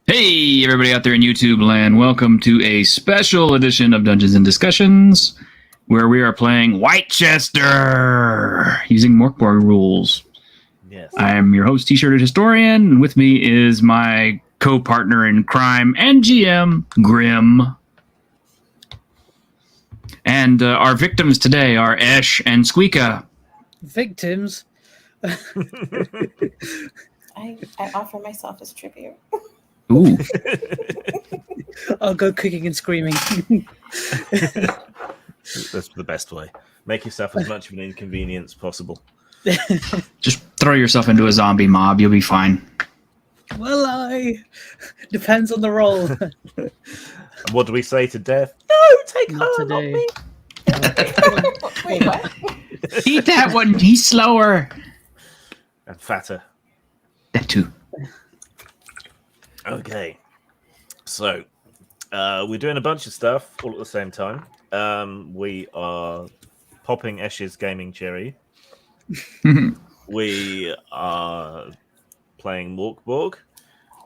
Hey, everybody out there in YouTube land. Welcome to a special edition of Dungeons and Discussions, where we are playing Wightchester using MORK BORG rules. Yes. I am your host, T-shirted historian, and with me is my co-partner in crime and GM, Grim. And our victims today are Esh and Squeaka. Victims? I offer myself as tribute. Ooh. I'll go kicking and screaming. That's the best way. Make yourself as much of an inconvenience possible. Just throw yourself into a zombie mob. You'll be fine. Well, depends on the role. What do we say to death? No, take Not her, not today. me. Wait, what? Eat that one. He's slower. And fatter. That too. Okay. So, we're doing a bunch of stuff all at the same time. We are popping Esh's gaming cherry. We are playing MORK BORG,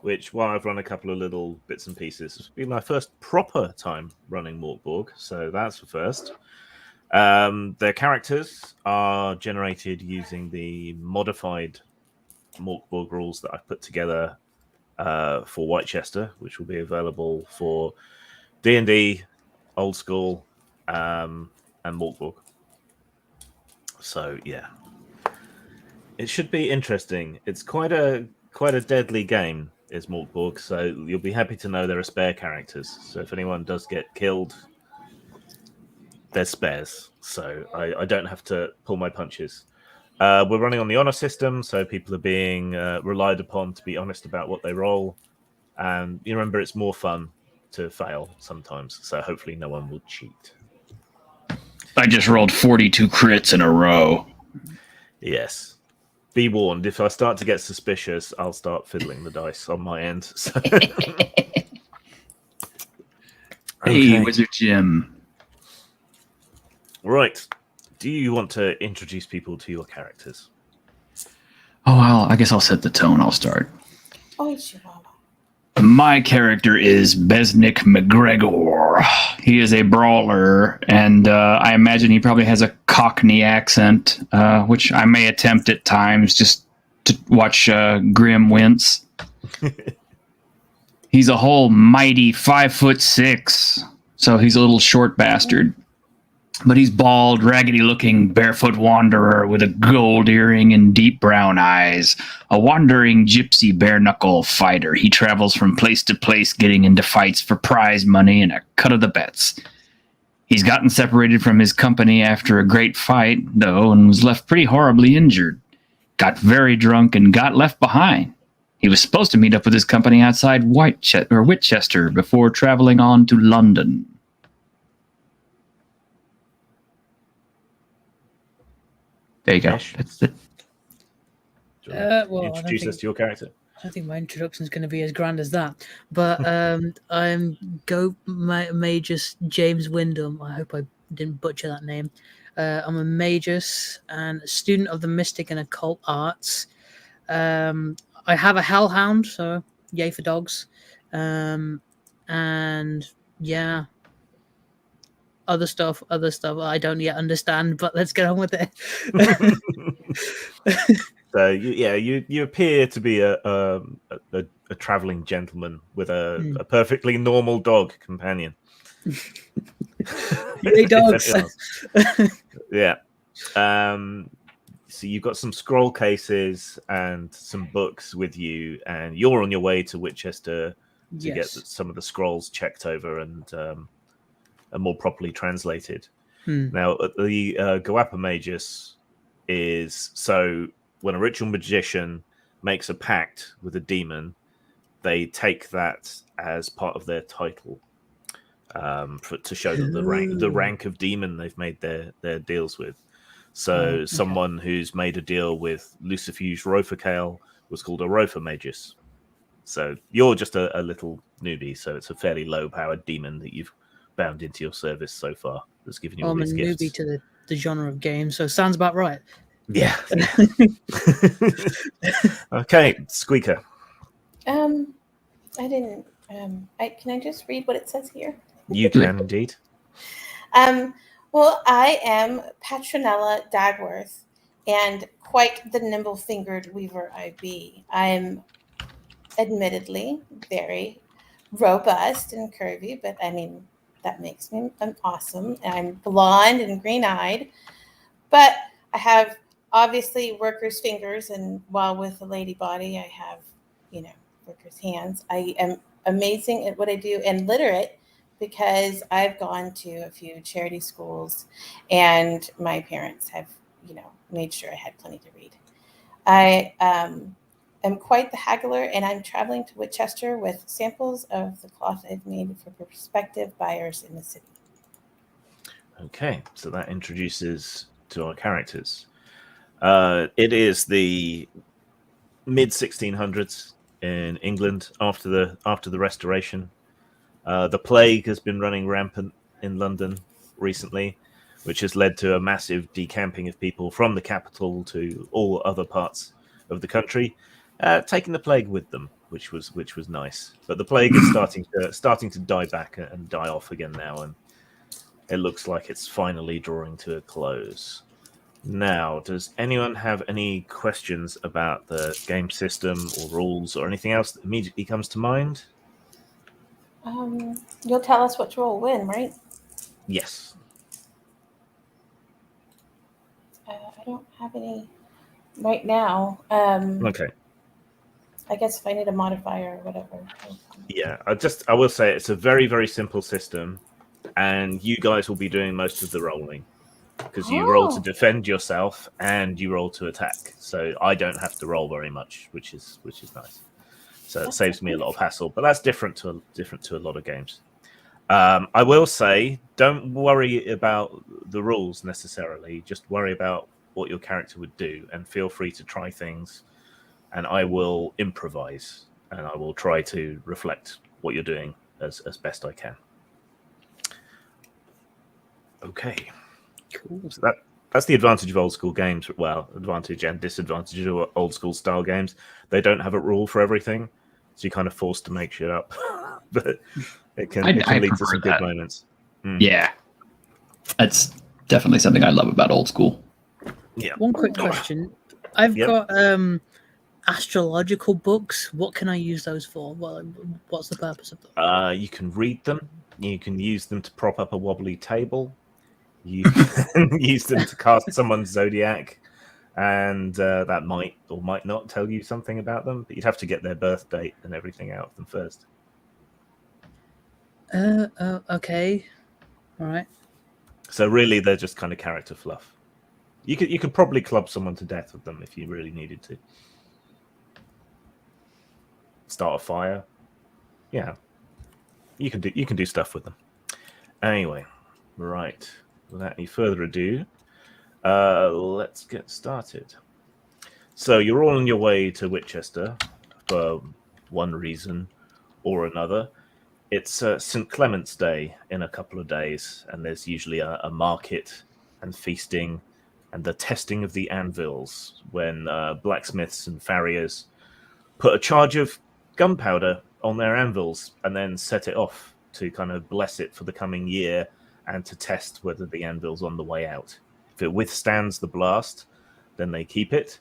which, while I've run a couple of little bits and pieces, it's been my first proper time running MORK BORG, so that's the first. Their characters are generated using the modified MORK BORG rules that I've put together for Wightchester, which will be available for D&D, Old School, and MORK BORG. So yeah, it should be interesting. It's quite a deadly game, is MORK BORG. So you'll be happy to know there are spare characters. So if anyone does get killed, there's spares. So I don't have to pull my punches. We're running on the honor system, so people are being relied upon to be honest about what they roll. And you remember, it's more fun to fail sometimes, so hopefully no one will cheat. I just rolled 42 crits in a row. Yes. Be warned, if I start to get suspicious, I'll start fiddling the dice on my end. So. Hey, Wizard Jim. Right. Do you want to introduce people to your characters? Oh, well, I guess I'll set the tone. I'll start. Oh, Chihuahua. My character is Besnick McGregor. He is a brawler, and I imagine he probably has a Cockney accent, which I may attempt at times just to watch Grim wince. He's a whole mighty 5'6", so he's a little short bastard. But he's bald, raggedy-looking, barefoot wanderer with a gold earring and deep brown eyes. A wandering gypsy bare-knuckle fighter. He travels from place to place getting into fights for prize money and a cut of the bets. He's gotten separated from his company after a great fight, though, and was left pretty horribly injured. Got very drunk and got left behind. He was supposed to meet up with his company outside Wightchester before traveling on to London. There you go. Ash? That's it. Do you want to Well, I don't introduce us to your character? I don't think my introduction is going to be as grand as that. But I'm Magus James Wyndham. I hope I didn't butcher that name. I'm a Magus and a student of the mystic and occult arts. I have a hellhound, so yay for dogs. And yeah, other stuff I don't yet understand, but let's get on with it. So you appear to be a traveling gentleman with a perfectly normal dog companion. Yay, dogs. Yeah. So you've got some scroll cases and some books with you, and you're on your way to Wightchester to get some of the scrolls checked over and more properly translated. Now, the Guapa Magus is so when a ritual magician makes a pact with a demon, they take that as part of their title to show that the rank of demon they've made their deals with. So someone who's made a deal with Lucifuge Rofacale was called a Rofa Magus. So you're just a little newbie, so it's a fairly low-powered demon that you've bound into your service so far. That's given you all I'm a these gifts. newbie to the the genre of game, so sounds about right. Yeah. Okay, Squeaker. I didn't. Can I just read what it says here? You can indeed. Well, I am Patronella Dagworth, and quite the nimble-fingered weaver I be. I'm admittedly very robust and curvy, but I mean, that makes me awesome. I'm blonde and green-eyed, but I have obviously worker's fingers, and while with a lady body, I have, worker's hands. I am amazing at what I do and literate because I've gone to a few charity schools and my parents have, made sure I had plenty to read. I am quite the haggler, and I'm traveling to Wightchester with samples of the cloth I've made for prospective buyers in the city. Okay, so that introduces to our characters. It is the mid 1600s in England after the Restoration. The plague has been running rampant in London recently, which has led to a massive decamping of people from the capital to all other parts of the country, taking the plague with them, which was nice. But the plague is starting to die back and die off again now, and it looks like it's finally drawing to a close. Now, does anyone have any questions about the game system or rules or anything else that immediately comes to mind? You'll tell us which role will win, right? Yes. I don't have any right now. Okay. I guess if I need a modifier or whatever. Yeah, I will say it's a very, very simple system, and you guys will be doing most of the rolling because you roll to defend yourself and you roll to attack. So I don't have to roll very much, which is nice. So it saves me a lot of hassle, but that's different to a lot of games. I will say, don't worry about the rules necessarily. Just worry about what your character would do, and feel free to try things. And I will improvise, and I will try to reflect what you're doing as best I can. Okay, Cool. so that's the advantage of old school games. Well, advantage and disadvantage of old school style games. They don't have a rule for everything, so you're kind of forced to make shit up. But it can lead to some good moments. Yeah, that's definitely something I love about old school. Yeah. One quick question. I've got astrological books. What can I use those for? What's the purpose of them? You can read them. You can use them to prop up a wobbly table. You can use them to cast someone's zodiac, and that might or might not tell you something about them. But you'd have to get their birth date and everything out of them first. Okay. All right. So really, they're just kind of character fluff. You could probably club someone to death with them if you really needed to. Start a fire. Yeah. You can do stuff with them. Anyway, right. Without any further ado, let's get started. So you're all on your way to Wightchester for one reason or another. It's St. Clement's Day in a couple of days, and there's usually a market and feasting and the testing of the anvils when blacksmiths and farriers put a charge of gunpowder on their anvils and then set it off to kind of bless it for the coming year and to test whether the anvil's on the way out. If it withstands the blast, then they keep it.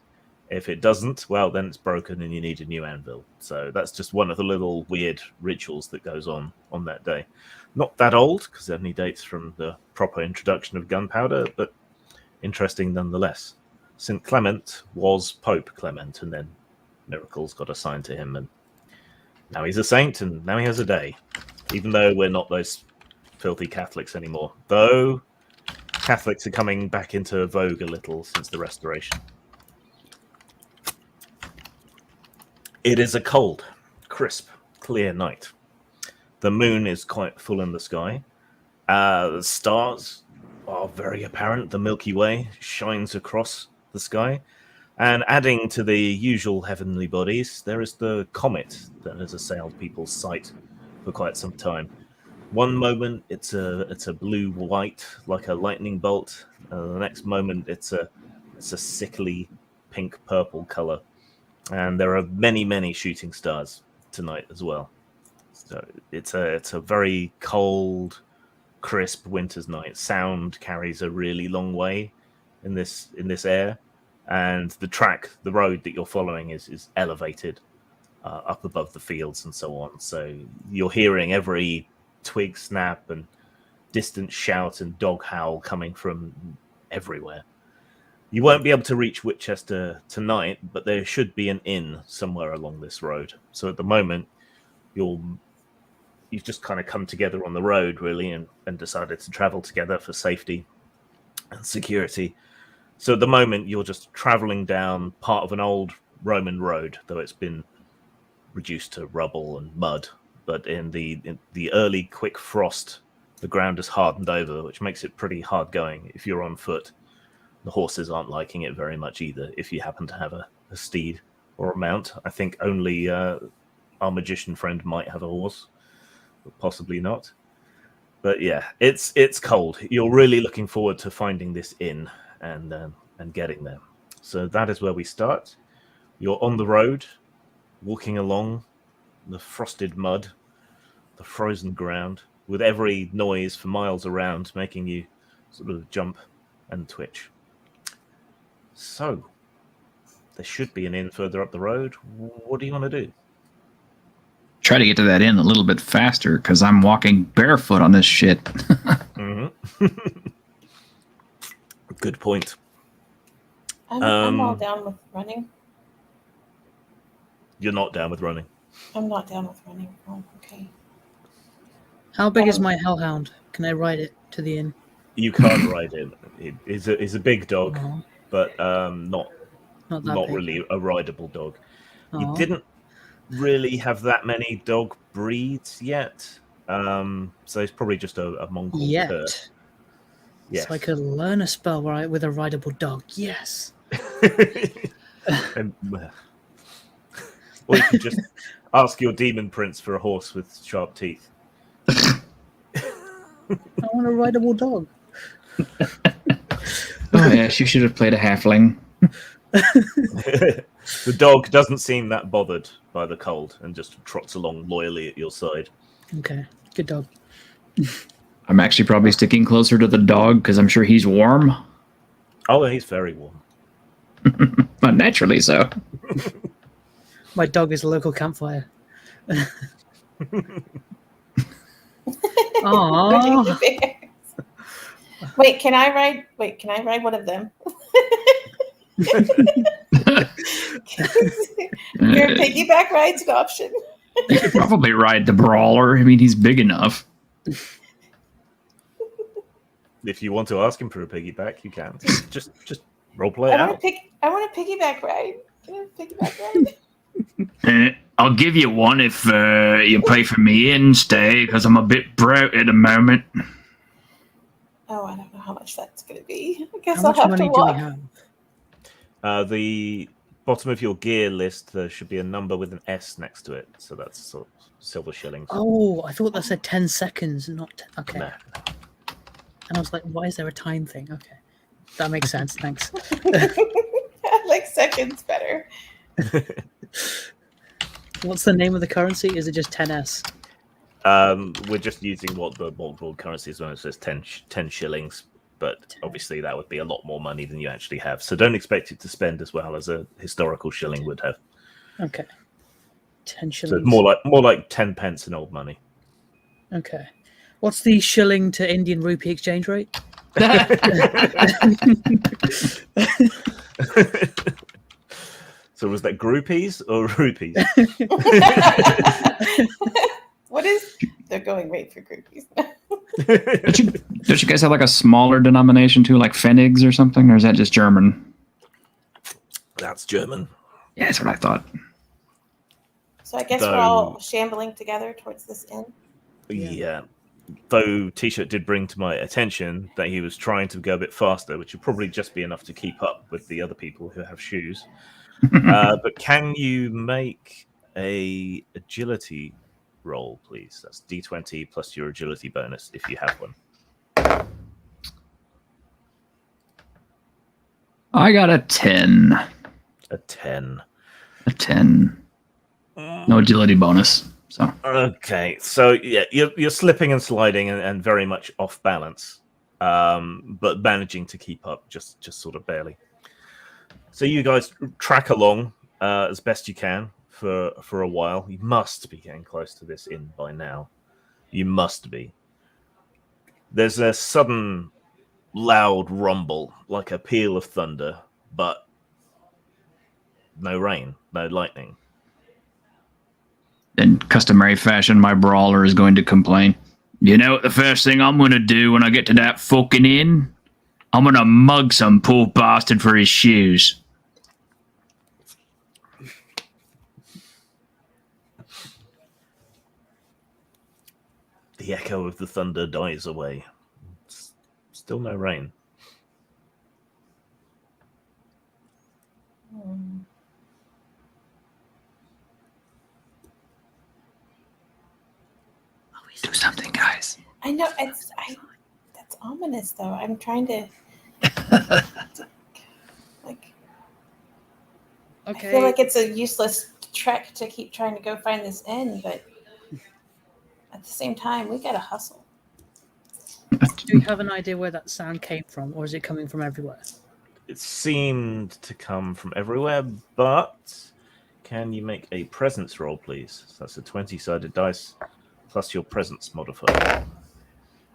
If it doesn't, well, then it's broken and you need a new anvil. So that's just one of the little weird rituals that goes on that day. Not that old, because it only dates from the proper introduction of gunpowder, but interesting nonetheless. St. Clement was Pope Clement, and then miracles got assigned to him, and now he's a saint, and now he has a day. Even though we're not those filthy Catholics anymore. Though Catholics are coming back into vogue a little since the Restoration. It is a cold, crisp, clear night. The moon is quite full in the sky. The stars are very apparent. The Milky Way shines across the sky. And adding to the usual heavenly bodies, there is the comet that has assailed people's sight for quite some time. One moment it's a blue white like a lightning bolt. The next moment it's a sickly pink purple color, and there are many shooting stars tonight as well. So it's a very cold, crisp winter's night. Sound carries a really long way in this air, and the road that you're following is elevated up above the fields and so on. So you're hearing every twig snap and distant shout and dog howl coming from everywhere. You won't be able to reach Wightchester tonight, but there should be an inn somewhere along this road. So at the moment, you've just kind of come together on the road, really, and decided to travel together for safety and security. So at the moment, you're just traveling down part of an old Roman road, though it's been reduced to rubble and mud. But in the early quick frost, the ground has hardened over, which makes it pretty hard going if you're on foot. The horses aren't liking it very much either, if you happen to have a steed or a mount. I think only our magician friend might have a horse, but possibly not. But yeah, it's cold. You're really looking forward to finding this inn and getting there. So that is where we start. You're on the road, walking along the frosted mud, the frozen ground, with every noise for miles around making you sort of jump and twitch. So, there should be an inn further up the road. What do you want to do? Try to get to that inn a little bit faster, because I'm walking barefoot on this shit. Mm-hmm. Good point. I'm all down with running. You're not down with running. I'm not down with running. Oh, okay. How big is my hellhound? Can I ride it to the inn? You can't ride him. He's a big dog, Aw, but not not that big. really a rideable dog. You Aw. didn't really have that many dog breeds yet, so it's probably just a Mongol Yet. cur. Yes. So I could learn a spell with a rideable dog. Yes. Or you could just ask your demon prince for a horse with sharp teeth. I want a rideable dog. Oh yes, you should have played a halfling. The dog doesn't seem that bothered by the cold and just trots along loyally at your side. Okay, good dog. I'm actually probably sticking closer to the dog because I'm sure he's warm. Oh, he's very warm. But naturally so. My dog is a local campfire. Aww. Wait, can I ride one of them? Your piggyback ride's an option. You could probably ride the brawler. I mean, he's big enough. If you want to ask him for a piggyback, you can. Just roleplay it out. I want a piggyback ride. Can I have a piggyback ride? I'll give you one if you pay for me and stay, because I'm a bit broke at the moment. Oh, I don't know how much that's going to be. I guess How I'll much have money to do we walk. have? The bottom of your gear list, there should be a number with an S next to it. So that's sort of silver shillings. Oh, I thought that said 10 seconds, not 10. Okay. No. And I was like, why is there a time thing? Okay. That makes sense. Thanks. I like seconds better. What's the name of the currency? Is it just 10S? We're just using what the MORK BORG currency is when it says 10 shillings. But obviously that would be a lot more money than you actually have. So don't expect it to spend as well as a historical shilling would have. Okay. 10 So shillings. it's more like 10 pence in old money. Okay. What's the shilling to Indian rupee exchange rate? So was that groupies or rupees? What is the going rate for groupies? Don't you guys have like a smaller denomination too, like Pfennigs or something? Or is that just German? That's German. Yeah, that's what I thought. So I guess So- we're all shambling together towards this inn. Yeah. Though T-shirt did bring to my attention that he was trying to go a bit faster, which would probably just be enough to keep up with the other people who have shoes. But can you make a agility roll, please. That's D20 plus your agility bonus if you have one. I got a 10. A 10. A 10. No agility bonus. So Okay, so yeah, you're slipping and sliding and very much off balance, but managing to keep up just sort of barely. So you guys track along as best you can for a while. You must be getting close to this inn by now. You must be. There's a sudden loud rumble, like a peal of thunder, but no rain, no lightning. in customary fashion, my brawler is going to complain. You know what the first thing I'm going to do when I get to that fucking inn? I'm going to mug some poor bastard for his shoes. The echo of the thunder dies away. Still no rain. Do something, guys. I know that's ominous though. I'm trying to like. Okay. I feel like it's a useless trek to keep trying to go find this inn, but at the same time, we gotta hustle. Do you have an idea where that sound came from, or is it coming from everywhere? It seemed to come from everywhere, but can you make a presence roll, please? So that's a 20-sided dice plus your presence modifier.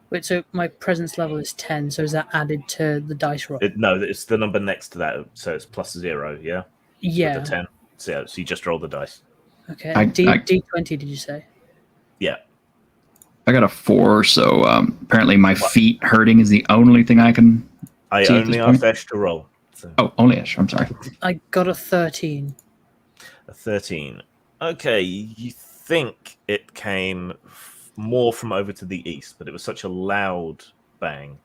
Wait, so my presence level is 10, so is that added to the dice roll? No, it's the number next to that, so it's plus 0, yeah? Yeah. With the 10. So you just roll the dice. Okay. I- D20, did you say? Yeah. I got a 4, so apparently my feet hurting is the only thing I can. I See at only this asked point? Esh to roll. So. Oh, only Esh. I'm sorry. I got a 13. A 13. Okay, you think it came more from over to the east, but it was such a loud bang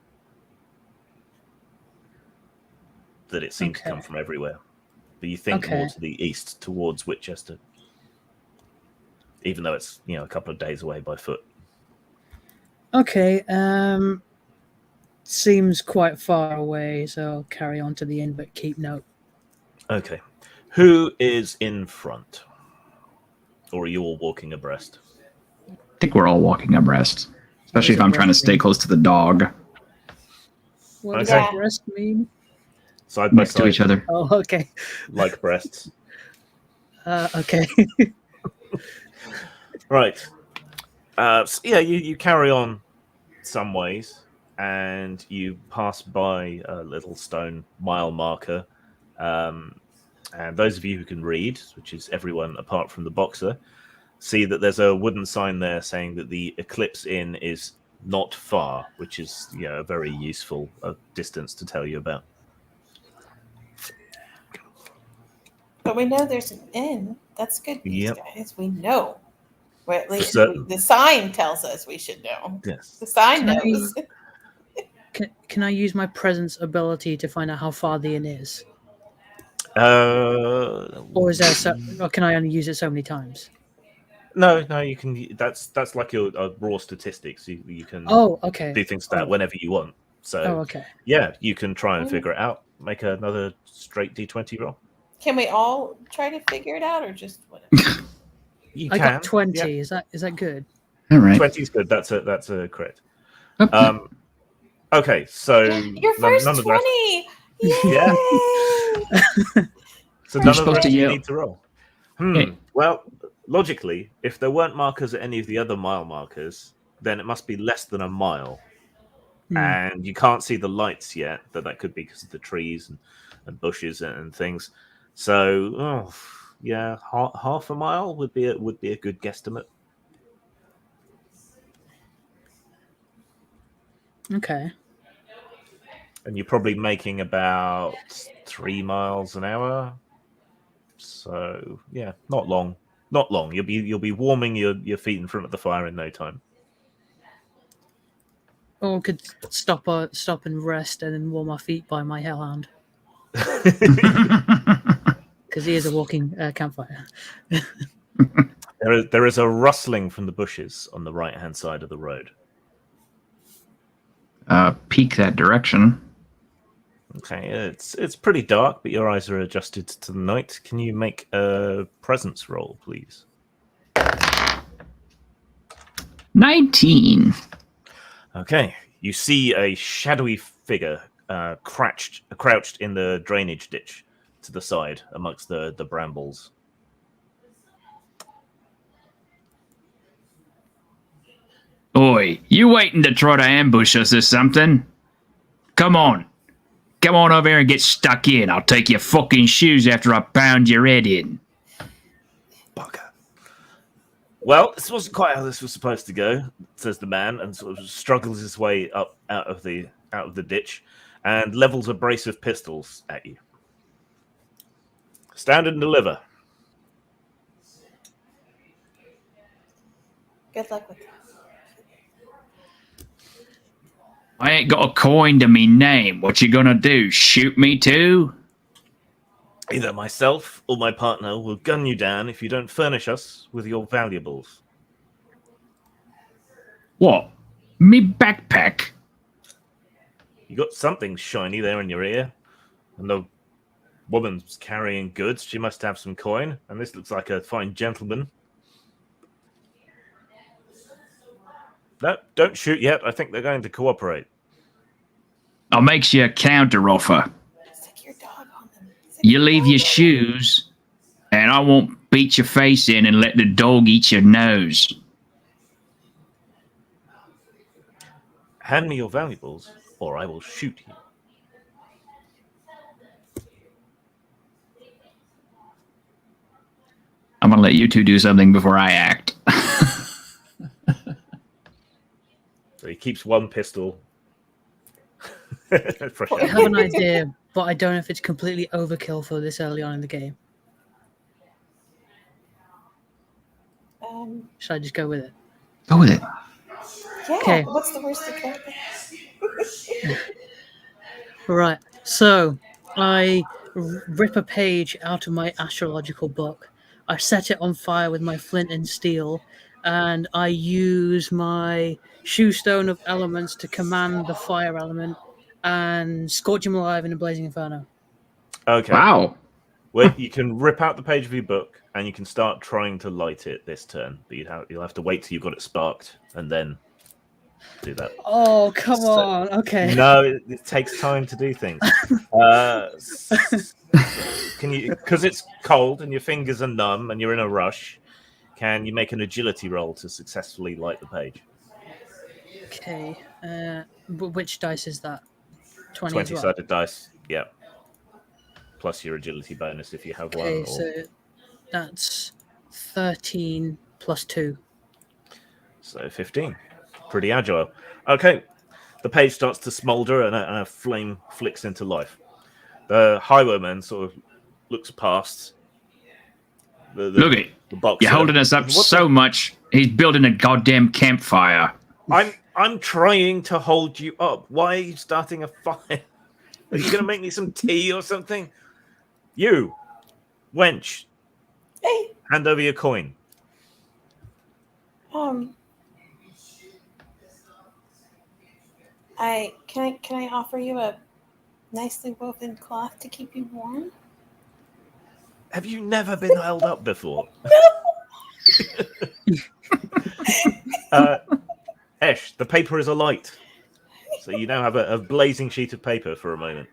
that it seemed to come from everywhere. But you think more to the east, towards Wightchester, even though it's a couple of days away by foot. Okay, seems quite far away, so I'll carry on to the inn, but keep note. Okay, who is in front, or are you all walking abreast? I think we're all walking abreast, especially if I'm trying to stay close to the dog. What does Okay. abreast mean? Side by Next to side, each other. Oh, okay. like breasts. Okay. Right. So yeah, you carry on some ways, and you pass by a little stone mile marker. And those of you who can read, which is everyone apart from the boxer, see that there's a wooden sign there saying that the Eclipse Inn is not far, which is a very useful distance to tell you about. But we know there's an inn. That's good news, Yep. guys. We know. Or at least certain. the sign tells us we should know. Yes. The sign Can I- knows. Can I use my presence ability to find out how far the inn is? Or is there or can I only use it so many times? No, you can. That's like your raw statistics. You can Oh, okay. do things to that whenever you want. So Oh, okay. yeah, you can try and figure it out. Make another straight D20 roll. Can we all try to figure it out, or just whatever? You I can. got 20. Yeah. Is that good? All right. 20 is good. That's a crit. Oh, Okay, so Your first none of the rest, 20! Yeah. Yay! so You're none of the supposed rest to you yell. need to roll. Yeah. Well, logically, if there weren't markers at any of the other mile markers, then it must be less than a mile. And you can't see the lights yet, but that could be because of the trees and bushes and things. So, yeah, half a mile would be a good guesstimate. Okay. And you're probably making about 3 miles an hour. So yeah, not long. Not long. You'll be warming your feet in front of the fire in no time. Or we could stop and rest and then warm our feet by my hellhound. Because he is a walking campfire. There is a rustling from the bushes on the right-hand side of the road. Peek that direction. Okay, it's pretty dark, but your eyes are adjusted to the night. Can you make a presence roll, please? 19. Okay, you see a shadowy figure crouched in the drainage ditch to the side amongst the brambles. Oi, you waiting to try to ambush us or something? Come on. Come on over here and get stuck in. I'll take your fucking shoes after I pound your head in. Bugger. Well, this wasn't quite how this was supposed to go, says the man, and sort of struggles his way up out of the ditch and levels a brace of pistols at you. Stand and deliver. Good luck with that. I ain't got a coin to me name. What you gonna do? Shoot me too? Either myself or my partner will gun you down if you don't furnish us with your valuables. What? Me backpack? You got something shiny there in your ear, and the woman's carrying goods. She must have some coin, and this looks like a fine gentleman. No, don't shoot yet. I think they're going to cooperate. I'll make you a counter offer. Stick your dog on them. You leave your shoes, and I won't beat your face in and let the dog eat your nose. Hand me your valuables, or I will shoot you. I'm gonna let you two do something before I act. So he keeps one pistol. I have an idea, but I don't know if it's completely overkill for this early on in the game. Should I just go with it? Go with it. Yeah. Okay. What's the worst that can happen? Right. So I rip a page out of my astrological book. I set it on fire with my flint and steel, and I use my shoestone of elements to command the fire element and scorch him alive in a blazing inferno. Okay. Wow. Well, you can rip out the page of your book, and you can start trying to light it this turn. But you'll have to wait till you've got it sparked, and then do that. Oh, come on. Okay. No, it takes time to do things. Can you, because it's cold and your fingers are numb and you're in a rush, can you make an agility roll to successfully light the page? Okay. Which dice is that? 20 as well? 20-sided dice, yeah. Plus your agility bonus if you have Okay, one. so that's 13 plus 2. So 15. Pretty agile. Okay. The page starts to smolder and a flame flicks into life. The highwayman sort of looks past Look at the boxer. You're holding us up so much. He's building a goddamn campfire. I'm trying to hold you up. Why are you starting a fire? Are you going to make me some tea or something? You, wench. Hey. Hand over your coin. Can I offer you a nicely woven cloth to keep you warm? Have you never been held up before? Esh, the paper is alight. So you now have a blazing sheet of paper for a moment.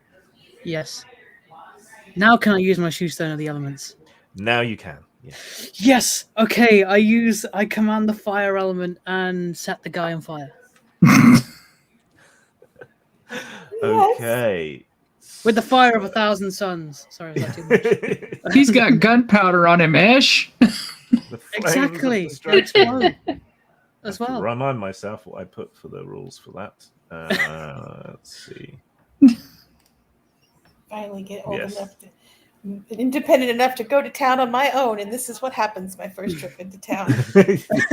Yes. Now can I use my shoestone of the elements? Now you can. Yeah. Yes. Okay. I command the fire element and set the guy on fire. Okay. With the fire of 1,000 suns. Sorry, is that too much? He's got gunpowder on him, Esh. Exactly. Explode as well. Remind myself what I put for the rules for that. Let's see. Finally get old enough to, independent enough to go to town on my own, and this is what happens my first trip into town.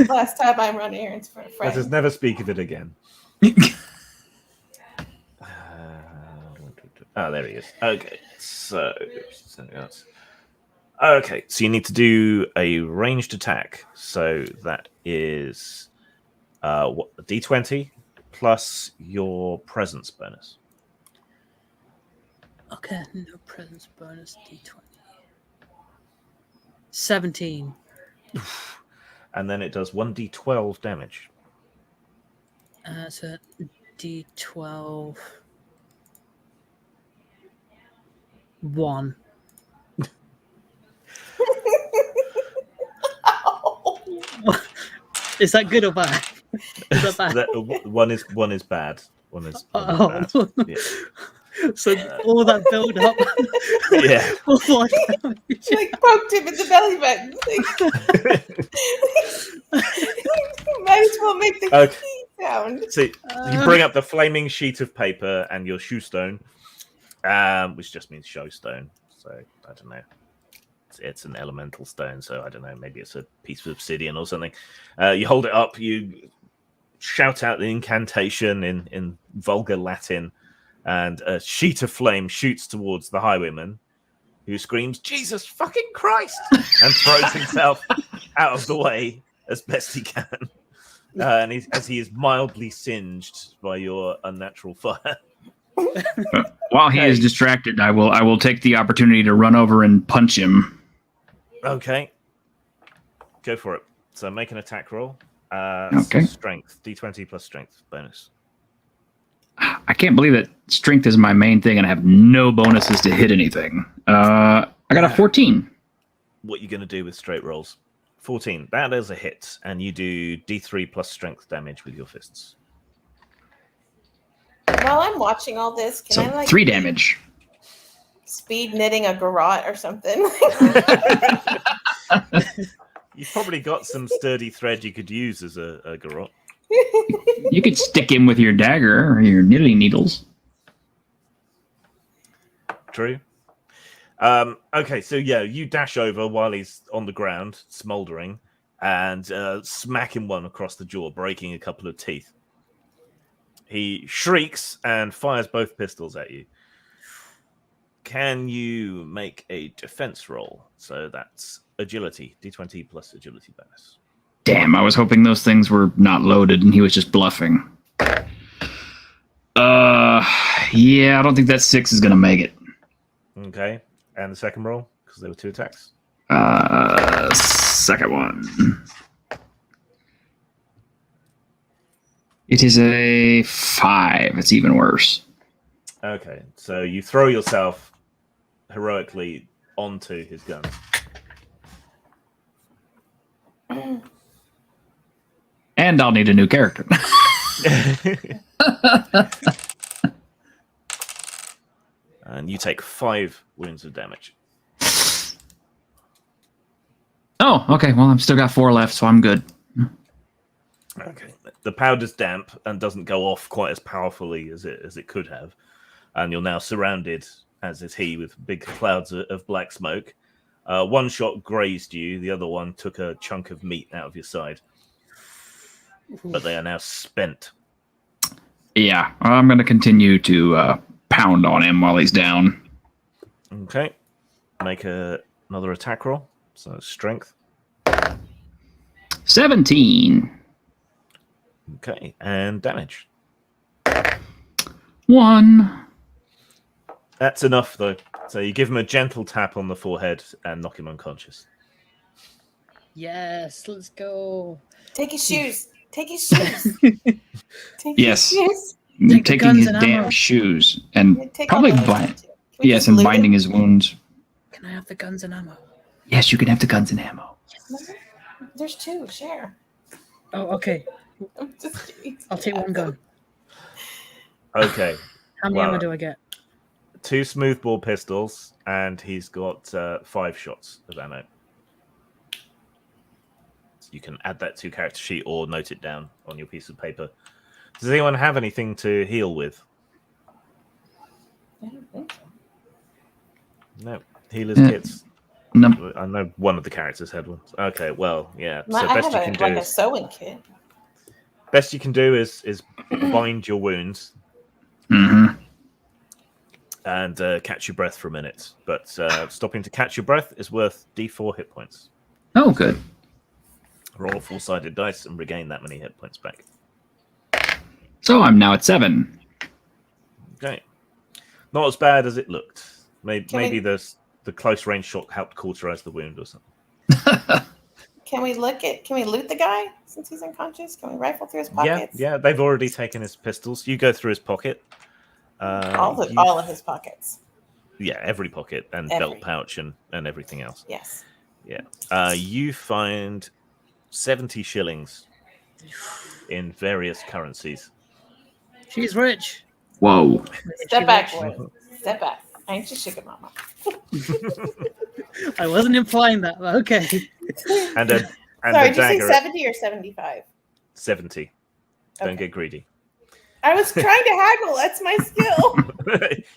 Last time I run errands for a friend. Let us never speak of it again. There he is. Okay, so something else. Okay, so you need to do a ranged attack. So that is a D20 plus your presence bonus. Okay, no presence bonus D20. 17. And then it does 1d12 damage. So D12. 1. Is that good or bad? Is that bad? One is bad. One is bad. Yeah. So all that build up. Yeah. You like poked him in the belly button. Might as well make the key sound. So you bring up the flaming sheet of paper and your shoe stone, which just means show stone. So I don't know. It's an elemental stone, so I don't know. Maybe it's a piece of obsidian or something. You hold it up. You shout out the incantation in vulgar Latin, and a sheet of flame shoots towards the highwayman, who screams, "Jesus fucking Christ!" and throws himself out of the way as best he can. And as he is mildly singed by your unnatural fire. While he is distracted, I will take the opportunity to run over and punch him. Okay. Go for it. So make an attack roll. Okay. Strength. D20 plus strength bonus. I can't believe that strength is my main thing and I have no bonuses to hit anything. I got a 14. What are you going to do with straight rolls? 14. That is a hit. And you do D3 plus strength damage with your fists. While I'm watching all this, can I 3 damage. Speed knitting a garrote or something? You've probably got some sturdy thread you could use as a garrote. You could stick him with your dagger or your knitting needles. True. Okay, so yeah, you dash over while he's on the ground, smouldering, and smack him one across the jaw, breaking a couple of teeth. He shrieks and fires both pistols at you. Can you make a defense roll? So that's agility, D20 plus agility bonus. Damn, I was hoping those things were not loaded and he was just bluffing. Yeah, I don't think that 6 is going to make it. Okay, and the second roll? Because there were 2 attacks. Second one. It is a 5. It's even worse. Okay, so you throw yourself heroically onto his gun. And I'll need a new character. And you take 5 wounds of damage. Oh, okay. Well, I've still got 4 left, so I'm good. Okay. The powder's damp and doesn't go off quite as powerfully as it could have. And you're now surrounded, as is he, with big clouds of black smoke. One shot grazed you. The other one took a chunk of meat out of your side. But they are now spent. Yeah, I'm going to continue to pound on him while he's down. Okay. Make another attack roll. So strength. 17. Okay. And damage. 1. That's enough, though. So you give him a gentle tap on the forehead and knock him unconscious. Yes, let's go. Take his shoes. Take his shoes. Yes. Shoes. Taking his damn shoes and probably binding his wounds. Can I have the guns and ammo? Yes, you can have the guns and ammo. Yes. There's 2. Share. Oh, okay. I'll take 1 gun. Okay. How many ammo do I get? 2 smoothbore pistols, and he's got 5 shots of ammo. So you can add that to your character sheet or note it down on your piece of paper. Does anyone have anything to heal with? I don't think so. No. Healer's kits. No. I know one of the characters had one. Okay, well, yeah. I So best you can do a sewing kit. Best you can do is bind your wounds. Mm-hmm. and catch your breath for a minute. But stopping to catch your breath is worth D4 hit points. Oh, good. Roll a four-sided dice and regain that many hit points back. So I'm now at 7. Okay. Not as bad as it looked. Maybe the close range shot helped cauterize the wound or something. Can we loot the guy since he's unconscious? Can we rifle through his pockets? Yeah, they've already taken his pistols. You go through his pocket. All of his pockets. Yeah, every pocket and belt pouch and everything else. Yes. Yeah. You find 70 shillings in various currencies. She's rich. Whoa. Step back, boy. Step back. I ain't your sugar mama. I wasn't implying that, but okay. And Sorry, did you say 70 or 75? 70. Don't Okay. get greedy. I was trying to haggle. That's my skill.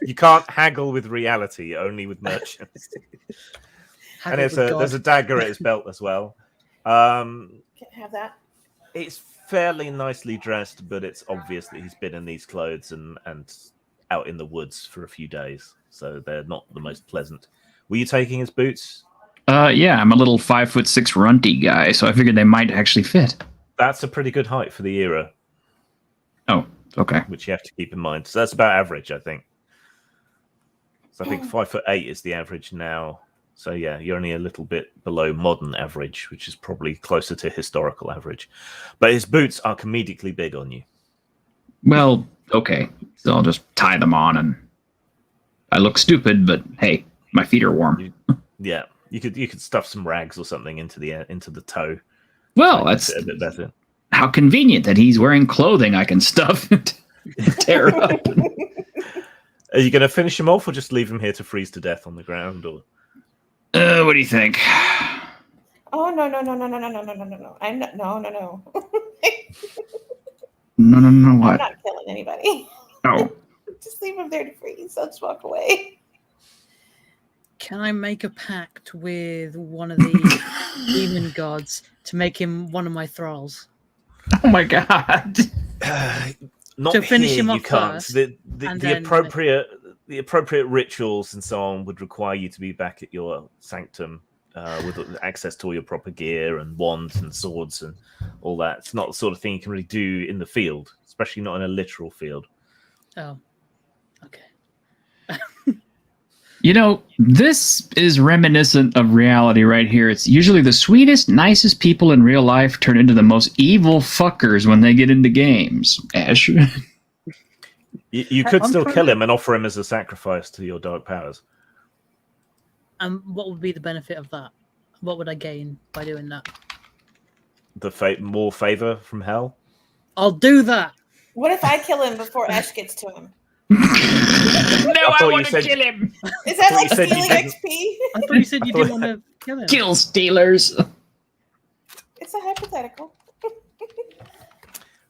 You can't haggle with reality, only with merchants. And there's a dagger at his belt as well. Can't have that. It's fairly nicely dressed, but it's obvious that he's been in these clothes and out in the woods for a few days, so they're not the most pleasant. Were you taking his boots? Yeah, I'm a little 5'6" runty guy, so I figured they might actually fit. That's a pretty good height for the era. Oh, okay. Which you have to keep in mind. So that's about average, I think. So I think 5'8" is the average now. So yeah, you're only a little bit below modern average, which is probably closer to historical average. But his boots are comedically big on you. Well, okay. So I'll just tie them on, and I look stupid, but hey, my feet are warm. Yeah, you could stuff some rags or something into the toe. Well, that's a bit better. How convenient that he's wearing clothing I can stuff and tear up. Are you going to finish him off, or just leave him here to freeze to death on the ground? Or what do you think? Oh no. I'm not no. No, what? I'm not killing anybody. Oh. Just leave him there to freeze. I'll just walk away. Can I make a pact with one of the demon gods to make him one of my thralls? Oh my god. Not to finish here, him you off can't. first, The appropriate rituals and so on would require you to be back at your sanctum with access to all your proper gear and wands and swords and all that. It's not the sort of thing you can really do in the field, especially not in a literal field. Oh, okay. You know, this is reminiscent of reality right here. It's usually the sweetest, nicest people in real life turn into the most evil fuckers when they get into games. Ash. You could still kill him and offer him as a sacrifice to your dark powers. What would be the benefit of that? What would I gain by doing that? More favor from hell? I'll do that. What if I kill him before Esh gets to him? No, I want to kill him. Is that like you stealing didn't. XP? I thought you said you didn't want to kill him. Kill stealers. It's a hypothetical.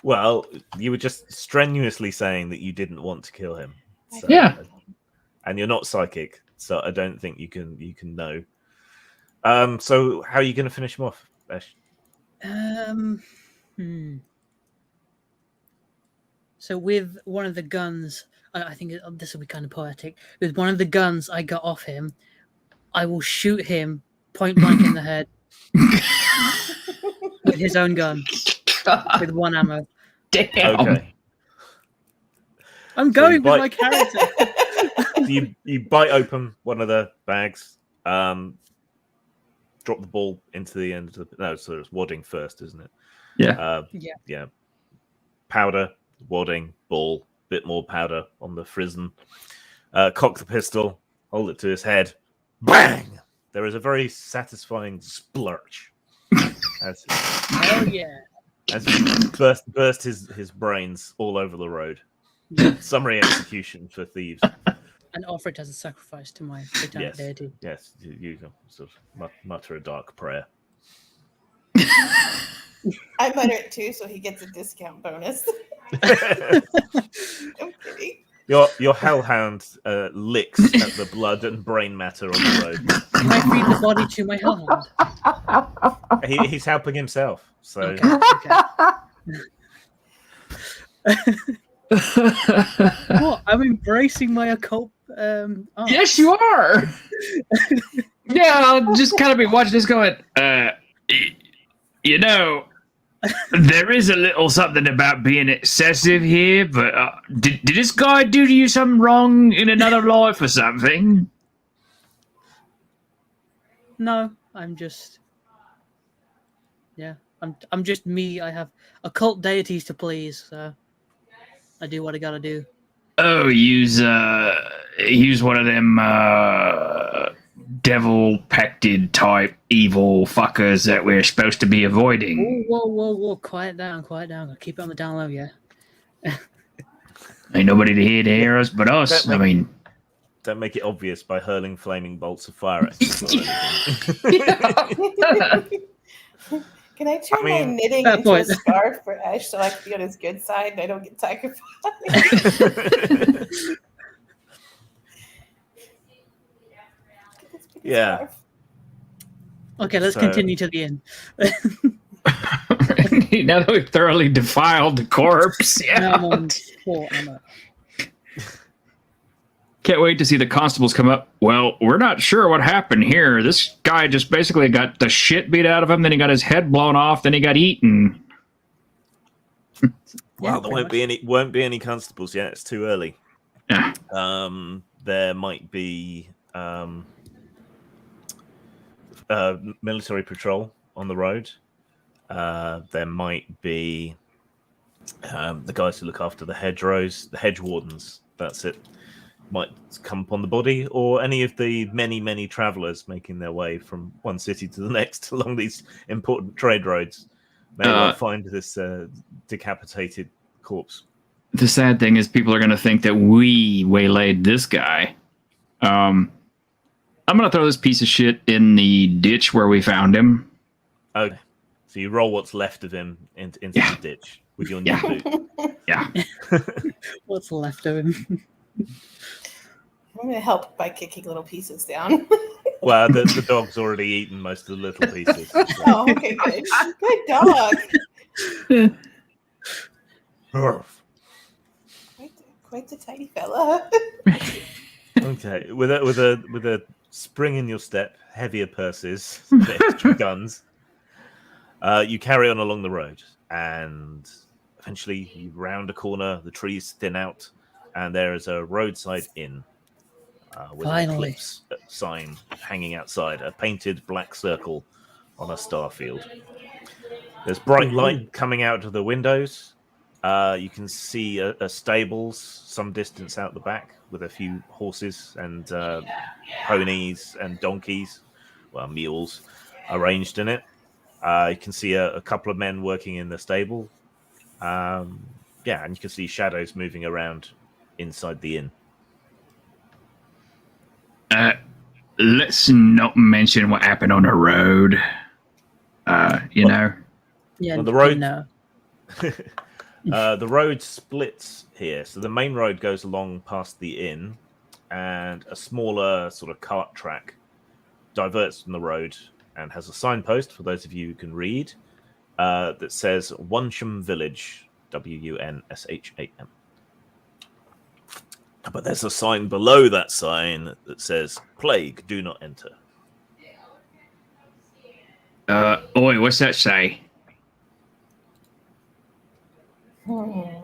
Well, you were just strenuously saying that you didn't want to kill him. So, Yeah. And you're not psychic, so I don't think you can know. So how are you going to finish him off, Ash? So with one of the guns, I think this will be kind of poetic. With one of the guns I got off him, I will shoot him point blank in the head with his own gun, with one ammo. Damn. Okay. I'm going with my character. you bite open one of the bags, drop the ball into the end of the... No, so it's wadding first, isn't it? Yeah. Yeah. Powder, wadding, ball, bit more powder on the frizzen. Cock the pistol, hold it to his head. Bang! There is a very satisfying splurch. Oh yeah. As you burst his brains all over the road. Summary execution for thieves. And offer it as a sacrifice to my satanic deity. Yes, you sort of mutter a dark prayer. I mutter it too, so he gets a discount bonus. I'm kidding. Your hellhound licks at the blood and brain matter on the road. Can I feed the body to my hellhound? He's helping himself. So Okay. What? I'm embracing my occult Yes, you are. Yeah, I'll just kind of be watching this going, you know, there is a little something about being excessive here, but did this guy do to you something wrong in another life or something? No, I'm just. Yeah, I'm just me. I have occult deities to please, so I do what I gotta do. Oh, use one of them devil pected type evil fuckers that we're supposed to be avoiding. Whoa! Quiet down, quiet down. I'll keep it on the down low, yeah. Ain't nobody to hear us but us. I mean, don't make it obvious by hurling flaming bolts of fire at people. Can I turn my knitting into a scarf for Esh so I can be on his good side and I don't get sacrificed? Yeah. Scarf. Okay, let's continue to the end. Now that we've thoroughly defiled the corpse, yeah. Now I'm on 4 ammo. Can't wait to see the constables come up. Well, we're not sure what happened here. This guy just basically got the shit beat out of him, then he got his head blown off, then he got eaten. Well, there won't be any constables yet. It's too early. Yeah. There might be military patrol on the road. There might be the guys who look after the hedgerows, the hedge wardens. That's it. Might come upon the body, or any of the many travellers making their way from one city to the next along these important trade roads. May well find this decapitated corpse. The sad thing is people are going to think that we waylaid this guy. I'm going to throw this piece of shit in the ditch where we found him. Okay. So you roll what's left of him into the ditch with your new boot. Yeah. What's left of him? I'm going to help by kicking little pieces down. Well, the dog's already eaten most of the little pieces. So. Oh, okay, good. Good dog. Quite the tiny fella. Okay, with a spring in your step, heavier purses, extra guns, you carry on along the road, and eventually you round a corner. The trees thin out, and there is a roadside inn with an eclipse sign hanging outside, a painted black circle on a star field. There's bright light coming out of the windows. You can see a stables some distance out the back with a few horses and ponies and donkeys, well, mules, arranged in it. You can see a couple of men working in the stable. And you can see shadows moving around inside the inn. Let's not mention what happened on the road. You know? Yeah, well, the road. No. The road splits here. So the main road goes along past the inn, and a smaller sort of cart track diverts from the road and has a signpost, for those of you who can read, that says Wunsham Village, Wunsham. But there's a sign below that sign that says, Plague, do not enter. Oi, what's that say? I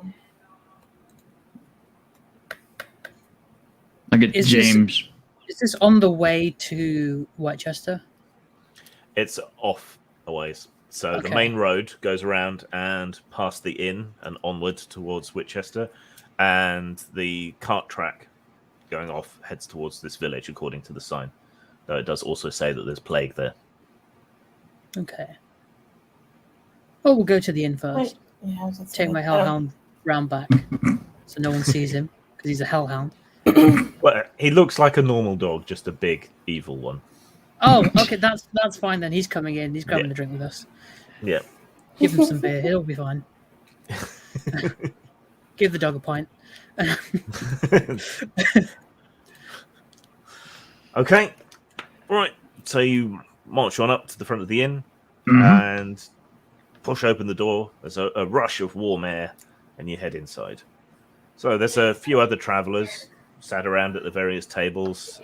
get James. Is this on the way to Wightchester? It's off a ways. So the main road goes around and past the inn and onward towards Wightchester. And the cart track going off heads towards this village, according to the sign. Though it does also say that there's plague there. Okay. Well, we'll go to the inn first. Yeah, take my hellhound round back so no one sees him because he's a hellhound. Well, he looks like a normal dog, just a big evil one. Oh, okay, that's fine then. He's coming in. He's grabbing a drink with us. Yeah. Give him some beer. He'll be fine. Give the dog a pint. Okay. Right. So you march on up to the front of the inn and push open the door. There's a rush of warm air and you head inside. So there's a few other travellers sat around at the various tables,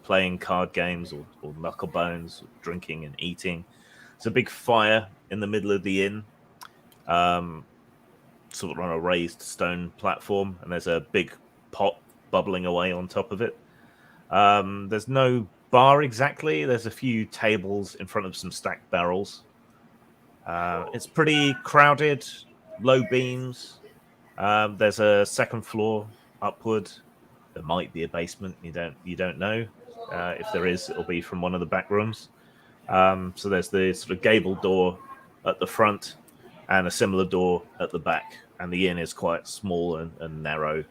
playing card games or knuckle bones, drinking and eating. It's a big fire in the middle of the inn, sort of on a raised stone platform, and there's a big pot bubbling away on top of it. There's no bar exactly. There's a few tables in front of some stacked barrels. It's pretty crowded, low beams. There's a second floor upward. There might be a basement. You don't know. If there is, it'll be from one of the back rooms. So there's the sort of gable door at the front and a similar door at the back. And the inn is quite small and narrow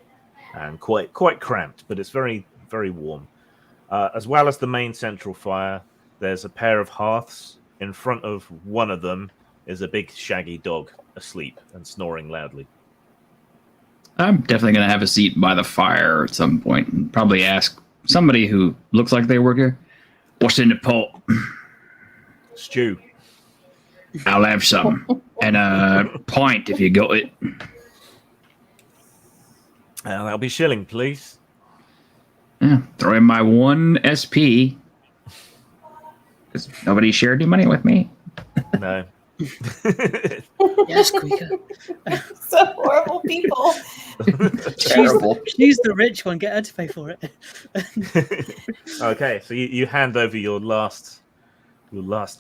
and quite cramped, but it's very, very warm. As well as the main central fire, there's a pair of hearths. In front of one of them is a big shaggy dog asleep and snoring loudly. I'm definitely going to have a seat by the fire at some point and probably ask somebody who looks like they work here, what's in the pot? Stew. I'll have some. And a pint if you got it. That'll be Shilling, please. Yeah, throw in my 1 SP. Because nobody shared any money with me. No. Yes, Squeaker. So horrible people. Terrible. She's the rich one. Get her to pay for it. Okay, so you hand over your last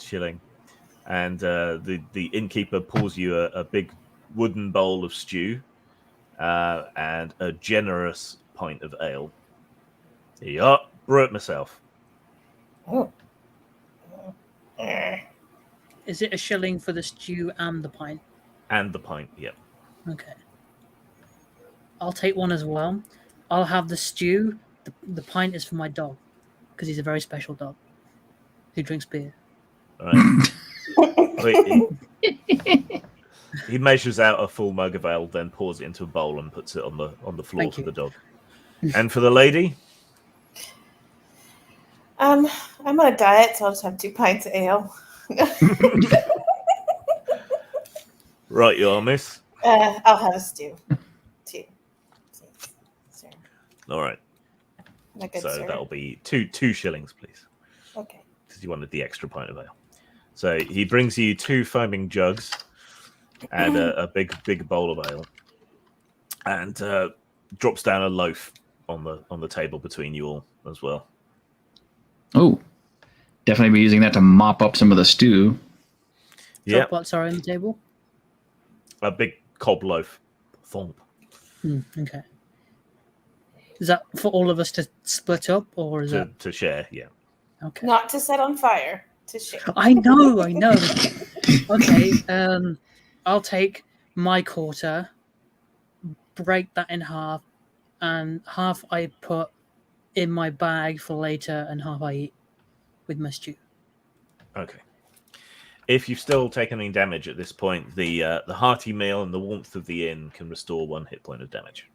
shilling, and the innkeeper pours you a big wooden bowl of stew and a generous pint of ale. Here you are. Brew it myself. Oh. Is it a shilling for the stew and the pint? And the pint, yep. Okay. I'll take one as well. I'll have the stew. The pint is for my dog because he's a very special dog who drinks beer. All right. He measures out a full mug of ale, then pours it into a bowl and puts it on the floor Thank for you. the dog. And for the lady? I'm on a diet, so I'll just have 2 pints of ale. Right, you are, miss. I'll have a stew. 2. Sir. All right. My good So sir. that'll be two shillings, please, Okay. because you wanted the extra pint of ale. So he brings you 2 foaming jugs and a big bowl of ale, and drops down a loaf on the table between you all as well. Oh, definitely be using that to mop up some of the stew. Yeah, Drop what's on the table? a big cob loaf. Thump. Okay. Is that for all of us to split up, or is that To share, yeah. okay? Not to set on fire. To share. I know. Okay. I'll take my quarter, break that in half, and half I put in my bag for later, and half I eat with my stew. Okay. If you've still taken any damage at this point, the hearty meal and the warmth of the inn can restore 1 hit point of damage.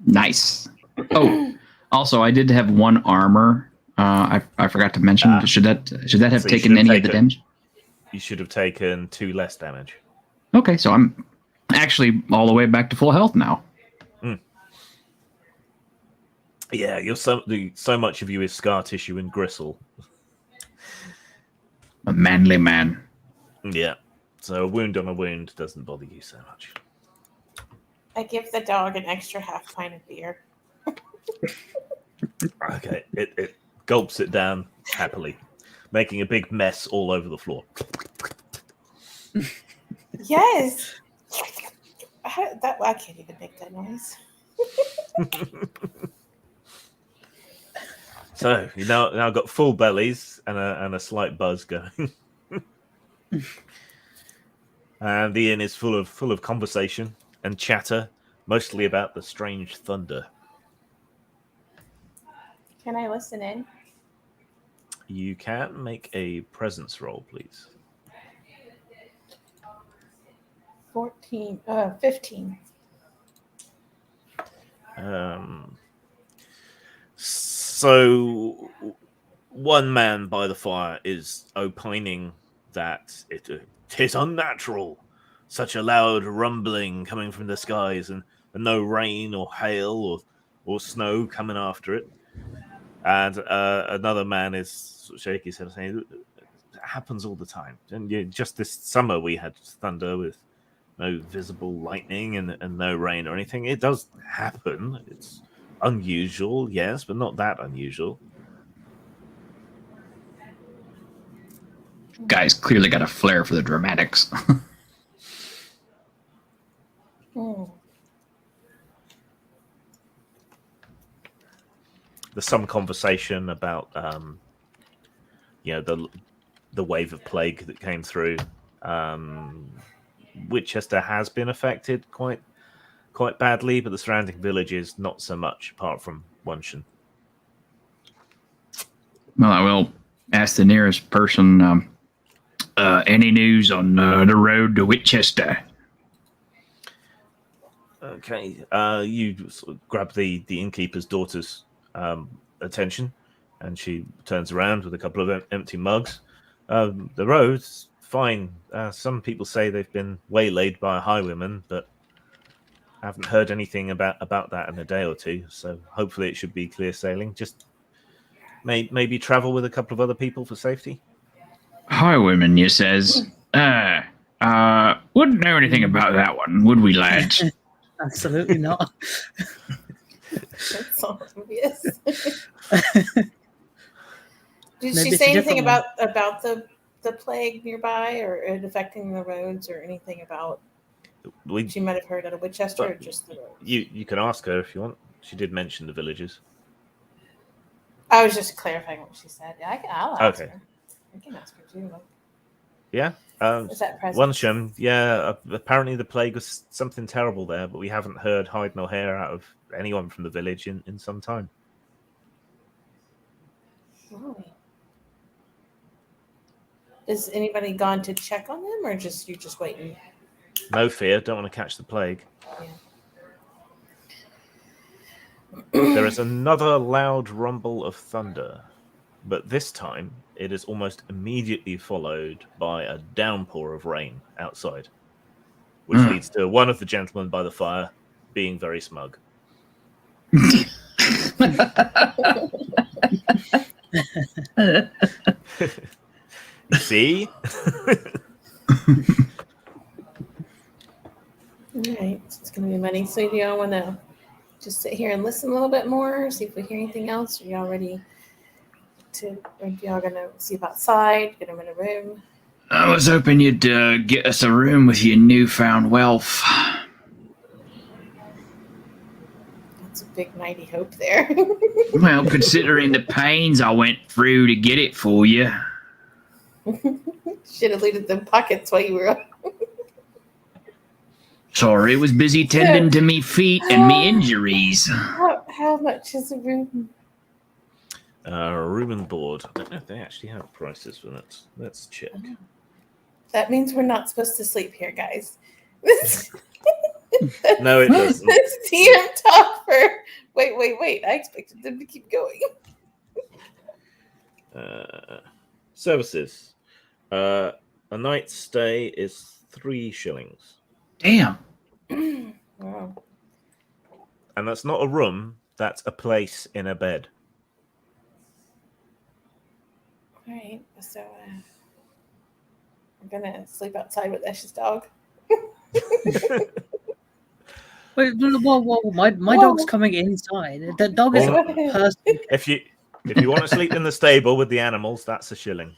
Nice. Oh, also, I did have 1 armor. I forgot to mention. Should that have So you taken should have any of the taken- damage? You should have taken 2 less damage. Okay, so I'm actually all the way back to full health now. Yeah, you're so much of you is scar tissue and gristle. A manly man. Yeah. So a wound on a wound doesn't bother you so much. I give the dog an extra half pint of beer. Okay. It gulps it down happily, making a big mess all over the floor. Yes. I can't even make that noise. So you now got full bellies and a slight buzz going. And the inn is full of conversation and chatter, mostly about the strange thunder. Can I listen in? You can make a presence roll, please. 15. So one man by the fire is opining that it is unnatural, such a loud rumbling coming from the skies, and no rain or hail or snow coming after it. And another man is sort of shaking his head saying, it happens all the time. And just this summer we had thunder with no visible lightning and no rain or anything. It does happen. It's unusual, yes, but not that unusual. Guy's clearly got a flair for the dramatics. There's some conversation about the wave of plague that came through. Wightchester has been affected quite badly, but the surrounding villages not so much, apart from Wunshan. Well, I will ask the nearest person, any news on the road to Wightchester? Okay, you sort of grab the innkeeper's daughter's attention, and she turns around with a couple of empty mugs. The road's fine. Some people say they've been waylaid by highwaymen, but I haven't heard anything about that in a day or two, so hopefully it should be clear sailing. Just maybe travel with a couple of other people for safety. Highwaymen, you says. Wouldn't know anything about that one, would we, lads? Absolutely not. That's so obvious. Did Maybe she it's a say anything different about the plague nearby or it affecting the roads or anything about she might have heard out of Wightchester or just the roads? You can ask her if you want. She did mention the villages. I was just clarifying what she said. Yeah, I'll ask her. I can ask her too. Yeah. Is that present? Wunshan, yeah. Apparently the plague was something terrible there, but we haven't heard hide nor hair out of anyone from the village in some time. Really? Has anybody gone to check on them, or you're just waiting? No fear. Don't want to catch the plague. Yeah. There is another loud rumble of thunder, but this time it is almost immediately followed by a downpour of rain outside, which leads to one of the gentlemen by the fire being very smug. See? All right, it's going to be money. So do y'all want to just sit here and listen a little bit more, see if we hear anything else? Are y'all ready to, or y'all going to sleep outside, get them in a room? I was hoping you'd get us a room with your newfound wealth. That's a big, mighty hope there. Well, considering the pains I went through to get it for you. Should have looted them pockets while you were up. Sorry, was busy tending to me feet and me injuries. How much is a room? Room and board. I don't know if they actually have prices for that. Let's check. That means we're not supposed to sleep here, guys. No, it doesn't. This DM talk for... Wait. I expected them to keep going. Services. A night's stay is 3 shillings. Damn. Wow. And that's not a room, that's a place in a bed. All right, so we're gonna sleep outside with Esh's dog. Wait, whoa. My dog's coming inside. The dog is a person. If you want to sleep in the stable with the animals, that's a shilling.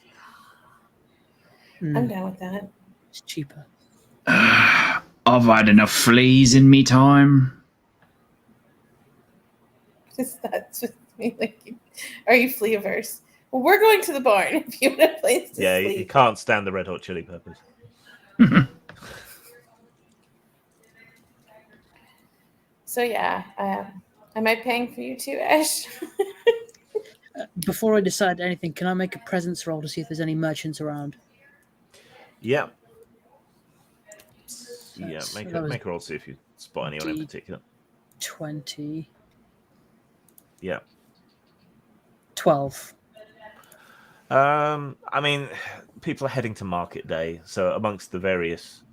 I'm down with that. It's cheaper. I've had enough fleas in me time. Is that just me? Like, are you flea averse? Well, we're going to the barn if you want a place to sleep. You can't stand the Red Hot Chili Peppers. So yeah, am I paying for you too, Ash? Before I decide anything, can I make a presence roll to see if there's any merchants around? Yeah. Make a roll to see if you spot anyone in particular. 20. Yeah. 12. I mean, people are heading to market day, so amongst the various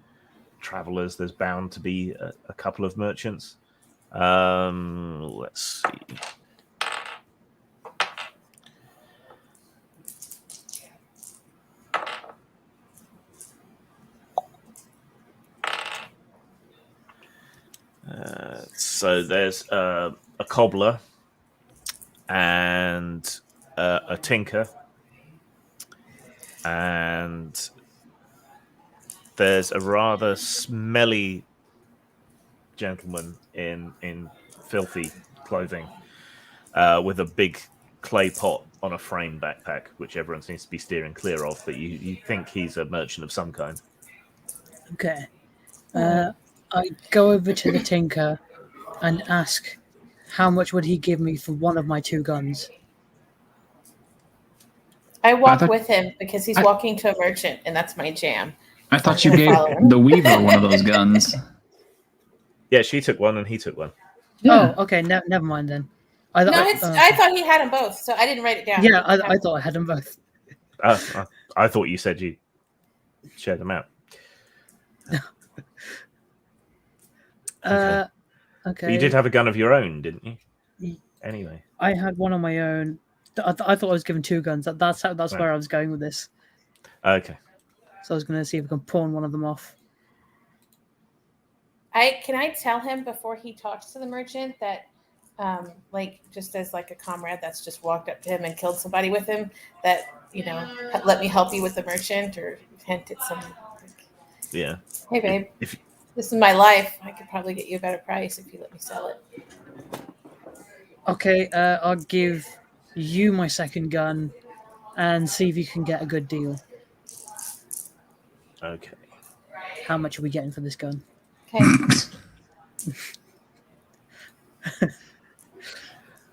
travelers, there's bound to be a couple of merchants. Let's see. So there's a cobbler and a tinker, and there's a rather smelly gentleman in filthy clothing with a big clay pot on a frame backpack, which everyone seems to be steering clear of, but you think he's a merchant of some kind. Okay. I go over to the tinker and ask how much would he give me for one of my 2 guns. I walk thought- with him because he's walking to a merchant, and that's my jam. I thought you I'm gave gonna follow him. the weaver one of those guns. Yeah, she took one and he took one. Yeah. Oh, okay. Never mind then. I thought he had them both, so I didn't write it down. Yeah, I thought I had them both. I thought you said you shared them out. Okay. But you did have a gun of your own, didn't you? Anyway, I had one on my own. I thought I was given 2 guns. That's Right. where I was going with this. okay. So I was going to see if I can pawn one of them off. Can I tell him before he talks to the merchant that, just as like a comrade that's just walked up to him and killed somebody with him, that let me help you with the merchant, or hint at some. Yeah. Hey, babe. If This is my life. I could probably get you a better price if you let me sell it. Okay, I'll give you my 2nd gun and see if you can get a good deal. okay. How much are we getting for this gun? Okay.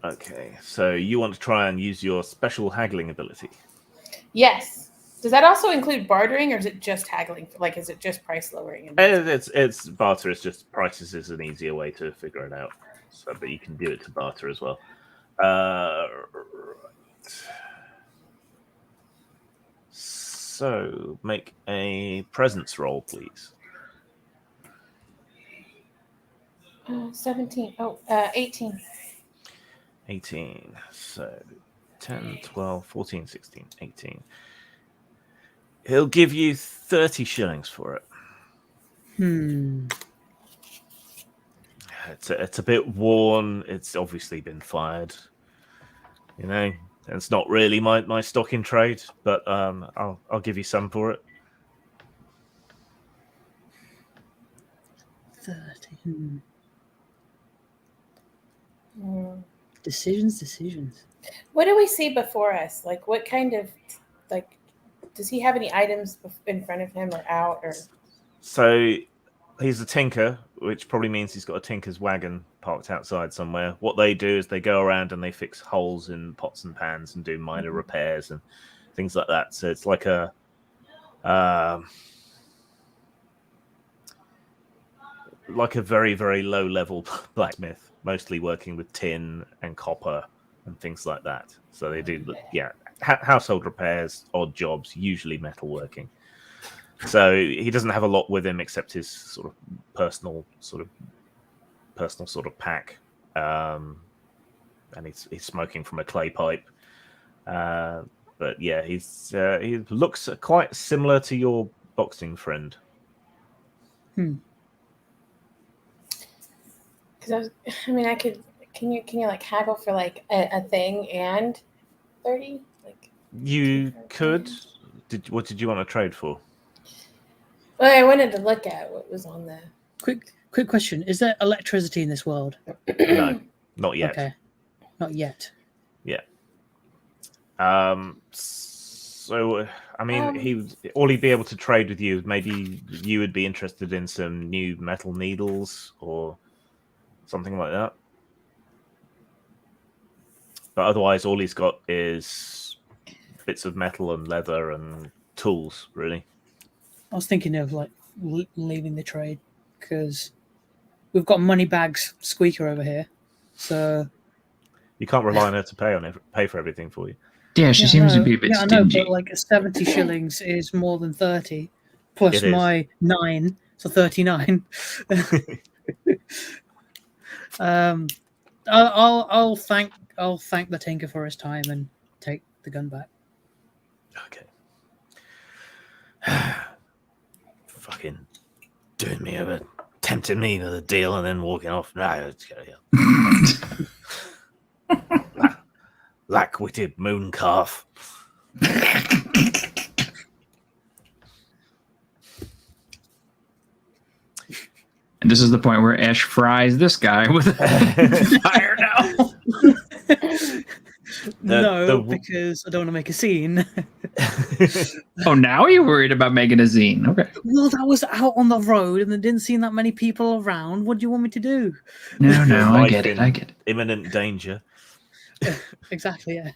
Okay. So you want to try and use your special haggling ability? Yes. Does that also include bartering, or is it just haggling? Like, is it just price lowering? It's barter. It's just prices is an easier way to figure it out. So, but you can do it to barter as well. Right. So make a presence roll, please. 17. 18. 18. So 10, 12, 14, 16, 18. He'll give you 30 shillings for it. It's a bit worn. It's obviously been fired. It's not really my stock in trade, but I'll give you some for it. 30. Decisions. What do we see before us? Like, what kind of, does he have any items in front of him or out? Or So he's a tinker, which probably means he's got a tinker's wagon parked outside somewhere. What they do is they go around and they fix holes in pots and pans and do minor repairs and things like that. So it's like a very, very low level blacksmith, mostly working with tin and copper and things like that. So they do, household repairs, odd jobs, usually metalworking. So he doesn't have a lot with him except his sort of personal sort of pack, and he's smoking from a clay pipe. But yeah, he looks quite similar to your boxing friend. Because I could. Can you like haggle for like a thing and 30? Like you could. What did you want to trade for? Well, I wanted to look at what was on the. Quick question: is there electricity in this world? No, not yet. Okay, not yet. Yeah. So he'd be able to trade with you. Maybe you would be interested in some new metal needles or something like that. But otherwise, all he's got is bits of metal and leather and tools, really. I was thinking of like leaving the trade because we've got Moneybags Squeaker over here, so you can't rely on her to pay for everything for you. Yeah, she seems to be a bit I know, stingy. but like 70 shillings is more than 30, plus my 9, so 39. I'll thank the tinker for his time and take the gun back. Okay. Fucking doing me over, tempting me to the deal and then walking off. No, lack-witted moon calf. And this is the point where Esh fries this guy with fire now. Because I don't want to make a scene. Oh, now you're worried about making a zine. Okay. Well, that was out on the road and there didn't seem that many people around. What do you want me to do? No, Your I life get it. in I get it. Imminent danger. Exactly, yeah.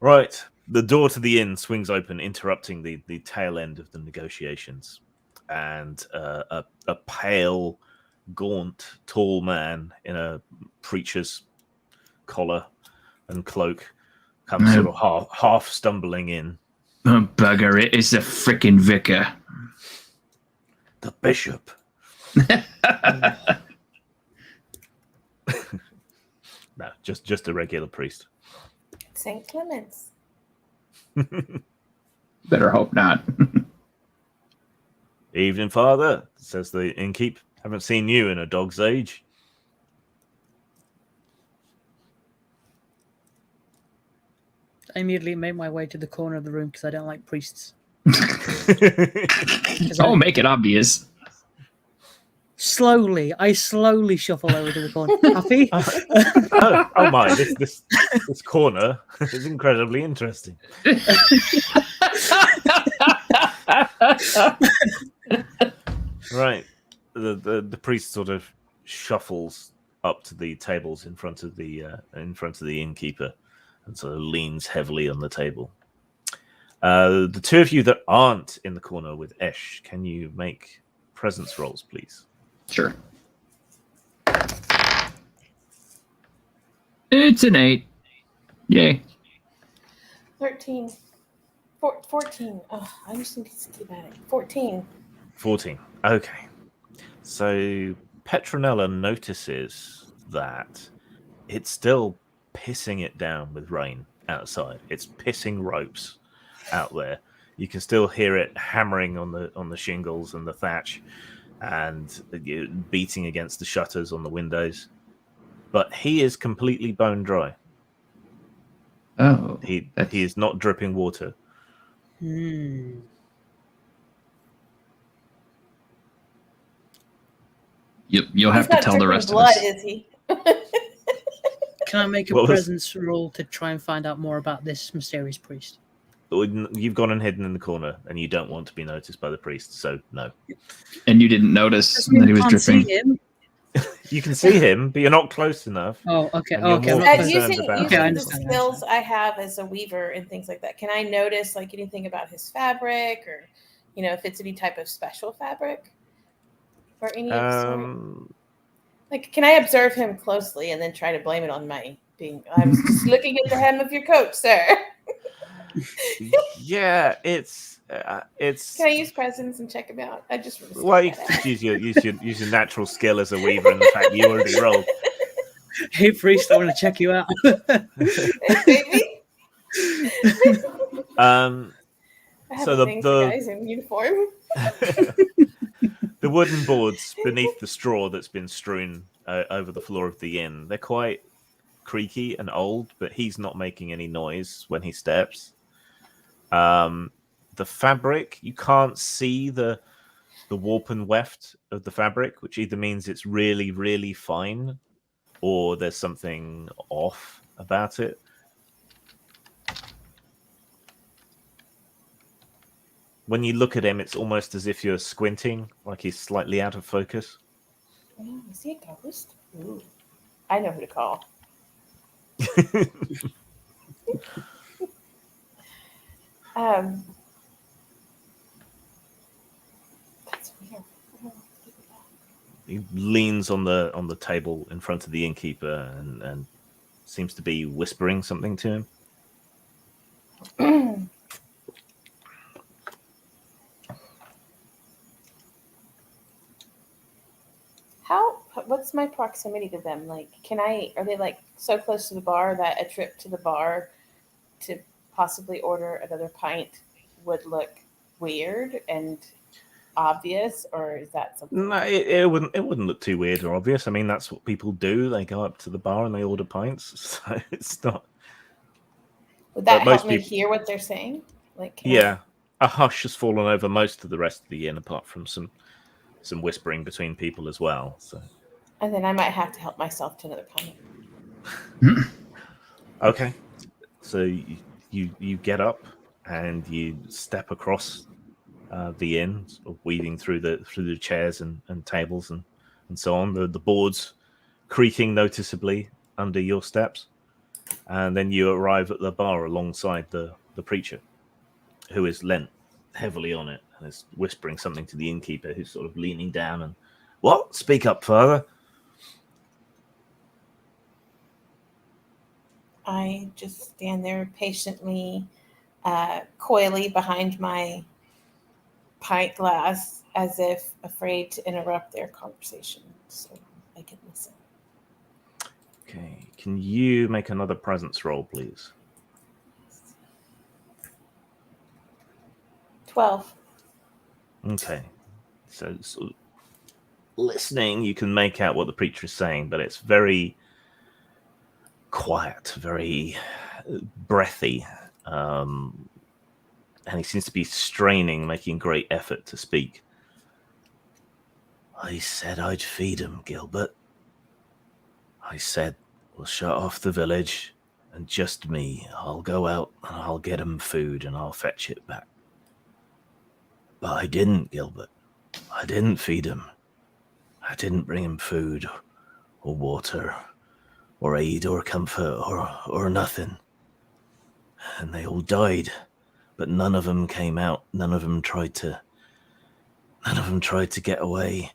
Right. The door to the inn swings open, interrupting the tail end of the negotiations. And a pale, gaunt, tall man in a preacher's collar and cloak comes sort of half stumbling in. Oh, bugger, it is the frickin' vicar. The bishop. No, just a regular priest. St. Clements. Better hope not. Evening, father, says the innkeep. Haven't seen you in a dog's age. I immediately make my way to the corner of the room because I don't like priests. Oh, make it obvious. I slowly shuffle over to the corner. Happy? oh my, this corner is incredibly interesting. Right. The priest sort of shuffles up to the tables in front of the innkeeper and sort of leans heavily on the table. The two of you that aren't in the corner with Esh, can you make presence rolls, please? Sure. It's an 8. Yay. 13. 14. Oh, I just need to keep at it. 14. 14. Okay. So Petronella notices that it's still pissing it down with rain outside. It's pissing ropes out there. You can still hear it hammering on the shingles and the thatch and beating against the shutters on the windows. But he is completely bone dry. Oh. He is not dripping water. Hmm. You'll have He's to tell the rest blood, of us. is he? Can I make a presence roll to try and find out more about this mysterious priest? You've gone and hidden in the corner, and you don't want to be noticed by the priest, so no. And you didn't notice that he was dripping. See him. You can see him, but you're not close enough. Oh, okay. And you're Okay. more I'm not concerned Using about Okay, I the understand. skills I have as a weaver and things like that, can I notice like anything about his fabric or, if it's any type of special fabric or any sort? Like, can I observe him closely and then try to blame it on my being? I was just looking at the hem of your coat, sir. Yeah, it's. Can I use presence and check him out? I just want to well, you can just use your natural skill as a weaver and the fact you already rolled. Hey, priest, I want to check you out. Baby. I have So a thing for guys in uniform. The wooden boards beneath the straw that's been strewn over the floor of the inn, they're quite creaky and old, but he's not making any noise when he steps. The fabric, you can't see the warp and weft of the fabric, which either means it's really, really fine or there's something off about it. When you look at him, it's almost as if you're squinting, like he's slightly out of focus. Oh, is he a ghost? Ooh. I know who to call. That's weird. He leans on the table in front of the innkeeper and seems to be whispering something to him. what's my proximity to them? Like, are they like so close to the bar that a trip to the bar to possibly order another pint would look weird and obvious, or is that something? No, it wouldn't look too weird or obvious. I mean, that's what people do. They go up to the bar and they order pints. So it's not. Would that But help most me people- hear what they're saying? Like, can Yeah, a hush has fallen over most of the rest of the inn, apart from some whispering between people as well. So and then I might have to help myself to another pint. okay, so you get up and you step across the inn, sort of weaving through the chairs and tables and so on. The boards creaking noticeably under your steps, and then you arrive at the bar alongside the preacher, who is leant heavily on it and is whispering something to the innkeeper, who's sort of leaning down and, "What? Speak up, father." I just stand there patiently, coyly behind my pint glass, as if afraid to interrupt their conversation, so I can listen. Okay, can you make another presence roll, please? 12. Okay, so listening, you can make out what the preacher is saying, but it's very quiet, very breathy, and he seems to be straining, making great effort to speak. "I said I'd feed him, Gilbert. I said we'll shut off the village, and just me. I'll go out and I'll get him food and I'll fetch it back. But I didn't, Gilbert. I didn't feed him. I didn't bring him food or water or aid or comfort or nothing. And they all died, but none of them came out. None of them tried to get away.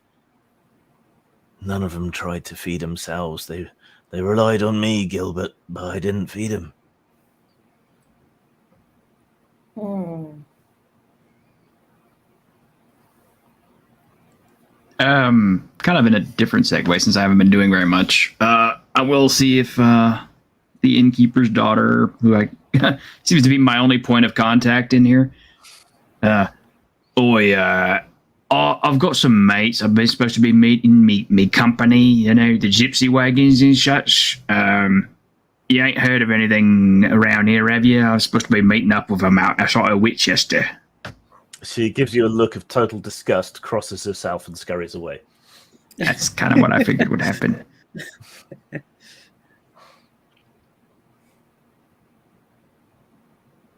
None of them tried to feed themselves. They relied on me, Gilbert, but I didn't feed them." Kind of in a different segue, since I haven't been doing very much. I will see if the innkeeper's daughter, who seems to be my only point of contact in here. I've got some mates. I've been supposed to be meeting me company, you know, the gypsy wagons and such. You ain't heard of anything around here, have you? I was supposed to be meeting up with them outside of Wightchester. She gives you a look of total disgust, crosses herself, and scurries away. That's kind of what I figured would happen.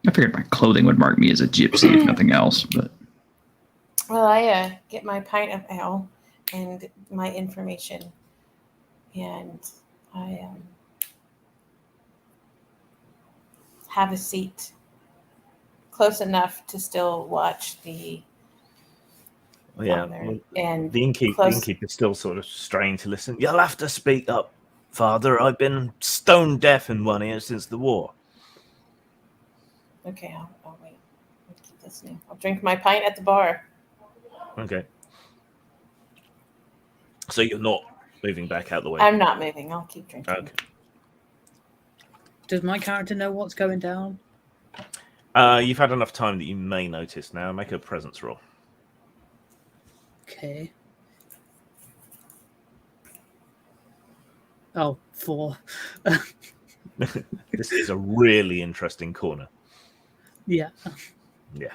I figured my clothing would mark me as a gypsy, if nothing else. But Well, I get my pint of ale and my information, and I have a seat close enough to still watch the Yeah, father, and the innkeeper's still sort of straining to listen. "You'll have to speak up, father. I've been stone deaf in one ear since the war." Okay, I'll wait. I'll keep listening. I'll drink my pint at the bar. Okay. So you're not moving back out the way? I'm not moving. I'll keep drinking. Okay. Does my character know what's going down? You've had enough time that you may notice now. Make a presence roll. Okay. Oh, 4. This is a really interesting corner. Yeah. Yeah.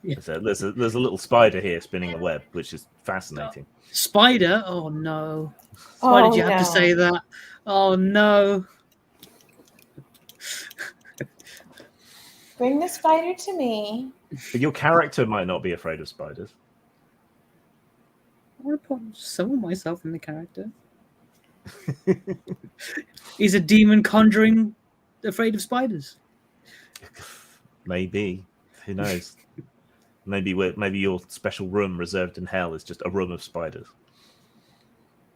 Yeah. There's a little spider here spinning a web, which is fascinating. Spider? Oh no. Why did you have to say that? Oh no. Bring the spider to me. But your character might not be afraid of spiders. I want to put some of myself in the character. He's a demon conjuring afraid of spiders. Maybe. Who knows? Maybe your special room reserved in hell is just a room of spiders.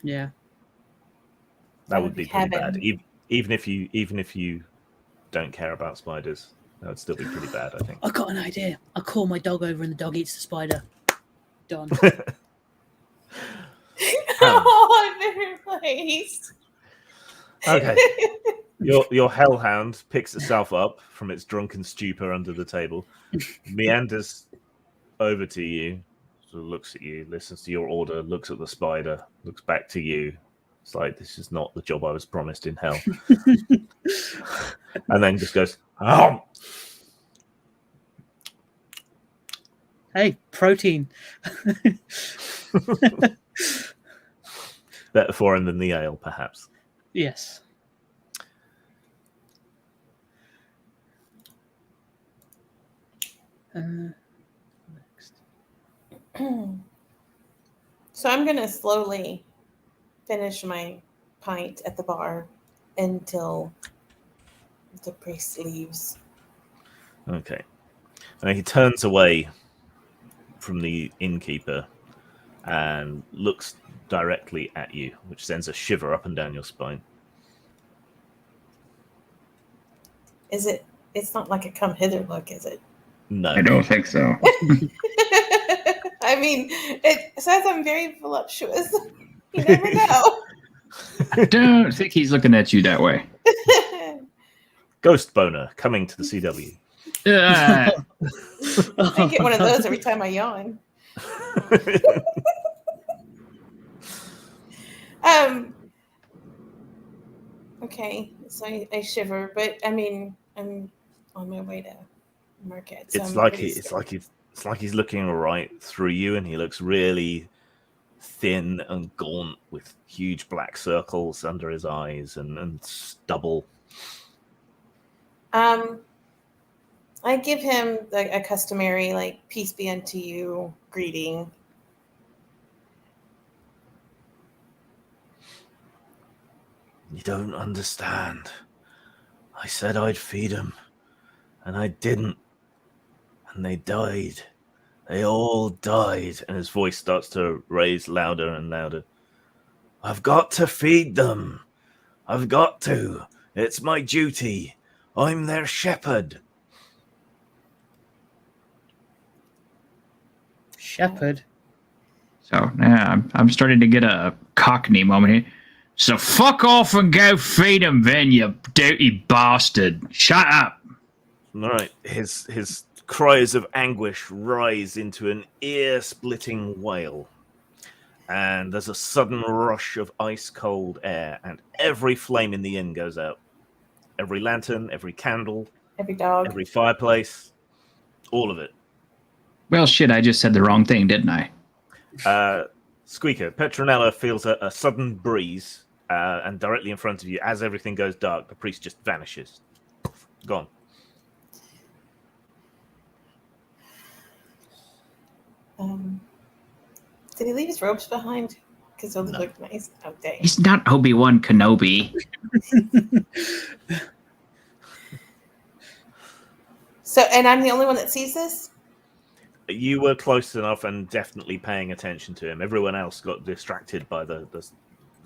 Yeah. That would be pretty heaven. bad. Even if you don't care about spiders, that would still be pretty bad, I think. I got an idea. I'll call my dog over and the dog eats the spider. Done. Oh, I'm very pleased. Okay. Your hellhound picks itself up from its drunken stupor under the table, meanders over to you, sort of looks at you, listens to your order, looks at the spider, looks back to you. It's like, this is not the job I was promised in hell. And then just goes, oh. Hey, protein. Better for him than the ale, perhaps. Yes. Next. So I'm going to slowly finish my pint at the bar until the priest leaves. Okay. And he turns away from the innkeeper and looks directly at you, which sends a shiver up and down your spine. It's not like a come hither look, is it? No. I don't think so. I mean, it says I'm very voluptuous. You never know. I don't think he's looking at you that way. Ghost boner coming to the CW. I get one of those every time I yawn. Okay, so I shiver, but I mean, I'm on my way to market. So It's I'm like pretty it's scared. like he's looking right through you, and he looks really thin and gaunt with huge black circles under his eyes and stubble. I give him a customary, like, peace be unto you greeting. You don't understand. I said I'd feed them, and I didn't. And they died. They all died. And his voice starts to raise louder and louder. I've got to feed them. I've got to. It's my duty. I'm their shepherd. Shepherd. So yeah, I'm starting to get a Cockney moment here. So fuck off and go feed him, then, you dirty bastard. Shut up. All right. His cries of anguish rise into an ear-splitting wail. And there's a sudden rush of ice-cold air, and every flame in the inn goes out. Every lantern, every candle, Every dog. every fireplace, all of it. Well, shit, I just said the wrong thing, didn't I? Squeaker, Petronella feels a sudden breeze, and directly in front of you, as everything goes dark, the priest just vanishes. Gone. Did he leave his robes behind? Because those look nice. Oh, dang. He's not Obi-Wan Kenobi. So, and I'm the only one that sees this? You were close enough and definitely paying attention to him. Everyone else got distracted by the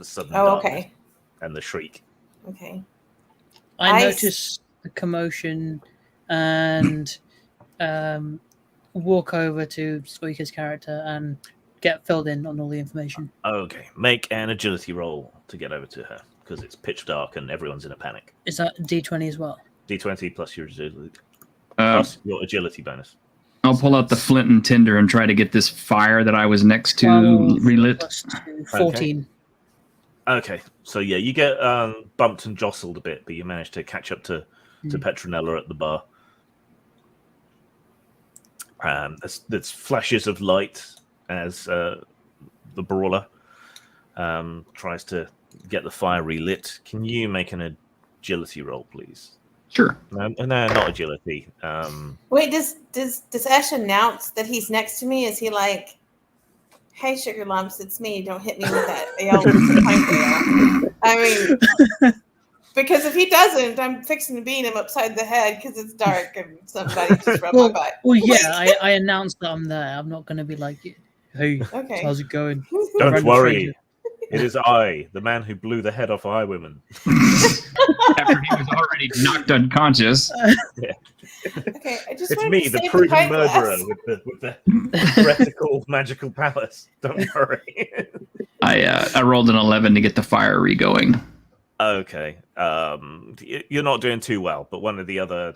sudden darkness Okay. and the shriek. Okay. I notice the commotion and walk over to Squeaker's character and get filled in on all the information. Okay, make an agility roll to get over to her, because it's pitch dark and everyone's in a panic. Is that D20 as well? D20 plus your agility bonus. I'll pull out the flint and tinder and try to get this fire that I was next to 12 relit. plus 2, 14. Okay, so yeah, you get bumped and jostled a bit, but you manage to catch up to Petronella at the bar. There's flashes of light as the brawler tries to get the fire relit. Can you make an agility roll, please? Sure. No, not agility. Wait, does Esh announce that he's next to me? Is he like, hey, Sugar Lumps, it's me. Don't hit me with that ale. I mean, because if he doesn't, I'm fixing to beat him upside the head because it's dark and somebody just rubbed my butt. Well, yeah, I announced that I'm there. I'm not going to be like, hey, Okay. how's it going? Don't Friend- worry. It is I, the man who blew the head off highwaymen. After he was already knocked unconscious. Okay, I just It's wanted me, to the save proven pint murderer glass. with the heretical magical palace. Don't worry. I rolled an 11 to get the fire re-going. Okay. You're not doing too well, but one of the other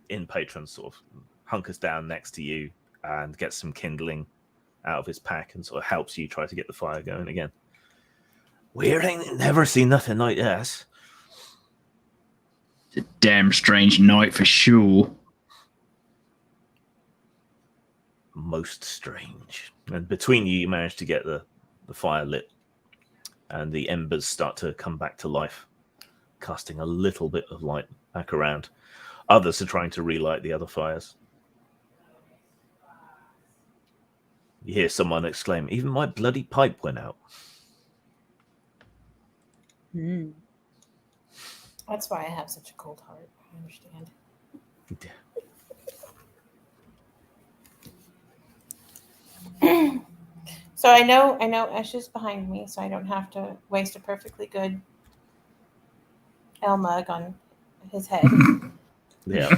inn patrons sort of hunkers down next to you and gets some kindling out of his pack and sort of helps you try to get the fire going again. We ain't never seen nothing like this. It's a damn strange night for sure. Most strange. And between you manage to get the fire lit, and the embers start to come back to life, casting a little bit of light back around. Others are trying to relight the other fires. You hear someone exclaim, "Even my bloody pipe went out." Mm. That's why I have such a cold heart. I understand. So I know Esh is behind me, so I don't have to waste a perfectly good ale mug on his head. Yeah.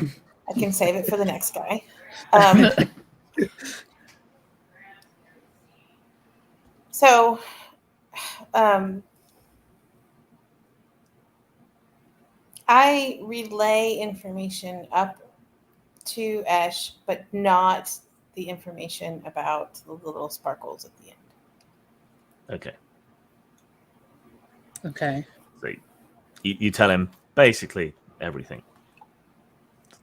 I can save it for the next guy. So, I relay information up to Esh, but not the information about the little sparkles at the end. Okay. Okay. So you tell him basically everything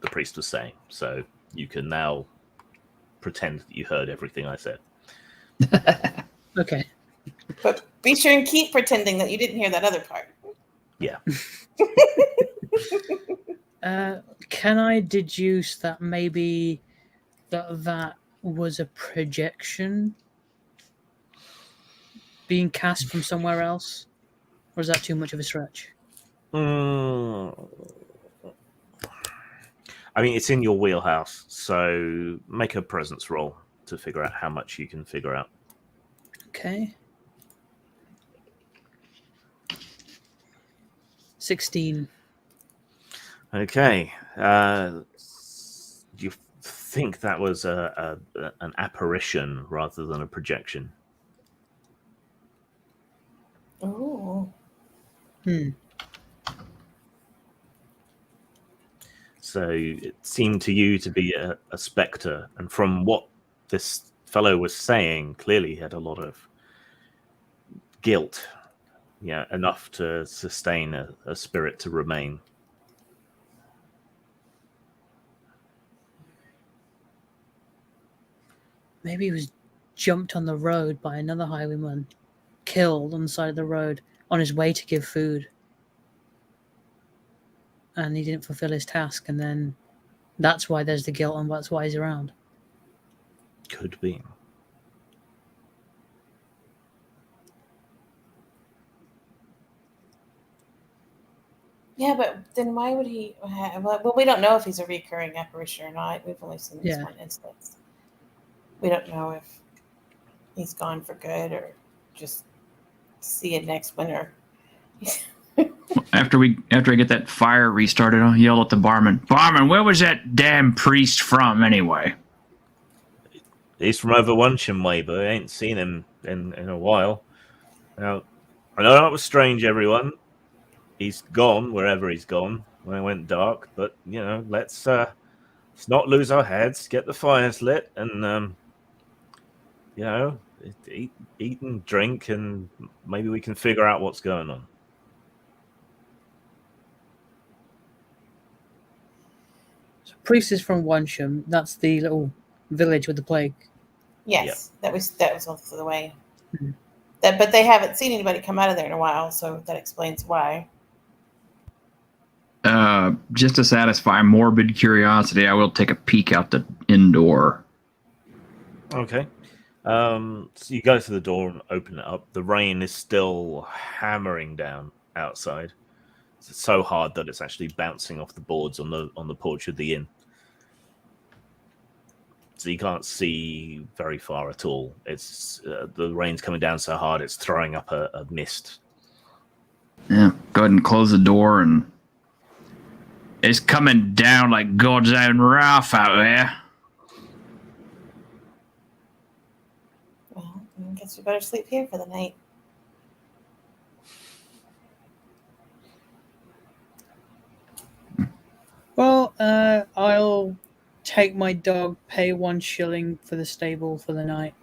the priest was saying. So you can now pretend that you heard everything I said. Okay. But be sure and keep pretending that you didn't hear that other part. Yeah. Can I deduce that maybe that was a projection being cast from somewhere else? Or is that too much of a stretch? I mean, it's in your wheelhouse, so make a presence roll to figure out how much you can figure out. Okay. 16. Okay. You think that was an apparition rather than a projection? Oh. So it seemed to you to be a spectre, and from what this fellow was saying, clearly he had a lot of guilt, enough to sustain a spirit to remain. Maybe he was jumped on the road by another highwayman, killed on the side of the road on his way to give food. And he didn't fulfill his task, and then that's why there's the guilt and that's why he's around. Could be. Yeah, but then why would he? Well, we don't know if he's a recurring apparition or not. We've only seen this one instance. We don't know if he's gone for good or just see it next winter. After I get that fire restarted, I'll yell at the barman. Barman, where was that damn priest from anyway? He's from over Wunsham way, but I ain't seen him in a while. Now, I know that was strange, everyone. He's gone wherever he's gone when it went dark, but let's not lose our heads. Get the fires lit, and eat and drink, and maybe we can figure out what's going on. So priest is from Wunsham. That's the little village with the plague. Yes, Yep. that was also the way. Mm-hmm. But they haven't seen anybody come out of there in a while, so that explains why. Just to satisfy morbid curiosity, I will take a peek out the inn door. Okay. So you go to the door and open it up. The rain is still hammering down outside. It's so hard that it's actually bouncing off the boards on the porch of the inn. So you can't see very far at all. It's the rain's coming down so hard it's throwing up a mist. Yeah, go ahead and close the door, and it's coming down like God's own wrath out there. Well, I guess we better sleep here for the night. Well, I'll take my dog, pay 1 shilling for the stable for the night,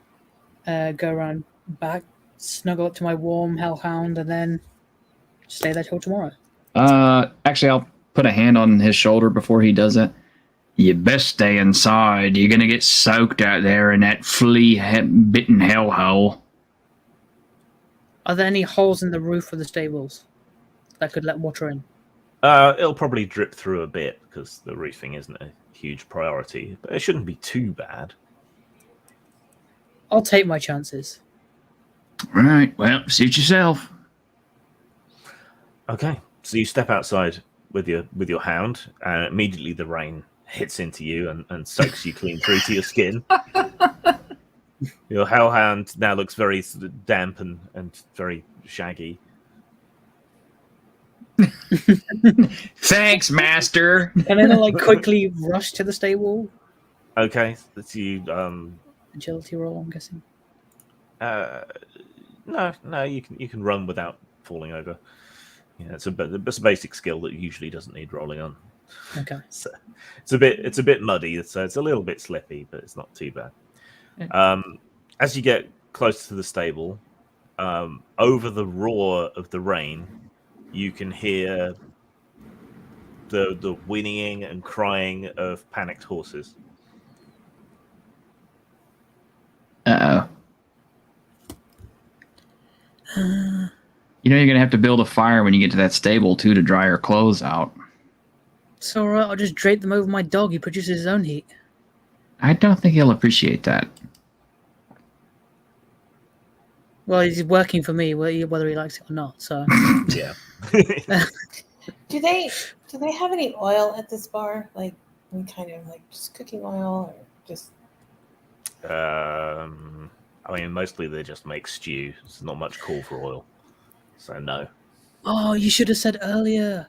go around back, snuggle up to my warm hellhound, and then stay there till tomorrow. Actually, I'll put a hand on his shoulder before he does it. You best stay inside. You're gonna get soaked out there in that flea-bitten hellhole. Are there any holes in the roof of the stables that could let water in? It'll probably drip through a bit because the roofing isn't a huge priority, but it shouldn't be too bad. I'll take my chances. All right. Well, suit yourself. Okay, so you step outside with your hound, and immediately the rain hits into you and soaks you clean through to your skin. Your hellhound now looks very sort of damp and very shaggy. Thanks, master. Can I like quickly rush to the stable? Okay, let's you. Agility roll, I'm guessing. No, you can run without falling over. Yeah, it's a basic skill that usually doesn't need rolling on. Okay. So it's a bit muddy, so it's a little bit slippy, but it's not too bad. As you get close to the stable, over the roar of the rain, you can hear the whinnying and crying of panicked horses. Uh-oh. You know you're gonna have to build a fire when you get to that stable too to dry your clothes out. It's alright, I'll just drape them over my dog. He produces his own heat. I don't think he'll appreciate that. Well, he's working for me, whether he likes it or not. So Yeah. Do they have any oil at this bar? Like any kind of like just cooking oil or just I mean, mostly they just make stew. There's not much call for oil, so no. Oh, you should have said earlier.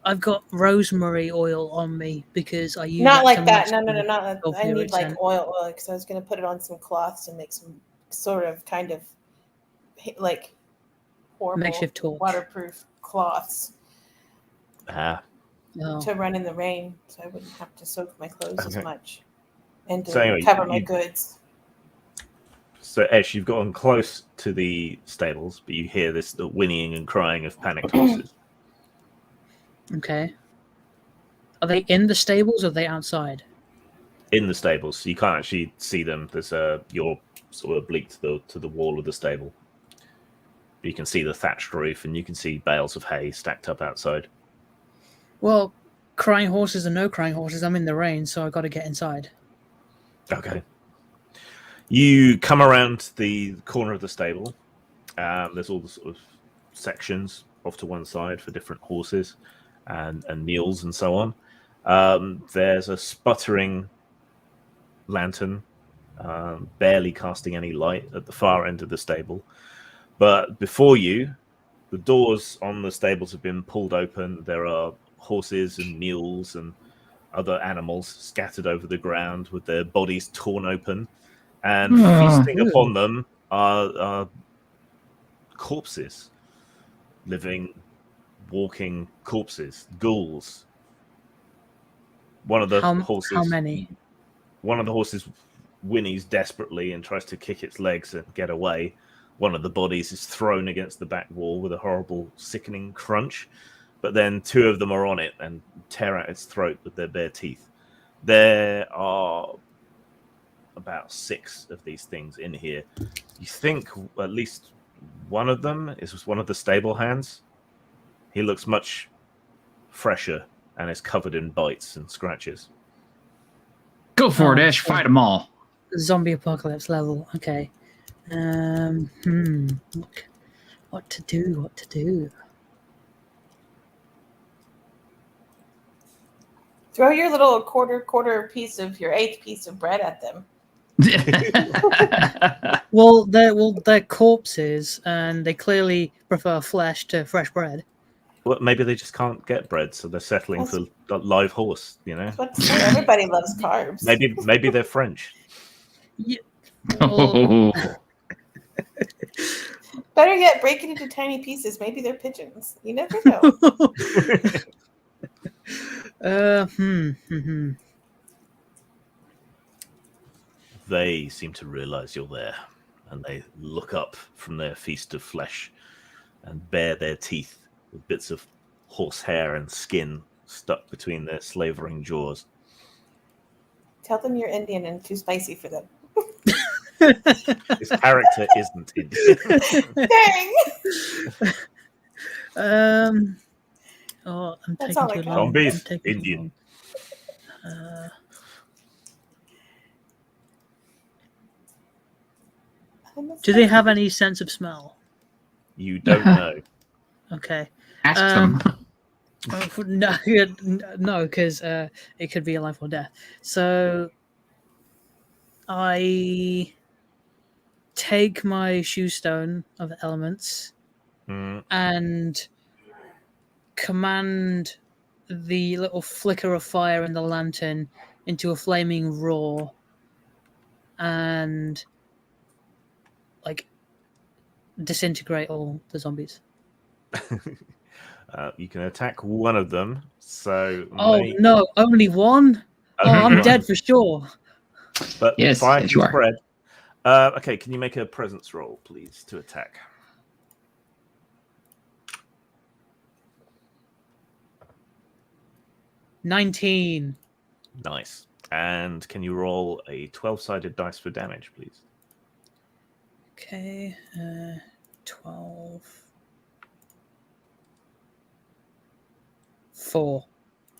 I've got rosemary oil on me because I use not that like to that. mask No, the not that. I sulfuric need like scent. oil because I was going to put it on some cloths and make some sort of kind of like horrible Makeshift torch. waterproof cloths Oh. to run in the rain, so I wouldn't have to soak my clothes as Okay. much and to So anyway, cover my goods. So, Esh, you've gotten close to the stables, but you hear the whinnying and crying of panicked horses. Okay. Are they in the stables or are they outside? In the stables, so you can't actually see them. There's you're sort of oblique to the wall of the stable. You can see the thatched roof, and you can see bales of hay stacked up outside. Well, crying horses or no crying horses, I'm in the rain, so I got to get inside. Okay. You come around the corner of the stable. There's all the sort of sections off to one side for different horses and mules and so on. There's a sputtering lantern, barely casting any light at the far end of the stable. But before you, the doors on the stables have been pulled open. There are horses and mules and other animals scattered over the ground with their bodies torn open. And feasting upon them are corpses, living, walking corpses, ghouls. One of the horses. How many? One of the horses whinnies desperately and tries to kick its legs and get away. One of the bodies is thrown against the back wall with a horrible, sickening crunch. But then two of them are on it and tear out its throat with their bare teeth. There are about 6 of these things in here. You think at least one of them is one of the stable hands. He looks much fresher and is covered in bites and scratches. Go for it, Esh. Fight them all. Zombie apocalypse level. Okay. What to do? Throw your little quarter piece of your 8th piece of bread at them. Well, they're corpses, and they clearly prefer flesh to fresh bread. Well, maybe they just can't get bread, so they're settling for a live horse. You know, everybody loves carbs. Maybe they're French. Yeah. Oh. Better yet, break it into tiny pieces. Maybe they're pigeons. You never know. They seem to realize you're there, and they look up from their feast of flesh and bare their teeth with bits of horsehair and skin stuck between their slavering jaws. Tell them you're Indian and too spicy for them. His character isn't Indian. Dang! I'm That's taking all I too got. long. Zombies, I'm taking too Indian. long. Do they have any sense of smell? You don't know. Okay. Ask them. No, because it could be a life or death. So I take my shoe stone of elements and command the little flicker of fire in the lantern into a flaming roar and like disintegrate all the zombies. You can attack one of them. So no, only one? I'm dead for sure. But Yes, fire yes, can you are. spread. Okay, can you make a presence roll, please, to attack? $19. Nice. And can you roll a 12-sided dice for damage, please? Okay, 12. 4.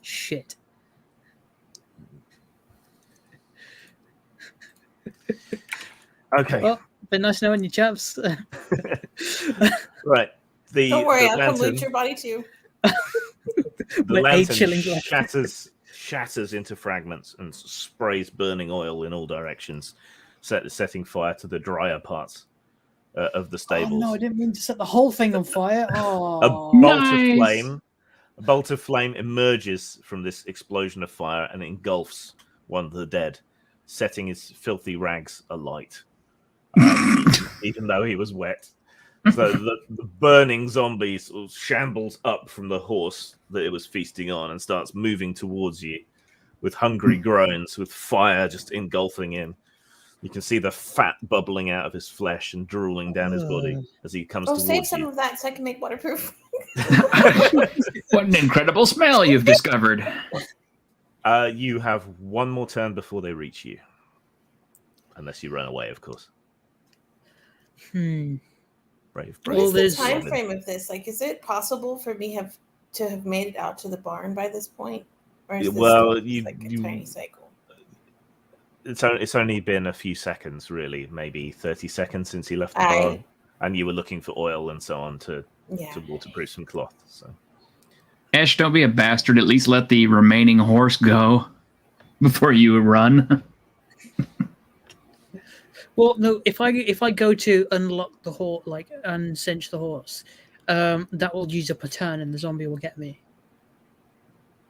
Shit. Okay. Well, been nice knowing you, chaps. Right. Don't worry, the I'll come lantern, loot your body too. the With 8 lantern shillings left. shatters into fragments and sprays burning oil in all directions, setting fire to the drier parts of the Oh stables. no, I didn't mean to set the whole thing on fire. Oh, A Nice. bolt of flame emerges from this explosion of fire and engulfs one of the dead, setting his filthy rags alight, even though he was wet. So the burning zombie sort of shambles up from the horse that it was feasting on and starts moving towards you with hungry groans, with fire just engulfing him. You can see the fat bubbling out of his flesh and drooling down his body as he comes Oh, save towards some you. of that so I can make waterproof. What an incredible smell you've discovered. You have one more turn before they reach you. Unless you run away, of course. Hmm. Brave. What is the there's- time frame of this? Like, is it possible for me to have made it out to the barn by this point? Or is this Well, still like a tiny cycle? It's only been a few seconds, really, maybe 30 seconds since he left the barn, and you were looking for oil and so on to waterproof some cloth. So, Esh, don't be a bastard. At least let the remaining horse go before you run. Well, no. If I go to unlock the horse, like uncinch the horse, that will use up a turn, and the zombie will get me.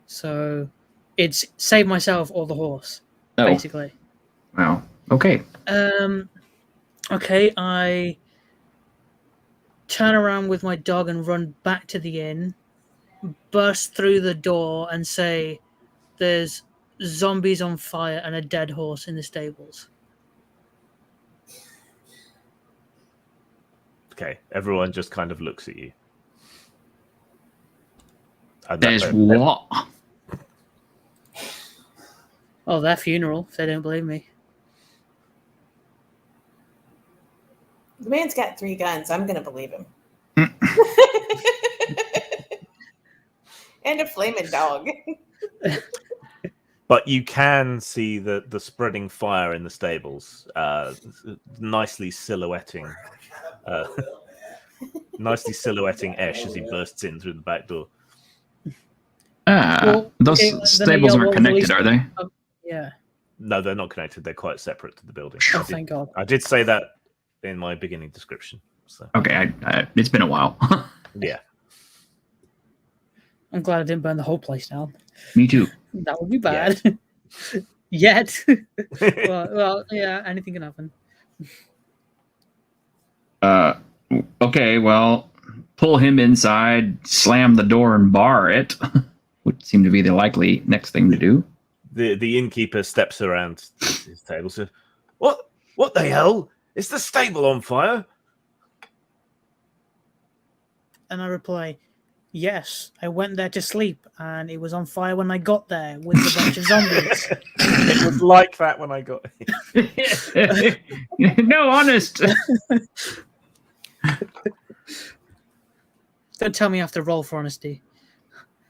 So, it's save myself or the horse, basically. Wow. Okay. Okay. I turn around with my dog and run back to the inn, burst through the door, and say, "There's zombies on fire and a dead horse in the stables." okay, everyone just kind of looks at you. And There's that- what? Oh, their funeral, if they don't believe me. The man's got 3 guns. I'm going to believe him. And a flaming dog. But you can see the spreading fire in the stables, nicely silhouetting Esh as he bursts in through the back door. Those okay, then stables I aren't will connected, release- are they? Yeah. No, they're not connected. They're quite separate to the building. Oh, thank God. I did say that in my beginning description. So Okay, it's been a while. yeah. I'm glad I didn't burn the whole place down. Me too. That would be bad. Yet. well, yeah, anything can happen. Okay, well, pull him inside, slam the door, and bar it. would seem to be the likely next thing to do. The innkeeper steps around his table. Says, "What the hell? Is the stable on fire?" And I reply, yes, I went there to sleep, and it was on fire when I got there with a bunch of zombies. It was like that when I got here. No, honest. Don't tell me I have to roll for honesty.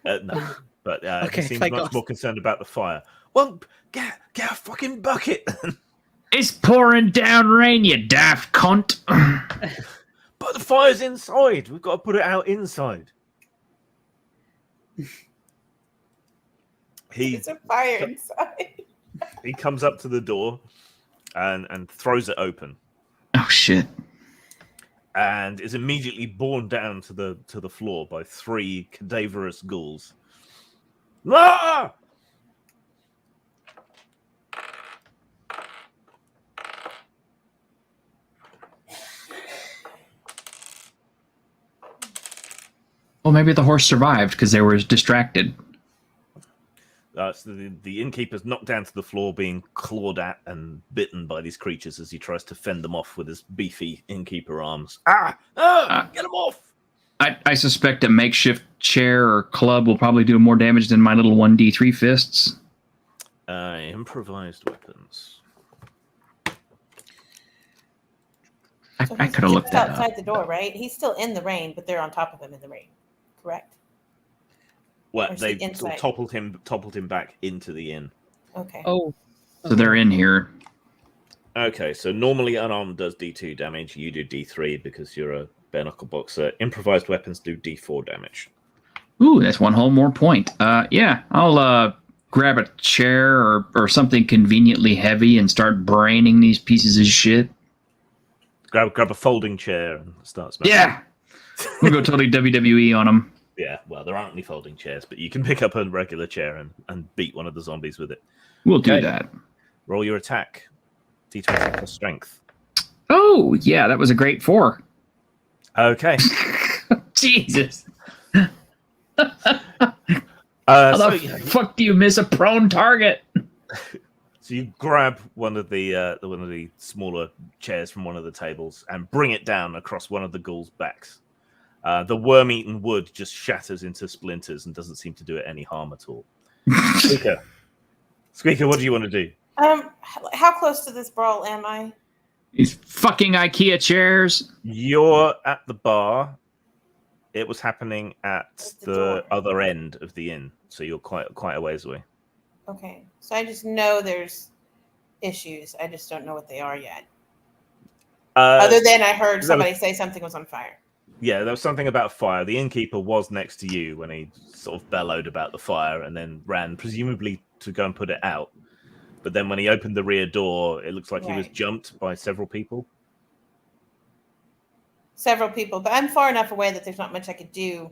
No, but Okay, he seems thank much God. more concerned about the fire. Well, get a fucking bucket. It's pouring down rain, you daft cunt. But the fire's inside. We've got to put it out inside. There's a fire inside. He comes up to the door and throws it open, Oh shit. and is immediately borne down to the floor by 3 cadaverous ghouls. Ah! Well, maybe the horse survived because they were distracted. So the innkeeper's knocked down to the floor, being clawed at and bitten by these creatures as he tries to fend them off with his beefy innkeeper arms. Get him off! I suspect a makeshift chair or club will probably do more damage than my little 1d3 fists. Improvised weapons. I could have looked that outside up. the door, right? He's still in the rain, but they're on top of him in the rain. Correct. Well, Or is they he inside? sort of toppled him back into the inn. Okay. Oh. So they're in here. Okay, so normally unarmed does D2 damage. You do D3 because you're a bare knuckle boxer. Improvised weapons do D4 damage. Ooh, that's one whole more point. Yeah, I'll grab a chair or something conveniently heavy and start braining these pieces of shit. Grab a folding chair and start smashing. Yeah, we'll go totally WWE on them. Yeah, well, there aren't any folding chairs, but you can pick up a regular chair and beat one of the zombies with it. We'll do Okay. that. Roll your attack. D20 plus strength. Oh, yeah, that was a great 4. Okay. Jesus. So How the fuck do you miss a prone target? So you grab one of the smaller chairs from one of the tables and bring it down across one of the ghouls' backs. The worm-eaten wood just shatters into splinters and doesn't seem to do it any harm at all. Squeaker, what do you want to do? How close to this brawl am I? These fucking IKEA chairs. You're at the bar. It was happening at the the door. other end of the inn, so you're quite a ways away. Okay, so I just know there's issues. I just don't know what they are yet. Other than I heard somebody say something was on fire. Yeah, there was something about fire. The innkeeper was next to you when he sort of bellowed about the fire and then ran, presumably to go and put it out. But then when he opened the rear door, it looks like he was Right. jumped by several people. Several people, but I'm far enough away that there's not much I could do.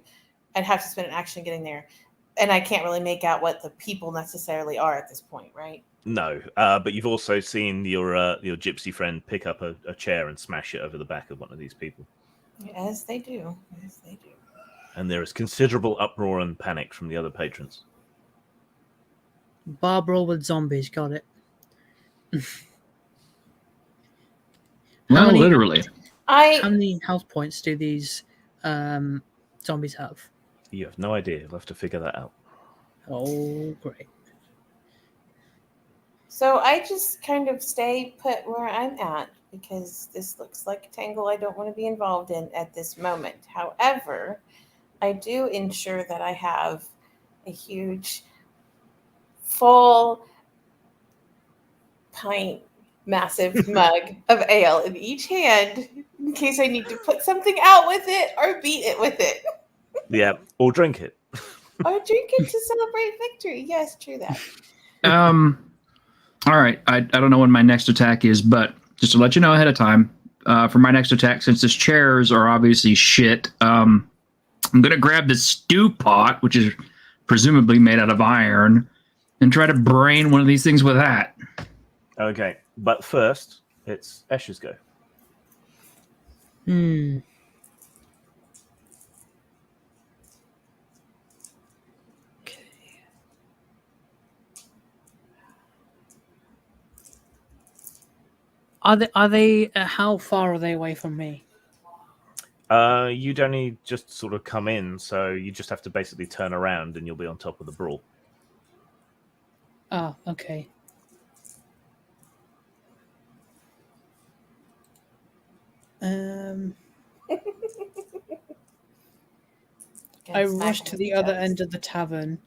I'd have to spend an action getting there. And I can't really make out what the people necessarily are at this point, right? No, but you've also seen your gypsy friend pick up a chair and smash it over the back of one of these people. As they do. As they do. And there is considerable uproar and panic from the other patrons. Bar brawl with zombies, got it. Well, many- literally. How many health points do these zombies have? You have no idea. You'll have to figure that out. Oh, great. So I just kind of stay put where I'm at because this looks like a tangle I don't want to be involved in at this moment. However, I do ensure that I have a huge, full pint, massive mug of ale in each hand in case I need to put something out with it or beat it with it. Yeah, or drink it. Or drink it to celebrate victory. Yes, true that. All right. I don't know when my next attack is, but just to let you know ahead of time, for my next attack, since these chairs are obviously shit, I'm gonna grab this stew pot, which is presumably made out of iron, and try to brain one of these things with that. Okay, but first, it's Esh's go. Okay. Are they? How far are they away from me? You'd only just sort of come in, so you just have to basically turn around and you'll be on top of the brawl. Ah, okay. I rush to the other end of the tavern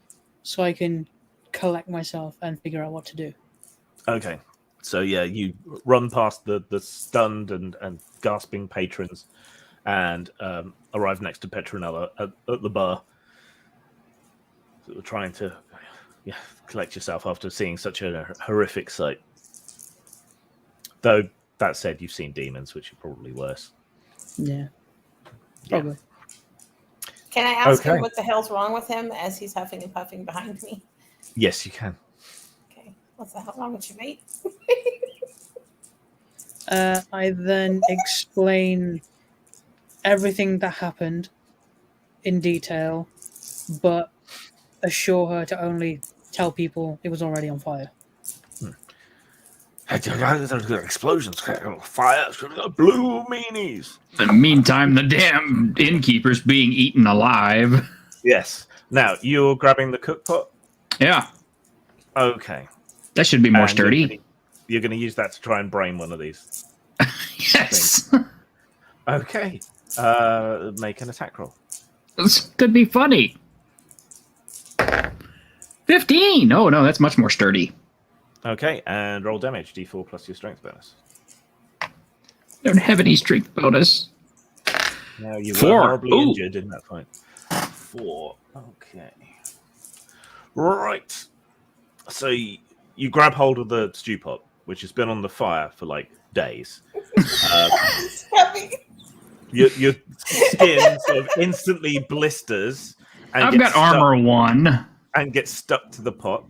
so I can collect myself and figure out what to do. Okay. So yeah, you run past the stunned and gasping patrons and arrive next to Petronella at the bar. Sort of trying to collect yourself after seeing such a horrific sight. Though, that said, you've seen demons, which are probably worse. Yeah. Probably. Can I ask him what the hell's wrong with him as he's huffing and puffing behind me? Yes, you can. Okay. What's the hell wrong with you, mate? I then explain everything that happened in detail, but assure her to only tell people it was already on fire. Explosions, fire, blue meanies. In the meantime, the damn innkeeper's being eaten alive. Yes. Now, you're grabbing the cook pot? Yeah. Okay. That should be more sturdy. You're going to use that to try and brain one of these. Yes. Okay. Make an attack roll. This could be funny. 15. Oh, no, that's much more sturdy. Okay, and roll damage, d4 plus your strength bonus. I don't have any strength bonus. Now you 4. were horribly Ooh. injured in that fight. 4. Okay. Right. So you grab hold of the stew pot, which has been on the fire for like days. Your skin sort of instantly blisters. And I've got armor 1. And gets stuck to the pot.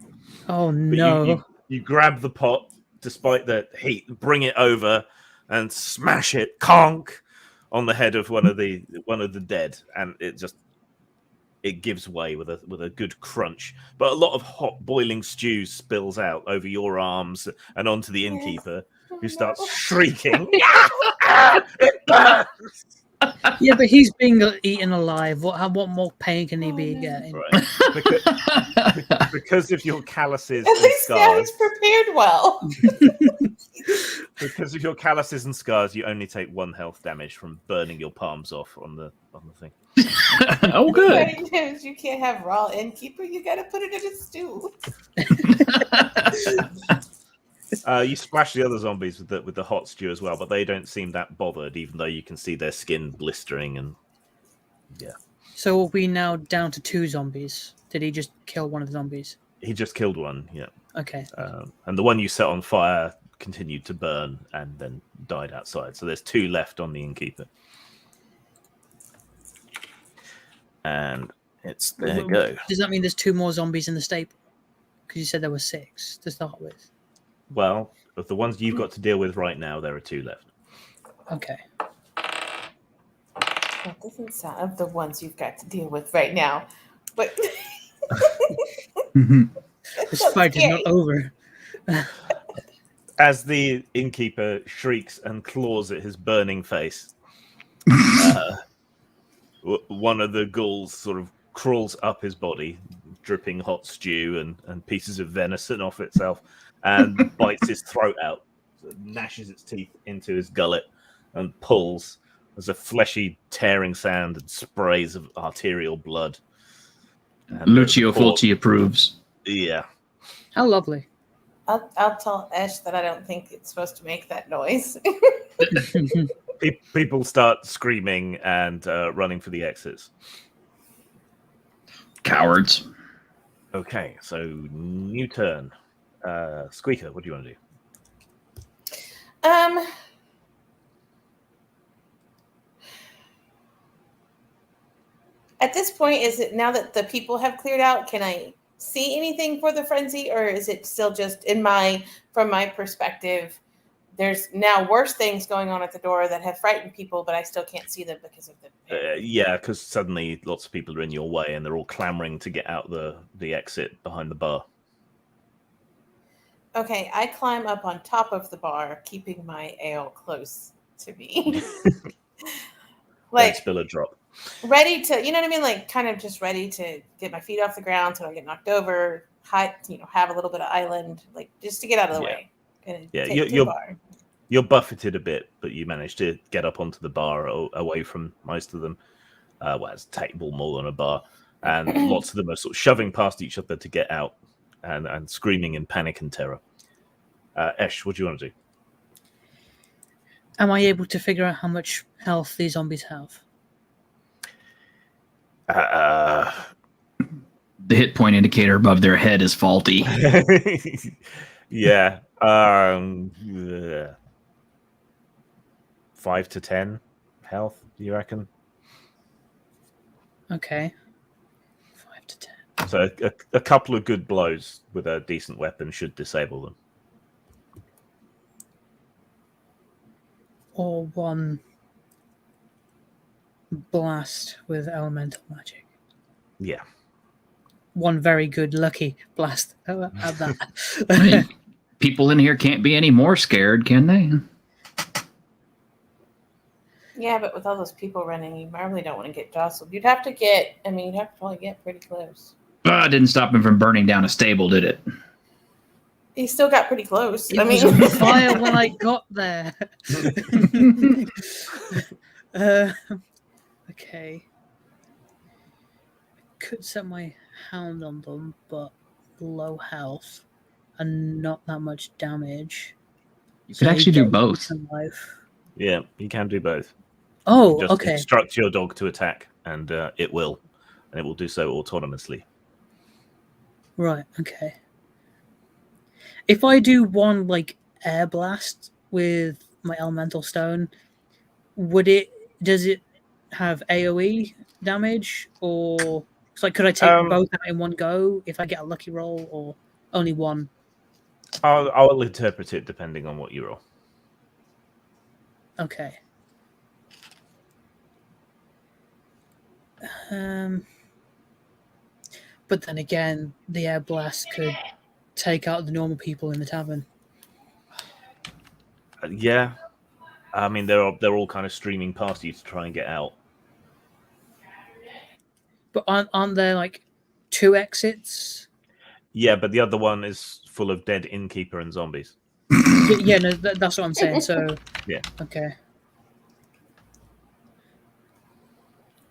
Oh, no. You grab the pot, despite the heat, bring it over, and smash it, conk, on the head of one of the dead, and it gives way with a good crunch. But a lot of hot boiling stew spills out over your arms and onto the innkeeper, who starts shrieking. It burns! Yeah, but he's being eaten alive. What more pain can he be getting? Right. Because of your calluses At and least now scars. he's prepared well. Because of your calluses and scars, you only take 1 health damage from burning your palms off on the thing. Oh, good. You can't have raw innkeeper. You got to put it in a stew. You splash the other zombies with the hot stew as well, but they don't seem that bothered, even though you can see their skin blistering and yeah. So are we now down to 2 zombies? Did he just kill one of the zombies? He just killed one, yeah. Okay. And the one you set on fire continued to burn and then died outside. So there's 2 left on the innkeeper. And it's there you go. Does that mean there's 2 more zombies in the stable? Because you said there were 6 to start with. Well, of the ones you've got to deal with right now, there are 2 left. Okay. That doesn't sound of the ones you've got to deal with right now. But this fight is not over. As the innkeeper shrieks and claws at his burning face, one of the ghouls sort of crawls up his body, dripping hot stew and pieces of venison off itself, and bites his throat out, gnashes its teeth into his gullet, and pulls. There's a fleshy tearing sound and sprays of arterial blood. And Lucio Fulci approves. Yeah. How lovely. I'll tell Esh that I don't think it's supposed to make that noise. People start screaming and running for the exits. Cowards. Okay, so new turn. Squeaker, what do you want to do? At this point, is it now that the people have cleared out, can I see anything for the frenzy, or is it still just from my perspective, there's now worse things going on at the door that have frightened people, but I still can't see them because of the... Yeah, because suddenly lots of people are in your way and they're all clamoring to get out the exit behind the bar. Okay, I climb up on top of the bar, keeping my ale close to me. Don't Like, spill a drop. ready to, you know what I mean? Like, kind of just ready to get my feet off the ground so I don't get knocked over, have a little bit of island, like, just to get out of the Yeah. way. And Yeah, take to the bar. You're buffeted a bit, but you managed to get up onto the bar away from most of them. Well, it's a table more than a bar. And lots of them are sort of shoving past each other to get out and screaming in panic and terror. Esh, what do you want to do? Am I able to figure out how much health these zombies have? The hit point indicator above their head is faulty. Yeah. 5 to 10 health, do you reckon? Okay. 5 to 10. So a couple of good blows with a decent weapon should disable them. Or one blast with elemental magic. Yeah. One very good lucky blast at that. I mean, people in here can't be any more scared, can they? Yeah, but with all those people running, you probably don't want to get jostled. You'd have to probably get pretty close. It didn't stop him from burning down a stable, did it? He still got pretty close. It was on fire when I got there. Okay. I could set my hound on them, but low health and not that much damage. You could actually do both. Yeah, you can do both. Oh, Just okay. instruct your dog to attack, and it will do so autonomously. Right, okay. If I do one like air blast with my elemental stone, does it have AoE damage, or could I take both out in one go if I get a lucky roll, or only one? I'll interpret it depending on what you roll. Okay. But then again, the air blast could take out the normal people in the tavern. Yeah, I mean they're all kind of streaming past you to try and get out. But aren't there like 2 exits? Yeah, but the other one is full of dead innkeeper and zombies. Yeah, no, that's what I'm saying. So yeah, okay.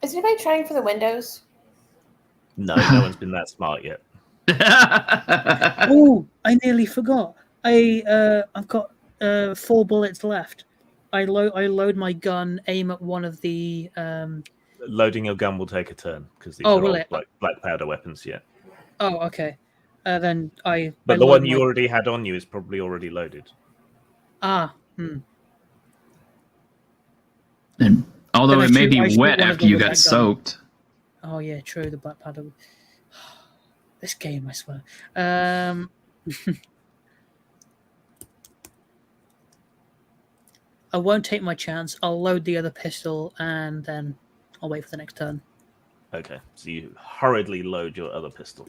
Is anybody trying for the windows? No one's been that smart yet. Oh, I nearly forgot. I've got 4 bullets left. I load my gun, aim at one of the. Loading your gun will take a turn because these Oh, are will all it? black powder weapons. Yeah. Oh, okay. Then I. But I the load one you already had on you is probably already loaded. Ah. And although Then it may I be shoot wet one of after them you with got that gun. soaked. Oh yeah, true. The black powder. This game, I swear. I won't take my chance. I'll load the other pistol and then I'll wait for the next turn. Okay, so you hurriedly load your other pistol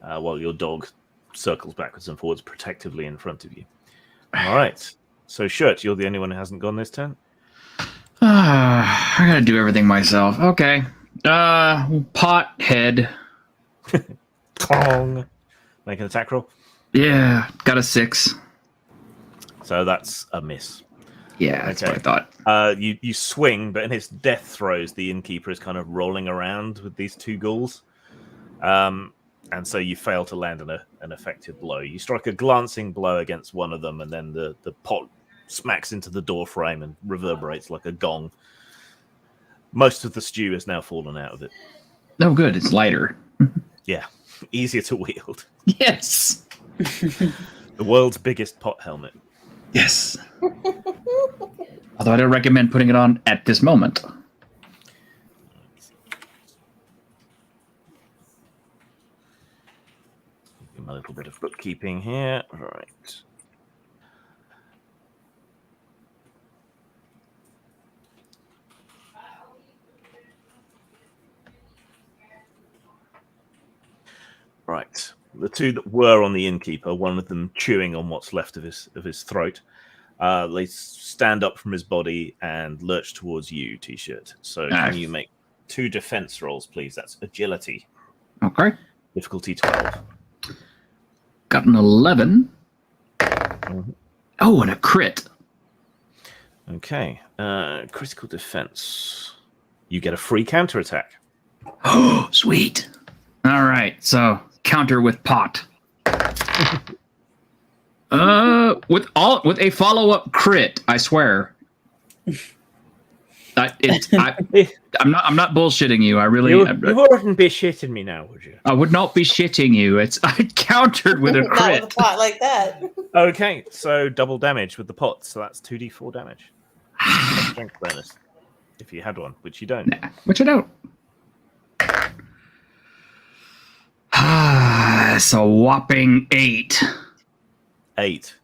while your dog circles backwards and forwards protectively in front of you. All right. So, Shirt, you're the only one who hasn't gone this turn? I gotta do everything myself. Okay. Pot head. Clong. Make an attack roll. Yeah, got a 6. So that's a miss. Yeah, that's what I thought. You swing, but in his death throes, the innkeeper is kind of rolling around with these 2 ghouls. And so you fail to land an effective blow. You strike a glancing blow against one of them, and then the pot smacks into the door frame and reverberates like a gong. Most of the stew has now fallen out of it. Oh, good. It's lighter. Yeah, easier to wield. Yes. The world's biggest pot helmet. Yes. Although I don't recommend putting it on at this moment. Give him a little bit of bookkeeping here. All right. Right. the two that were on the innkeeper, one of them chewing on what's left of his throat, they stand up from his body and lurch towards you, T-shirt. So can you make 2 defense rolls, please? That's agility. Okay. Difficulty 12. Got an 11. Mhm. Oh, and a crit. Okay. Critical defense. You get a free counterattack. Oh, sweet. All right, so counter with pot. With a follow-up crit, I swear. I'm not bullshitting you. I really. You wouldn't be shitting me now, would you? I would not be shitting you. I countered with a Not crit. with a plot like that. Okay, so double damage with the pot. So that's 2d4 damage. Strength bonus, if you had one, which you don't. Nah, which I don't. It's a whopping 8. 8.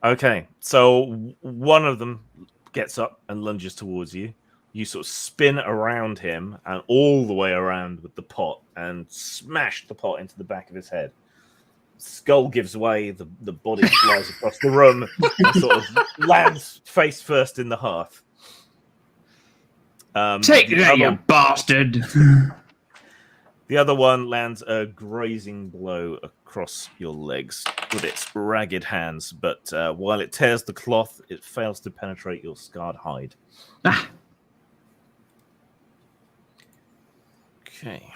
Okay, so one of them gets up and lunges towards you. You sort of spin around him and all the way around with the pot and smash the pot into the back of his head. Skull gives way, the body flies across the room and sort of lands face first in the hearth. Take that, you bastard! The other one lands a grazing blow across your legs with its ragged hands, but while it tears the cloth, it fails to penetrate your scarred hide. Ah. Okay.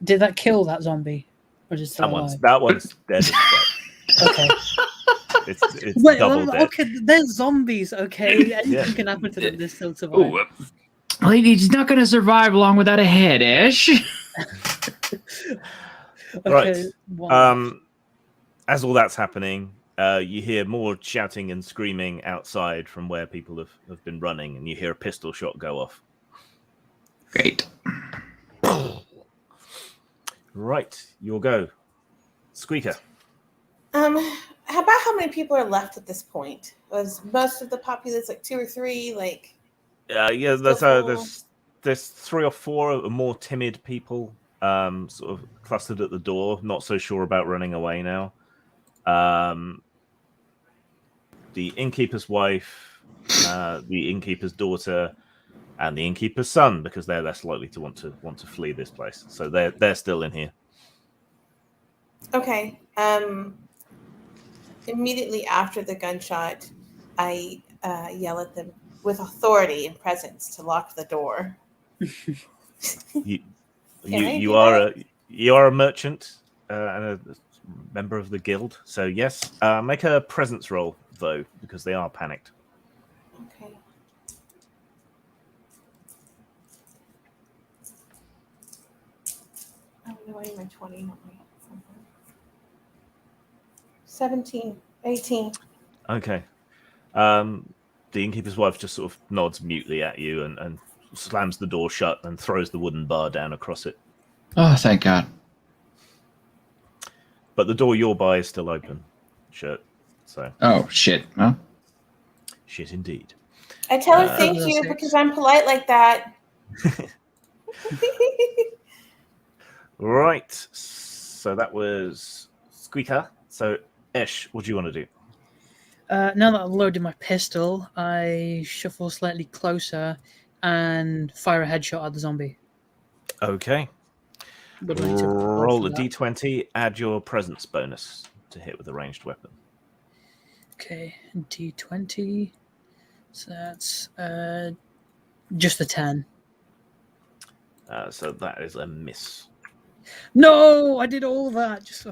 Did that kill that zombie? Or just That one's dead as fuck. Okay. It's Wait, double dead. okay, they're zombies, okay? Anything Yeah. can happen to them, they still survive. Ooh, he's not going to survive long without a head, Ash. Okay, Right. As all that's happening, you hear more shouting and screaming outside from where people have been running, and you hear a pistol shot go off. Great. Right, you'll go. Squeaker. How about how many people are left at this point? Was most of the populace like 2 or 3? Like, Yeah, there's 3 or 4 more timid people, sort of clustered at the door, not so sure about running away now. The innkeeper's wife, the innkeeper's daughter, and the innkeeper's son, because they're less likely to want to flee this place. So they're still in here. okay. Immediately after the gunshot, I yell at them with authority and presence to lock the door. You are a merchant and a member of the guild, so yes. Make a presence roll though, because they are panicked. Okay. Oh no, I need my 20, not my 17, 18. Okay. The innkeeper's wife just sort of nods mutely at you and slams the door shut and throws the wooden bar down across it. Oh, thank God. But the door you're by is still open. Shirt. So. Oh, shit. Huh? Shit indeed. I tell her thank Those you 6. because I'm polite like that. Right. So that was Squeaker. So, Esh, what do you want to do? Now that I've loaded my pistol, I shuffle slightly closer and fire a headshot at the zombie. Okay. Would like to roll Roll for a that. d20, add your presence bonus to hit with a ranged weapon. Okay, D20. So that's just a 10. So that is a miss. No, I did all that. Just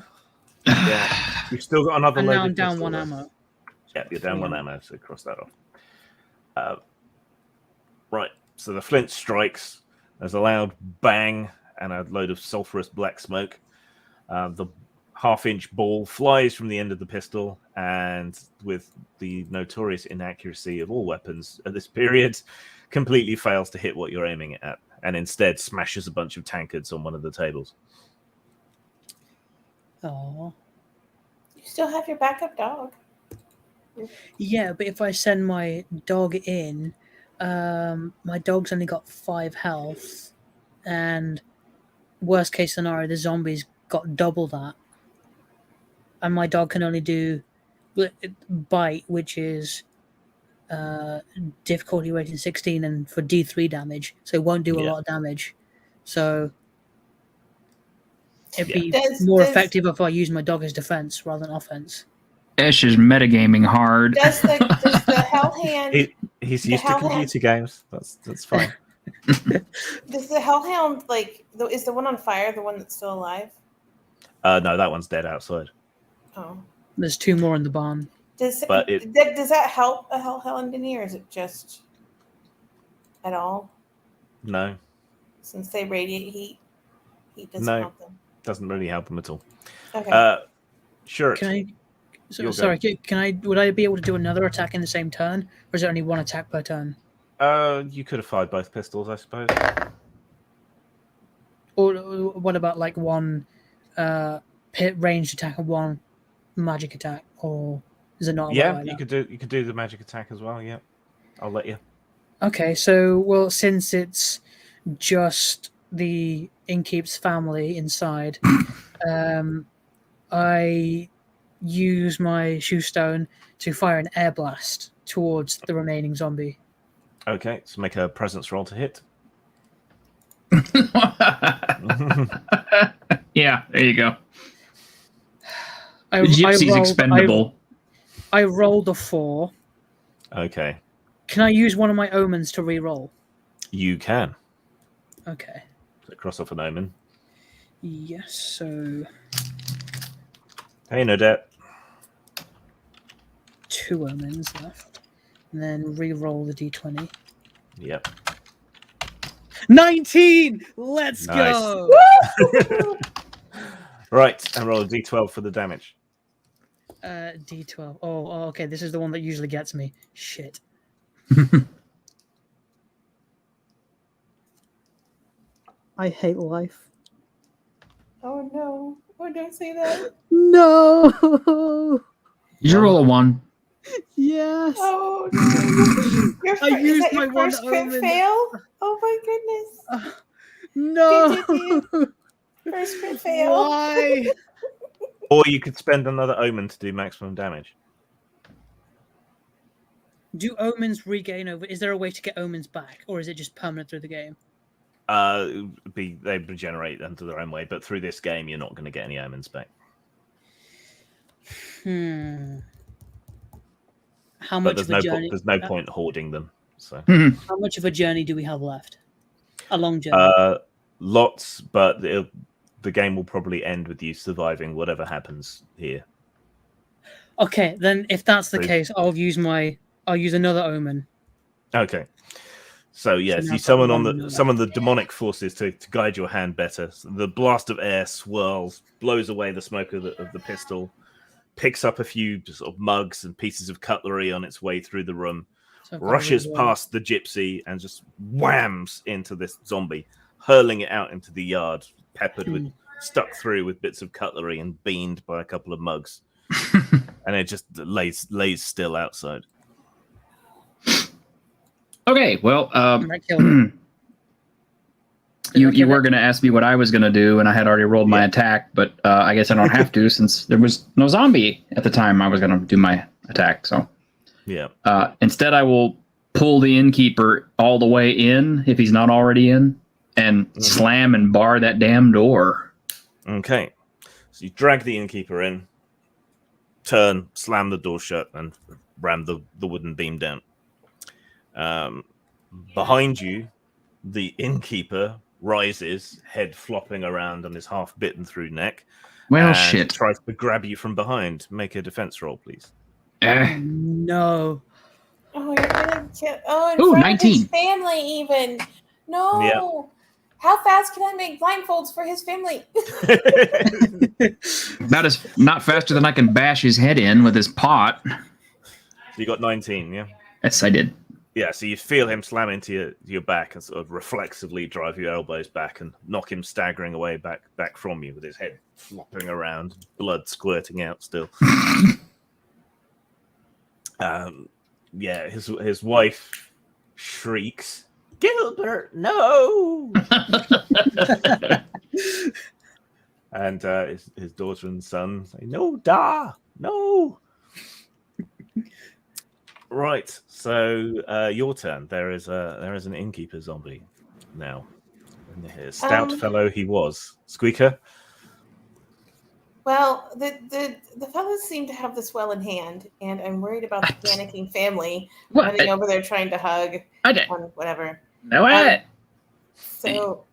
Yeah. You've still got another and now I'm loaded down pistol, 1 though. ammo. Yeah, you're down 1 Yeah. ammo, so cross that off. Right, so the flint strikes. There's a loud bang and a load of sulphurous black smoke. The half-inch ball flies from the end of the pistol, and with the notorious inaccuracy of all weapons at this period, completely fails to hit what you're aiming it at, and instead smashes a bunch of tankards on one of the tables. Oh. You still have your backup dog. Yeah, but if I send my dog in, my dog's only got 5 health, and worst case scenario, the zombies got double that. and my dog can only do bite, which is difficulty rating 16 and for D3 damage, so it won't do a lot of damage. So it'd be more effective if I use my dog as defense rather than offense. Esh is metagaming hard. Does the Hellhound? He's used to computer games. That's fine. Does the Hellhound is the one on fire the one that's still alive? No, that one's dead outside. Oh, there's 2 more in the barn. Does that help a Hellhound in here, or is it just at all? No. Since they radiate heat doesn't help them. Doesn't really help them at all. Okay. Sure. Would I be able to do another attack in the same turn, or is there only one attack per turn? You could have fired both pistols, I suppose. Or what about like one ranged attack and one magic attack, or is it not? Yeah, you could do the magic attack as well. Yeah, I'll let you. Okay, so since it's just the innkeep's family inside, I use my shoestone to fire an air blast towards the remaining zombie. Okay, so make a presence roll to hit. Yeah, there you go. The gypsy's expendable. I rolled a 4. Okay. Can I use one of my omens to re-roll? You can. Okay. So cross off an omen. Yes, so... Hey, Nodette. 2 omens left. And then re-roll the d20. Yep. 19! Let's go! Right, and roll a d12 for the damage. D12. Oh, okay. This is the one that usually gets me. Shit. I hate life. Oh no! Oh, don't say that. No. You roll a 1. Yes. Oh no! I used my your first crit omen. fail? Oh my goodness! No. First crit fail. Why? Or you could spend another omen to do maximum damage. Do omens regain over? Is there a way to get omens back, or is it just permanent through the game? They regenerate under their own way, but through this game, you're not going to get any omens back. How much of a journey? There's no point hoarding them. So, how much of a journey do we have left? A long journey. Lots, but the game will probably end with you surviving whatever happens here. Okay, then if that's the case, I'll use another omen. Okay. So yes, you summon the demonic forces to guide your hand better. So the blast of air swirls, blows away the smoke of the pistol, picks up a few sort of mugs and pieces of cutlery on its way through the room, rushes past the gypsy and just whams into this zombie, hurling it out into the yard, stuck through with bits of cutlery and beamed by a couple of mugs. And it just lays still outside. Okay, well, you were going to ask me what I was going to do, and I had already rolled my attack, but I guess I don't have to since there was no zombie at the time I was going to do my attack. So yeah. Instead, I will pull the innkeeper all the way in if he's not already in, and slam and bar that damn door. Okay, so you drag the innkeeper in, turn, slam the door shut, and ram the wooden beam down. Behind you, the innkeeper rises, head flopping around on his half bitten through neck. Well, shit. Tries to grab you from behind. Make a defense roll, please. No. Oh, you're gonna kill. Oh, Ooh, front 19. of his family even. No. Yeah. How fast can I make blindfolds for his family? Not faster than I can bash his head in with his pot. You got 19, yeah? Yes, I did. Yeah, so you feel him slam into your back and sort of reflexively drive your elbows back and knock him staggering away back from you with his head flopping around, blood squirting out still. His wife shrieks, "Gilbert, no!" And his daughter and son say, "No, da, no." Right. So your turn. There is an innkeeper zombie now. And stout fellow he was. Squeaker. Well, the fellows seem to have this well in hand, and I'm worried about the panicking family running over there trying to hug on whatever. No way. So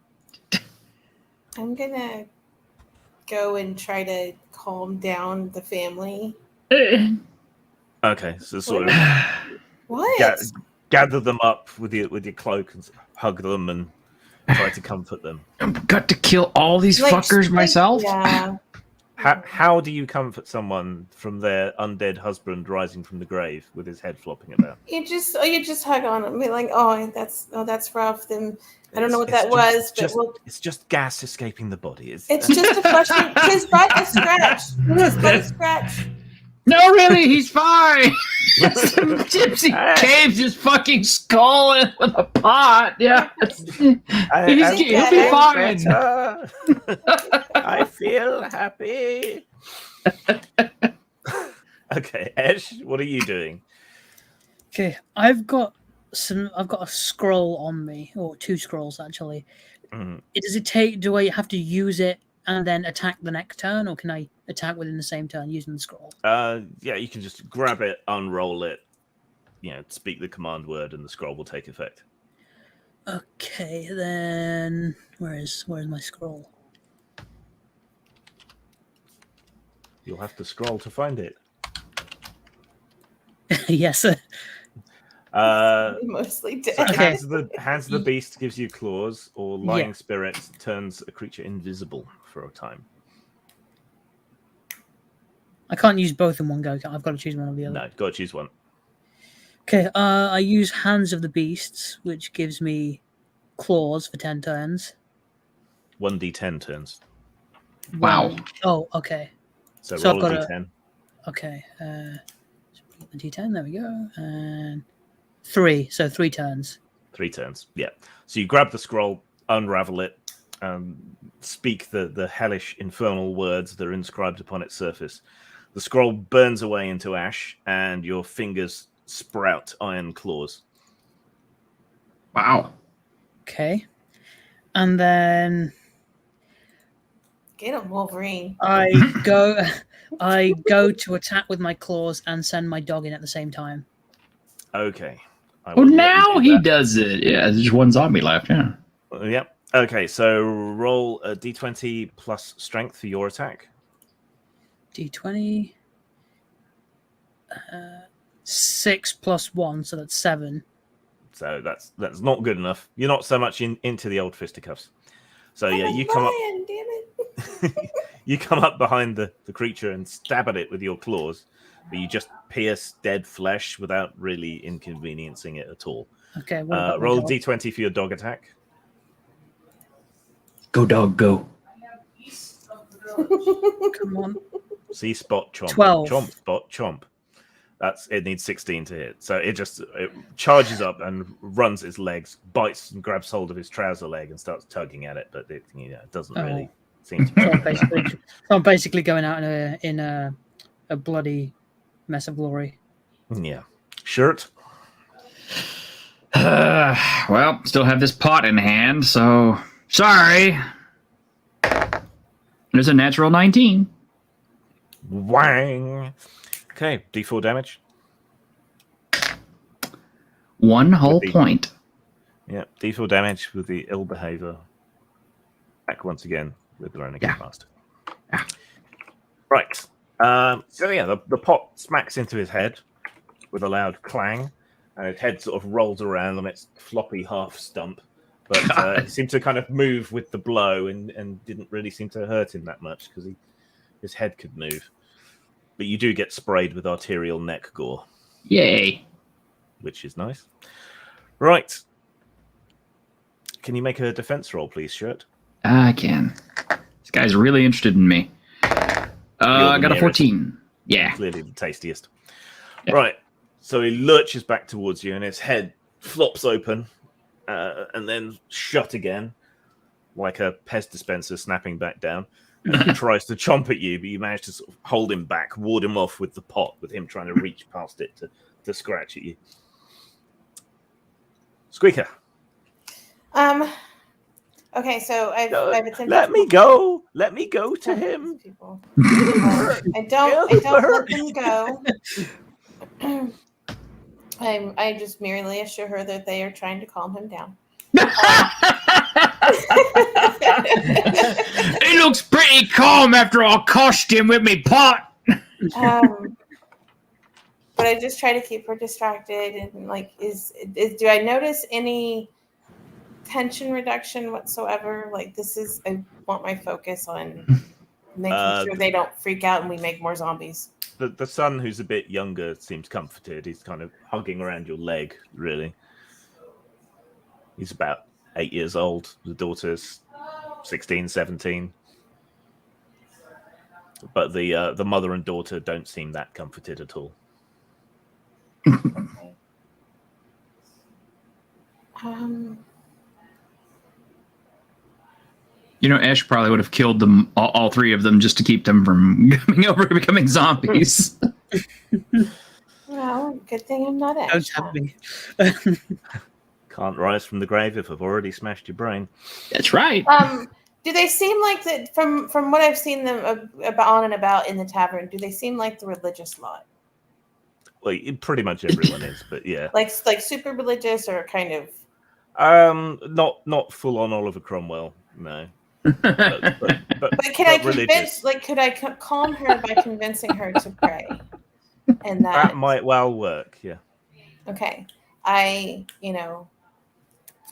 I'm gonna go and try to calm down the family. Okay, so sort of What? gather them up with your cloak and hug them and try to comfort them. I've got to kill all these fuckers myself. Yeah. How do you comfort someone from their undead husband rising from the grave with his head flopping about? You just hug on them, be like, "Oh, that's rough." Then I don't know what that was, but it's just gas escaping the body. It's just a frustrating. His butt is scratched. His butt is scratched. No, really, he's fine. Gypsy caves his fucking skull in with a pot. Yeah, he'll be fine. I feel happy. Okay, Esh, what are you doing? Okay, I've got a scroll on me, or 2 scrolls actually. Does it take? Do I have to use it and then attack the next turn, or can I attack within the same turn using the scroll? Yeah, you can just grab it, unroll it, speak the command word, and the scroll will take effect. Okay, then where is my scroll? You'll have to scroll to find it. Yes. Mostly dead. So hands of the beast gives you claws, or lying spirit turns a creature invisible for a time. I can't use both in one go. I've got to choose one or the other. No, got to choose one. Okay, I use Hands of the Beasts, which gives me claws for 10 turns. 1d10 turns. Wow. Oh, okay. So roll a d10. Okay. The d10, there we go. And 3, so 3 turns. 3 turns, yeah. So you grab the scroll, unravel it, speak the hellish, infernal words that are inscribed upon its surface. The scroll burns away into ash, and your fingers sprout iron claws. Wow. Okay. And then Get him, Wolverine. I go to attack with my claws and send my dog in at the same time. Okay. Oh, now he does it. Yeah, there's just one zombie left. Yeah. Yep. Okay, so roll a d20 plus strength for your attack. D20. 6 plus 1, so that's 7. So that's not good enough. You're not so much into the old fisticuffs. So yeah, you come up. Damn it. You come up behind the creature and stab at it with your claws, but you just pierce dead flesh without really inconveniencing it at all. Okay. Roll d20 for your dog attack. Go, dog, go. Come on. See spot chomp. 12. Chomp spot chomp. It needs 16 to hit. So it charges up and runs its legs, bites and grabs hold of his trouser leg and starts tugging at it, but it doesn't really seem to. So I'm basically going out in a bloody mess of glory. Yeah. Shirt. Well, still have this pot in hand, so sorry. There's a natural 19. Wang. Okay, d4 damage. 1 whole point. Yeah, d4 damage with the ill behavior. Back once again with the Renegade Master. Yeah. Right. So yeah, the pot smacks into his head with a loud clang, and his head sort of rolls around on its floppy half stump. But he seemed to kind of move with the blow and didn't really seem to hurt him that much because his head could move. But you do get sprayed with arterial neck gore. Yay. Which is nice. Right. Can you make a defense roll, please, Shirt? I can. This guy's really interested in me. I got a 14. Yeah. Clearly the tastiest. Yeah. Right. So he lurches back towards you and his head flops open and then shut again like a Pez dispenser snapping back down. He tries to chomp at you, but you manage to sort of hold him back, ward him off with the pot, with him trying to reach past it to scratch at you. Squeaker. Okay, so I've attempted. Let me go. Let me go to him. People. I don't let them go. I just merely assure her that they are trying to calm him down. He looks pretty calm after I coshed him with me pot. But I just try to keep her distracted and like do I notice any tension reduction whatsoever? Like I want my focus on making sure they don't freak out and we make more zombies. The son, who's a bit younger, seems comforted. He's kind of hugging around your leg, really. He's about 8 years old. The daughter's 16, 17. But the mother and daughter don't seem that comforted at all. You know, Esh probably would have killed them, all three of them, just to keep them from coming over and becoming zombies. Well, good thing I'm not Ash. Don't have me. Can't rise from the grave if I've already smashed your brain. That's right. Do they seem like that from what I've seen them on and about in the tavern? Do they seem like the religious lot? Well, pretty much everyone is, but yeah, like super religious or kind of. Not full on Oliver Cromwell, no. But can I convince? Like, could I calm her by convincing her to pray? And that might well work. Yeah. Okay, I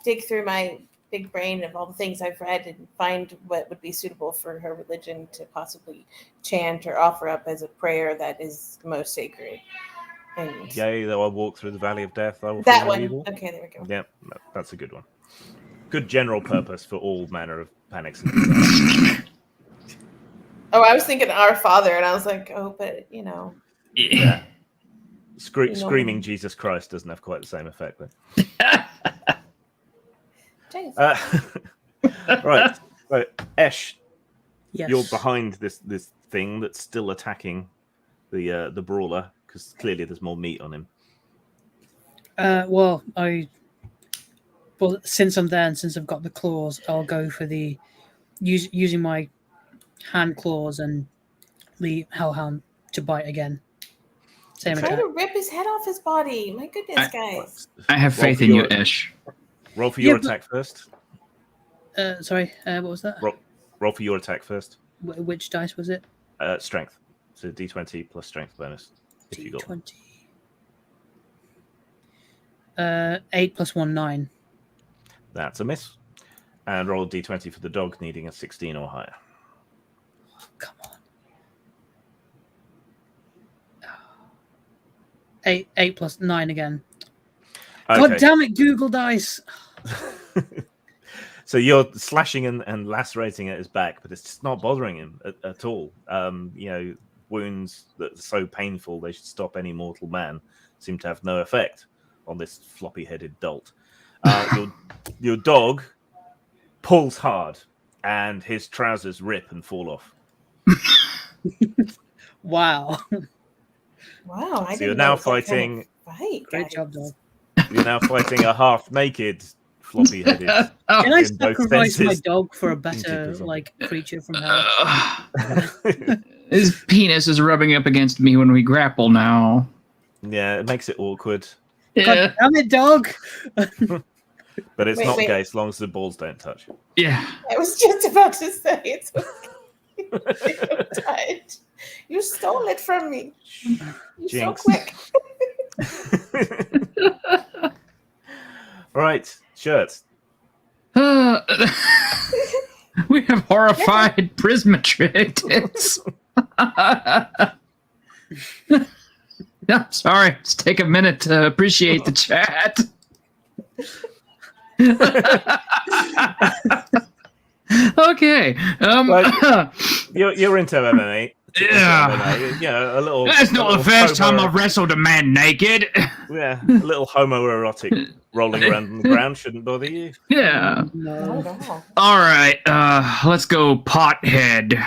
dig through my big brain of all the things I've read and find what would be suitable for her religion to possibly chant or offer up as a prayer that is most sacred. And yea, though I walk through the valley of death, I will that fear no one. evil. Okay, there we go. Yeah, that's a good one. Good general purpose for all manner of panics and disasters. Oh, I was thinking Our Father, and I was like, oh, but Yeah. Screaming Jesus Christ doesn't have quite the same effect, though. Right. So, Esh, Yes. you're behind this thing that's still attacking the brawler, because clearly there's more meat on him. Well, since I'm there and since I've got the claws, I'll go for using my hand claws and the hellhound to bite again. Same Try attack. to rip his head off his body. My goodness, guys. I have faith in you, Esh. Roll for your attack first. Sorry, what was that? Roll for your attack first. Which dice was it? Strength. So D20 plus strength bonus. If you got one. D20. 8 plus 1, 9. That's a miss. And roll D20 for the dog, needing a 16 or higher. Oh, come on. 8 plus 9 again. Okay. God damn it, Google Dice. So you're slashing and lacerating at his back, but it's just not bothering him at all. Wounds that are so painful they should stop any mortal man seem to have no effect on this floppy-headed dolt. Your dog pulls hard, and his trousers rip and fall off. Wow. Wow. So you're now fighting. Great job, dog. You're now fighting a half-naked, floppy-headed. Can I in both sacrifice my senses. dog for a better creature from hell? His penis is rubbing up against me when we grapple now. Yeah, it makes it awkward. Yeah. God damn it, dog! But it's not Wait. gay as long as the balls don't touch. Yeah. I was just about to say it's okay. You stole it from me. You're Jinx. so quick. Right, shirts. We have horrified prismatrix. I'm sorry. Just take a minute to appreciate the chat. Okay. You're into MMA. Yeah. A little. That's not the first time I've wrestled a man naked. Yeah, a little homoerotic rolling around on the ground shouldn't bother you. Yeah. No. No. All right. Let's go pothead.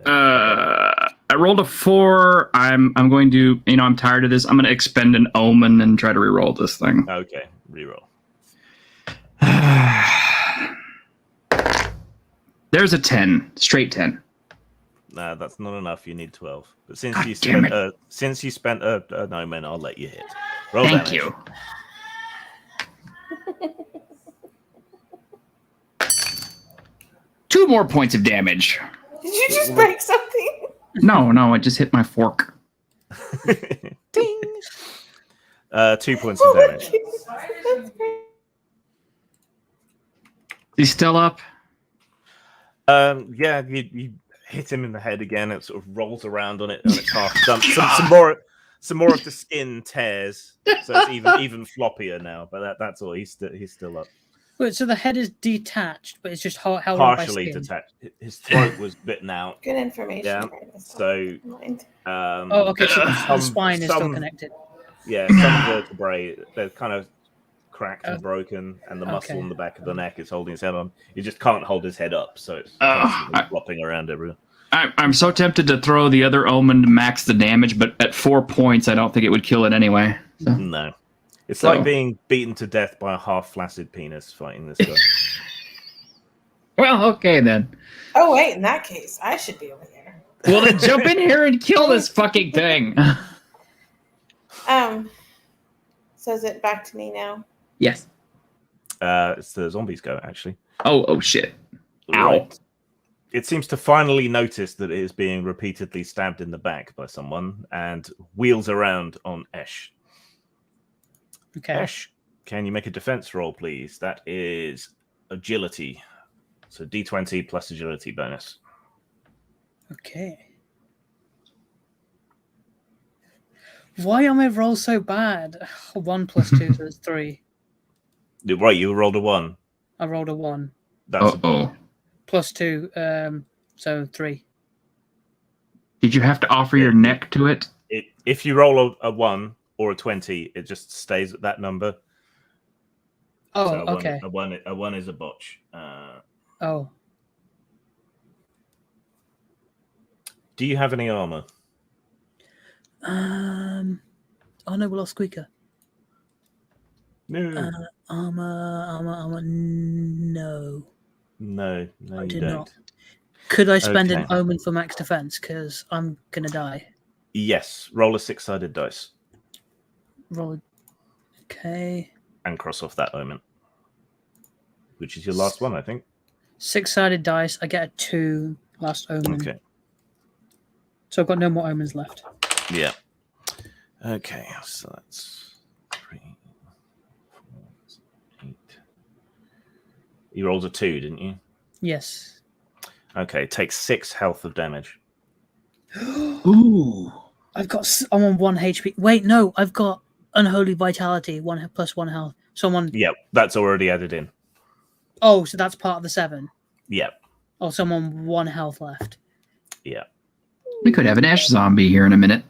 I rolled a 4. I'm going to, I'm tired of this. I'm going to expend an omen and try to reroll this thing. Okay, reroll. There's a 10, straight 10. Nah, that's not enough. You need 12. But since God you damn spent an omen, I'll let you hit. Roll Thank damage. you. Two more points of damage. Did you just break something? No, I just hit my fork. Ding. 2 points of damage. That's great. He's still up? Yeah, you hit him in the head again. It sort of rolls around on its half. Some more of the skin tears, so it's even floppier now. But that's all. He's still up. Wait, so the head is detached, but it's just held on by Partially skin. detached. His throat was bitten out. Good information. Yeah. So, Oh, okay. So the spine is still connected. Yeah, some vertebrae they're kind of cracked and broken, and the muscle in the back of the neck is holding his head on. You just can't hold his head up, so it's constantly flopping around everywhere. I'm so tempted to throw the other omen to max the damage, but at 4 points, I don't think it would kill it anyway. So. No. It's like being beaten to death by a half-flaccid penis fighting this guy. Well, okay then. Oh, wait, in that case, I should be over there. Well, then jump in here and kill this fucking thing. So is it back to me now? Yes. It's the zombies go, actually. Oh, shit. Ow. Right. It seems to finally notice that it is being repeatedly stabbed in the back by someone and wheels around on Esh. Okay. Esh, can you make a defense roll, please? That is agility. So D20 plus agility bonus. Okay. Why am I roll so bad? 1 plus 2, so it's 3. Right, you rolled a 1. I rolled a 1. That's Plus 2, so 3. Did you have to offer your neck to it? If you roll a 1 or a 20, it just stays at that number. Oh, so okay. A one is a botch. Oh. Do you have any armor? Oh no, we lost Squeaker. No. Armor. No. No, I you do don't. not. Could I spend an Okay. omen for max defense? Because I'm gonna die. Yes, roll a 6-sided dice Roll. Okay. and cross off that omen, which is your last one, I think. 6-sided dice. I get a 2 last omen. Okay. So I've got no more omens left. Yeah. Okay, so that's 3, 4, 8. You rolled a 2, didn't you? Yes. Okay, take 6 health of damage. Ooh. I'm on 1 HP. Wait, no, I've got unholy vitality, 1 plus 1 health. So I'm on. Yeah, that's already added in. Oh, so that's part of the 7. Yeah. Oh, so I'm on 1 health left. Yeah. We could have an Esh zombie here in a minute.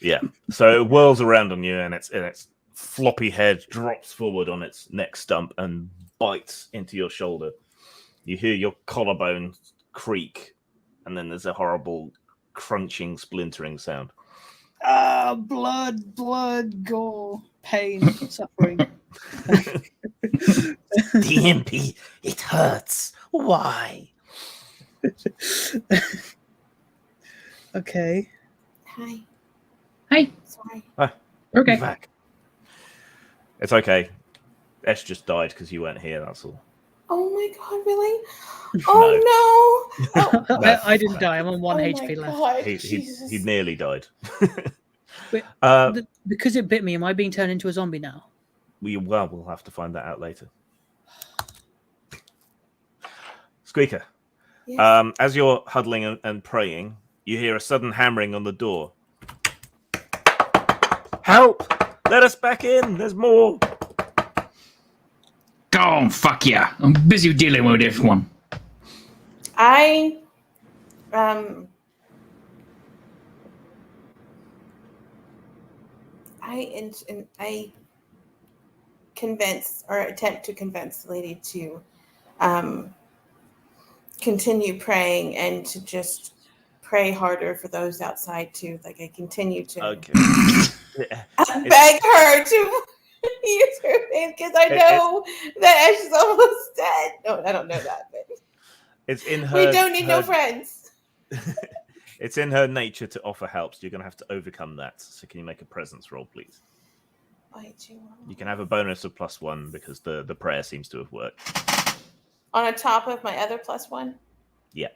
Yeah. So it whirls around on you, and its floppy head drops forward on its neck stump and bites into your shoulder. You hear your collarbone creak, and then there's a horrible crunching, splintering sound. Ah, blood, gore, pain, suffering. DMP, it hurts. Why? Okay. Hi. Hi. Sorry. Okay. Back. It's okay. Esh just died because you weren't here, that's all. Oh my god, really? Oh no! Oh, I didn't die. I'm on 1 oh HP my left. god, He Jesus. nearly died. Wait, because it bit me, am I being turned into a zombie now? We'll have to find that out later. Squeaker, Yes. as you're huddling and praying, you hear a sudden hammering on the door. Help! Let us back in! There's more! Go on, fuck yeah. I'm busy dealing with this one. I convince or attempt to convince the lady to continue praying and to just pray harder for those outside too. Like I continue to Okay. Yeah. beg her to use her name because I know that Ash is almost dead. No, I don't know that, but It's in her. we don't need no friends. It's in her nature to offer help, so you're going to have to overcome that. So can you make a presence roll, please? You can have a bonus of +1 because the prayer seems to have worked. On top of my other +1? Yeah.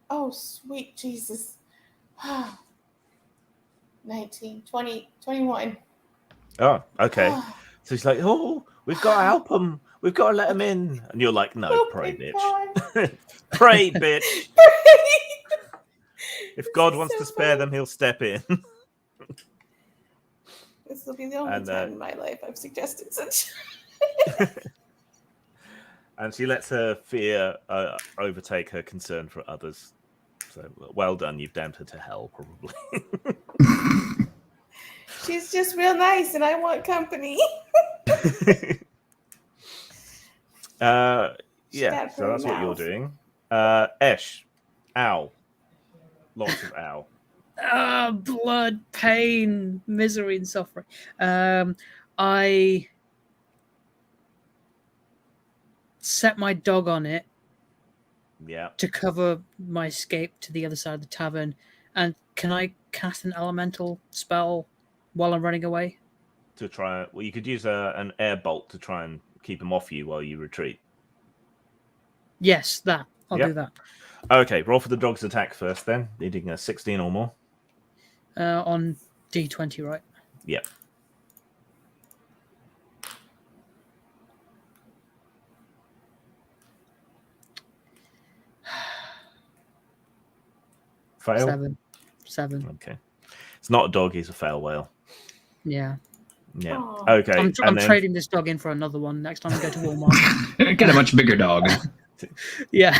Oh, sweet Jesus. 19, 20, 21. Oh, okay. So she's like, oh, we've got to help him. We've got to let him in. And you're like, no, Oh pray, my bitch. Pray, bitch. If God wants to spare them, he'll step in. This will be the only time in my life I've suggested such. And she lets her fear overtake her concern for others. So well done. You've damned her to hell, probably. She's just real nice, and I want company. Yeah, so that's what you're doing. Esh, ow. Lots of ow. Blood, pain, misery, and suffering. I set my dog on it. Yeah. To cover my escape to the other side of the tavern. And can I cast an elemental spell while I'm running away? To try, well, you could use an air bolt to try and keep him off you while you retreat. Yes, that. I'll do that. Okay, roll for the dog's attack first then, needing a 16 or more. On D20, right? Yep. Fail? 7. Okay. It's not a dog, he's a fail whale. Yeah. Yeah. Aww. Okay. I'm trading this dog in for another one next time I go to Walmart. Get a much bigger dog. Yeah.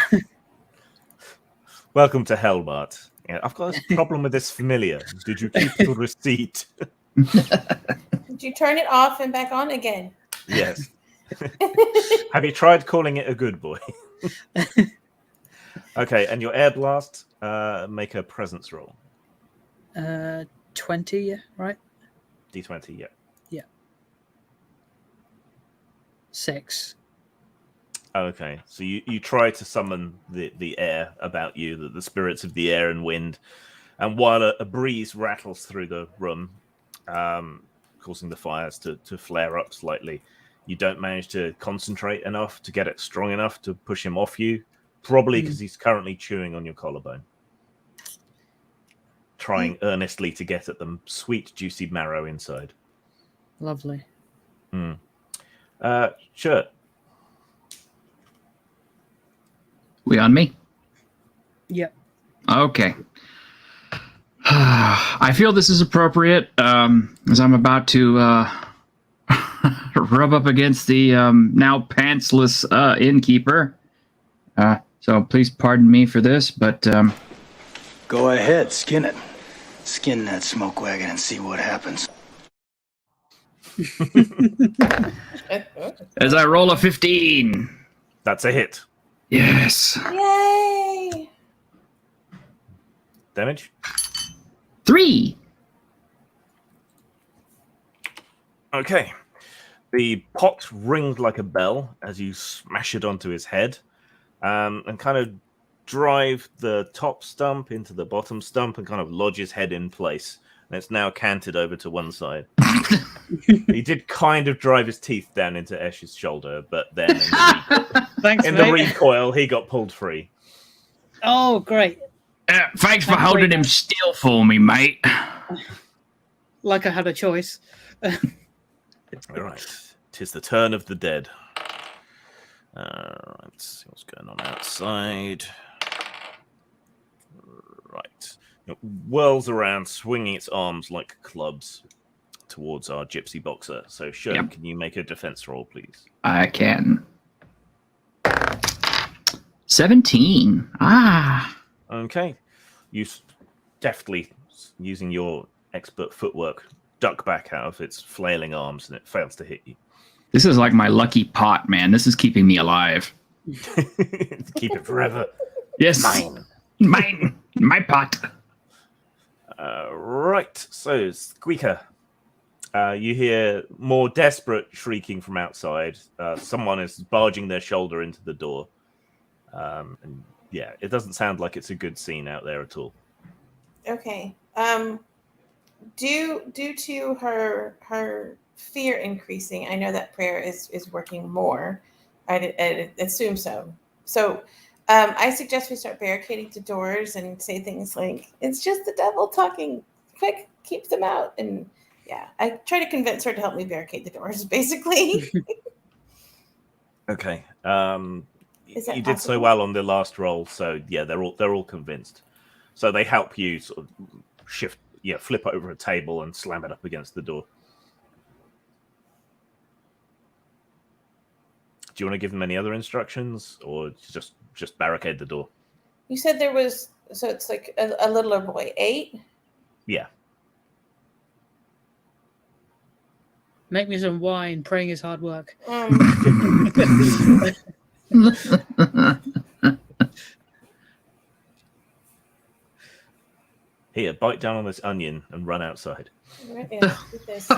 Welcome to Hellmart. Yeah, I've got a problem with this familiar. Did you keep the receipt? Did you turn it off and back on again? Yes. Have you tried calling it a good boy? Okay, and your air blast, make a presence roll. 20, yeah, right? D20, yeah. Yeah. 6. Okay, so you try to summon the air about you, the spirits of the air and wind, and while a breeze rattles through the room, causing the fires to flare up slightly, you don't manage to concentrate enough to get it strong enough to push him off you, probably because he's currently chewing on your collarbone. Trying earnestly to get at the sweet, juicy marrow inside. Lovely. Sure. We on me? Yep. Okay. I feel this is appropriate as I'm about to rub up against the now pantsless innkeeper. So please pardon me for this, but... Go ahead, skin it. Skin that smoke wagon and see what happens. As I roll a 15. That's a hit. Yes. Yay! Damage? 3. Okay. The pot rings like a bell as you smash it onto his head, and kind of drive the top stump into the bottom stump and kind of lodge his head in place. And it's now canted over to one side. He did kind of drive his teeth down into Esh's shoulder, but then in the recoil, he got pulled free. Oh, great. Thanks for holding him still for me, mate. Like I had a choice. All right. 'Tis the turn of the dead. Let's see what's going on outside. Right. It whirls around, swinging its arms like clubs towards our gypsy boxer. So, Shilling, Can you make a defense roll, please? I can. 17. Ah. Okay. You deftly, using your expert footwork, duck back out of its flailing arms, and it fails to hit you. This is like my lucky pot, man. This is keeping me alive. Keep it forever. Yes. Mine. My pot. Right. So, Squeaker, you hear more desperate shrieking from outside. Someone is barging their shoulder into the door. And yeah, it doesn't sound like it's a good scene out there at all. Okay. Due to her fear increasing, I know that prayer is working more. I assume so. So I suggest we start barricading the doors and say things like, "It's just the devil talking. Quick, keep them out." And yeah, I try to convince her to help me barricade the doors, basically. Okay. Is that You did so possible? well on the last roll, so yeah, they're all convinced. So they help you sort of flip over a table and slam it up against the door. Do you want to give them any other instructions, or just barricade the door? You said there was, so it's like a littler boy, 8? Yeah. Make me some wine. Praying is hard work. Here, bite down on this onion and run outside. Yeah, do this.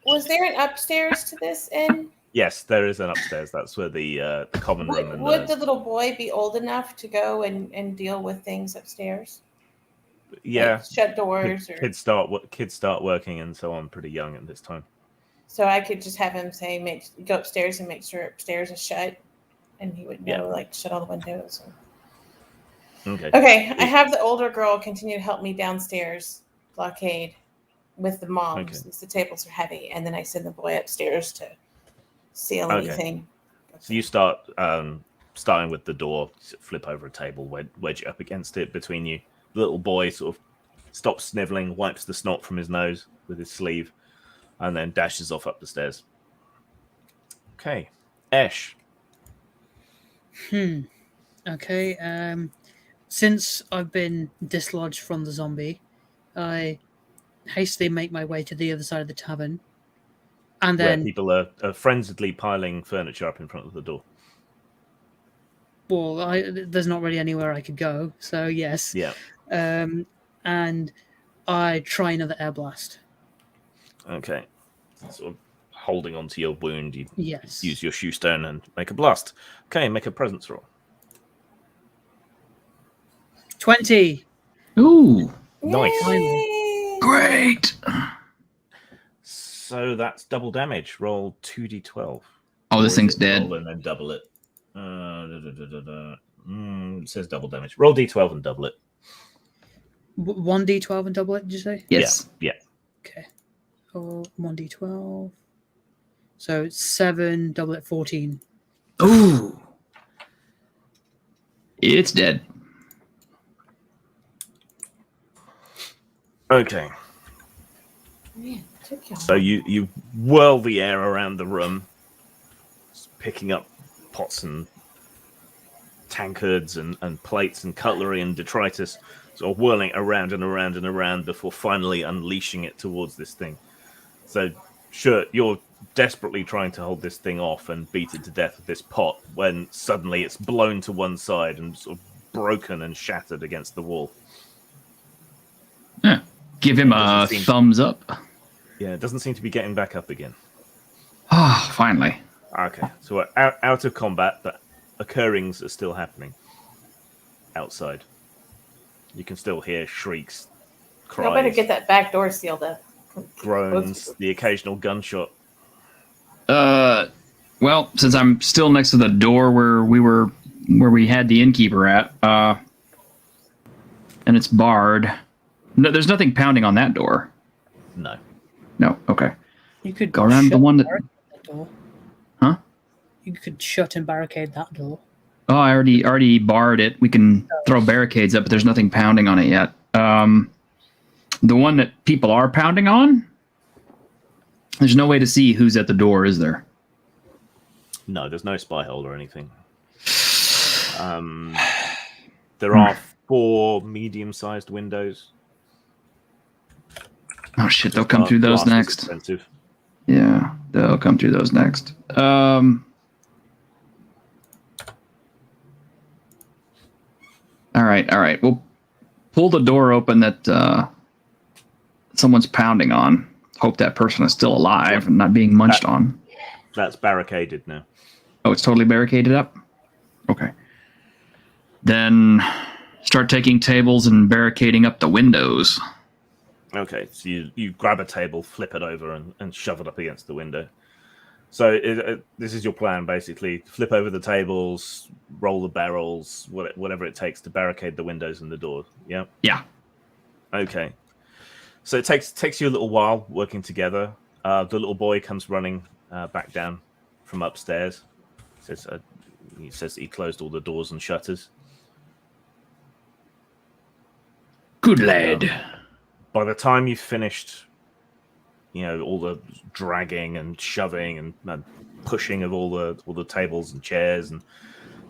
Was there an upstairs to this inn? Yes, there is an upstairs. That's where the common room and Would the little boy be old enough to go and deal with things upstairs? yeah, Like shut doors, or kids start working and so on pretty young at this time. so I could just have him say, go upstairs and make sure upstairs is shut, and he would know, like, shut all the windows. Okay, I have the older girl continue to help me downstairs, blockade, with the moms. Okay. Since the tables are heavy, and then I send the boy upstairs to seal anything. So you start starting with the door, flip over a table, wedge it up against it between you. The little boy sort of stops sniveling, wipes the snot from his nose with his sleeve, and then dashes off up the stairs. Okay, Esh. Okay. Since I've been dislodged from the zombie, I hastily make my way to the other side of the tavern, and Where then people are frenziedly piling furniture up in front of the door. well, there's not really anywhere I could go, so yes. Yeah. And I try another air blast. Okay. Sort of holding onto your wound, you Yes. use your shoe stone and make a blast. Okay, make a presence roll. 20. Ooh, Nice. Yay! great. So that's double damage. Roll 2d12. Oh, this Or thing's is it dead. roll and then double it. It says double damage. Roll d12 and double it. 1d12 and double it, did you say? Yes. Yeah. Okay. Oh, 1d12. So 7, double it, 14. Ooh. It's dead. Okay. Man, took y'all. So you whirl the air around the room, picking up pots and tankards and plates and cutlery and detritus, sort of whirling around and around and around before finally unleashing it towards this thing. So, sure, you're desperately trying to hold this thing off and beat it to death with this pot when suddenly it's blown to one side and sort of broken and shattered against the wall. Yeah. Give him a thumbs up. Yeah, it doesn't seem to be getting back up again. Ah, finally. Okay, so we're out of combat, but occurrings are still happening outside. You can still hear shrieks, Y'all better cries, get that back door sealed up. groans, the occasional gunshot. Well, since I'm still next to the door where we had the innkeeper at, and it's barred. No, there's nothing pounding on that door. No. No. Okay. You could Go around the one that. door. Huh? You could shut and barricade that door. Oh, I already barred it. We can throw barricades up, but there's nothing pounding on it yet. The one that people are pounding on, there's no way to see who's at the door, is there? No, there's no spy hole or anything. There are 4 medium-sized windows. Oh shit! They'll come through those Glass is next. expensive. Yeah, they'll come through those next. All right. We'll pull the door open that someone's pounding on. Hope that person is still alive and not being munched on. That's barricaded now. Oh, it's totally barricaded up? Okay. Then start taking tables and barricading up the windows. Okay, so you grab a table, flip it over, and shove it up against the window. So this is your plan, basically. Flip over the tables, roll the barrels, whatever it takes to barricade the windows and the door. Yeah? Yeah. Okay. So it takes you a little while working together. The little boy comes running back down from upstairs. He says he closed all the doors and shutters. Good lad. By the time you've finished, all the dragging and shoving and pushing of all the tables and chairs and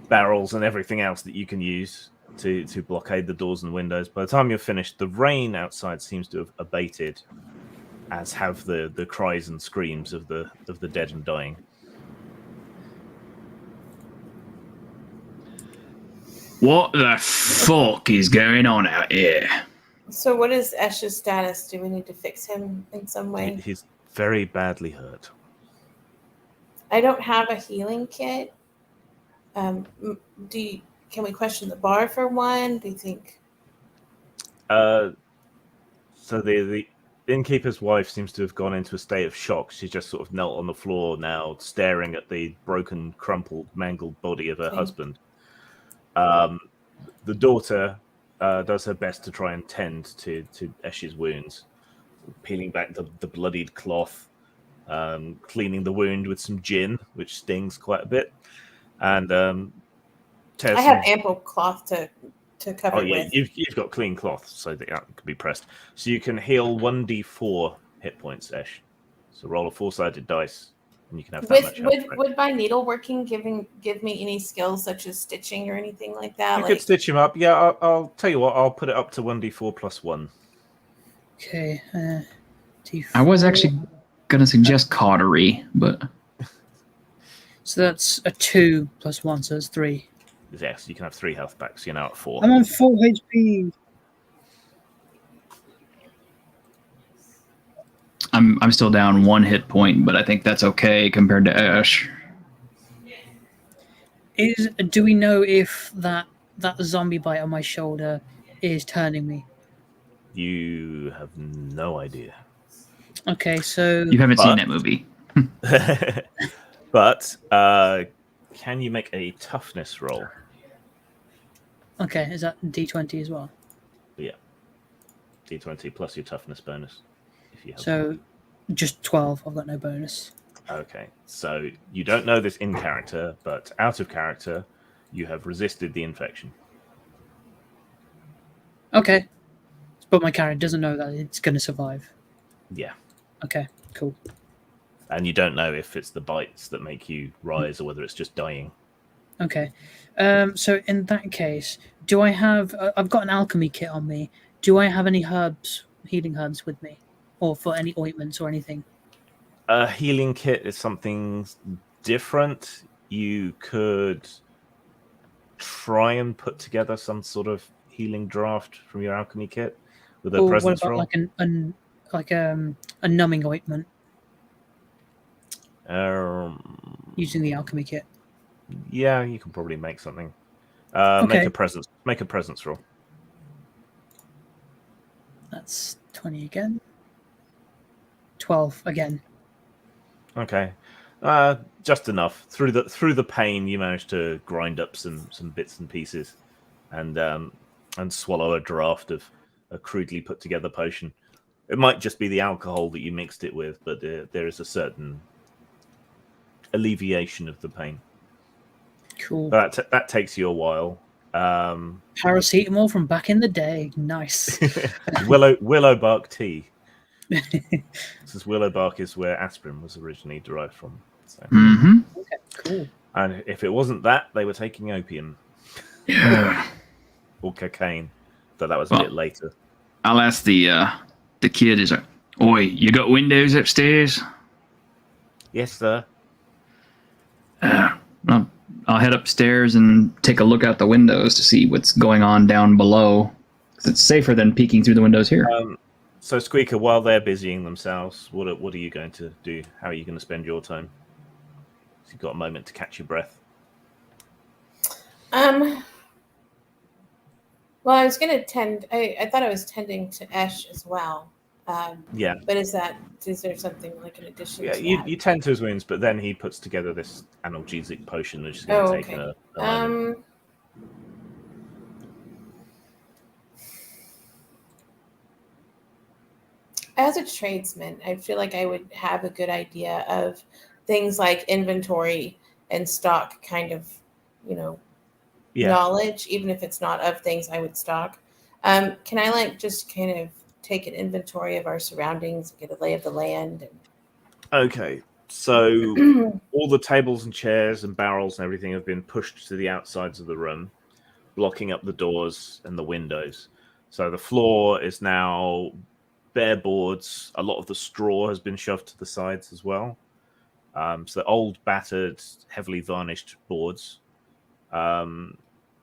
barrels and everything else that you can use to blockade the doors and windows, by the time you're finished, the rain outside seems to have abated, as have the cries and screams of the dead and dying. What the fuck is going on out here? So what is Esh's status? Do we need to fix him in some way? He's very badly hurt. I don't have a healing kit. Can we question the bar for one? Do you think? So the innkeeper's wife seems to have gone into a state of shock. She just sort of knelt on the floor now, staring at the broken, crumpled, mangled body of her husband. The daughter does her best to try and tend to Esh's wounds, peeling back the bloodied cloth, cleaning the wound with some gin, which stings quite a bit, and I have ample cloth to cover it with. You've got clean cloth, so that can be pressed. So you can heal 1d4 hit points, Esh. So roll a 4-sided dice, and you can have that much health. Would my needleworking give me any skills such as stitching or anything like that? You could stitch him up. Yeah, I'll tell you what. I'll put it up to 1d4 plus 1. Okay. I was actually going to suggest cautery, but... So that's a 2 plus 1, so it's 3. Yes, you can have 3 health back, so you're now at 4. I'm on 4 HP. I'm still down 1 hit point, but I think that's okay compared to Ash. Do we know if that zombie bite on my shoulder is turning me? You have no idea. Okay, so... You haven't seen that movie. But can you make a toughness roll? Okay, is that D20 as well? Yeah. D20 plus your toughness bonus. If you have so just 12. I've got no bonus. Okay, so you don't know this in character, but out of character, you have resisted the infection. Okay. But my character doesn't know that it's going to survive. Yeah. Okay, cool. And you don't know if it's the bites that make you rise or whether it's just dying. Okay. So in that case, do I have... I've got an alchemy kit on me. Do I have any herbs, healing herbs with me? Or for any ointments or anything? A healing kit is something different. You could try and put together some sort of healing draft from your alchemy kit with a presence roll. What about like a numbing ointment? Using the alchemy kit. Yeah, you can probably make something. Okay. Make a presence roll. That's 20 again. 12 again. Okay. Just enough. Through the pain, you managed to grind up some bits and pieces, and swallow a draft of a crudely put together potion. It might just be the alcohol that you mixed it with, but there is a certain alleviation of the pain. Cool. But that takes you a while. Paracetamol from back in the day. Nice. willow bark tea. Since willow bark is where aspirin was originally derived from. So. Mm-hmm. Okay, cool. And if it wasn't that, they were taking opium. Yeah. Or cocaine. Though that was a bit later. I'll ask the kid, is like, oi, you got windows upstairs? Yes, sir. Well, I'll head upstairs and take a look out the windows to see what's going on down below. 'Cause it's safer than peeking through the windows here. So, Squeaker, while they're busying themselves, what are you going to do? How are you going to spend your time? So you've got a moment to catch your breath. Well, I was gonna tend. I thought I was tending to Esh as well. Yeah. But is there something like in addition Yeah, to that? you tend to his wounds, but then he puts together this analgesic potion, which is going to take a moment. As a tradesman, I feel like I would have a good idea of things like inventory and stock kind of, knowledge, even if it's not of things I would stock. Can I just kind of take an inventory of our surroundings, get a lay of the land? Okay, so all the tables and chairs and barrels and everything have been pushed to the outsides of the room, blocking up the doors and the windows. So the floor is now bare boards. A lot of the straw has been shoved to the sides as well. So old, battered, heavily varnished boards.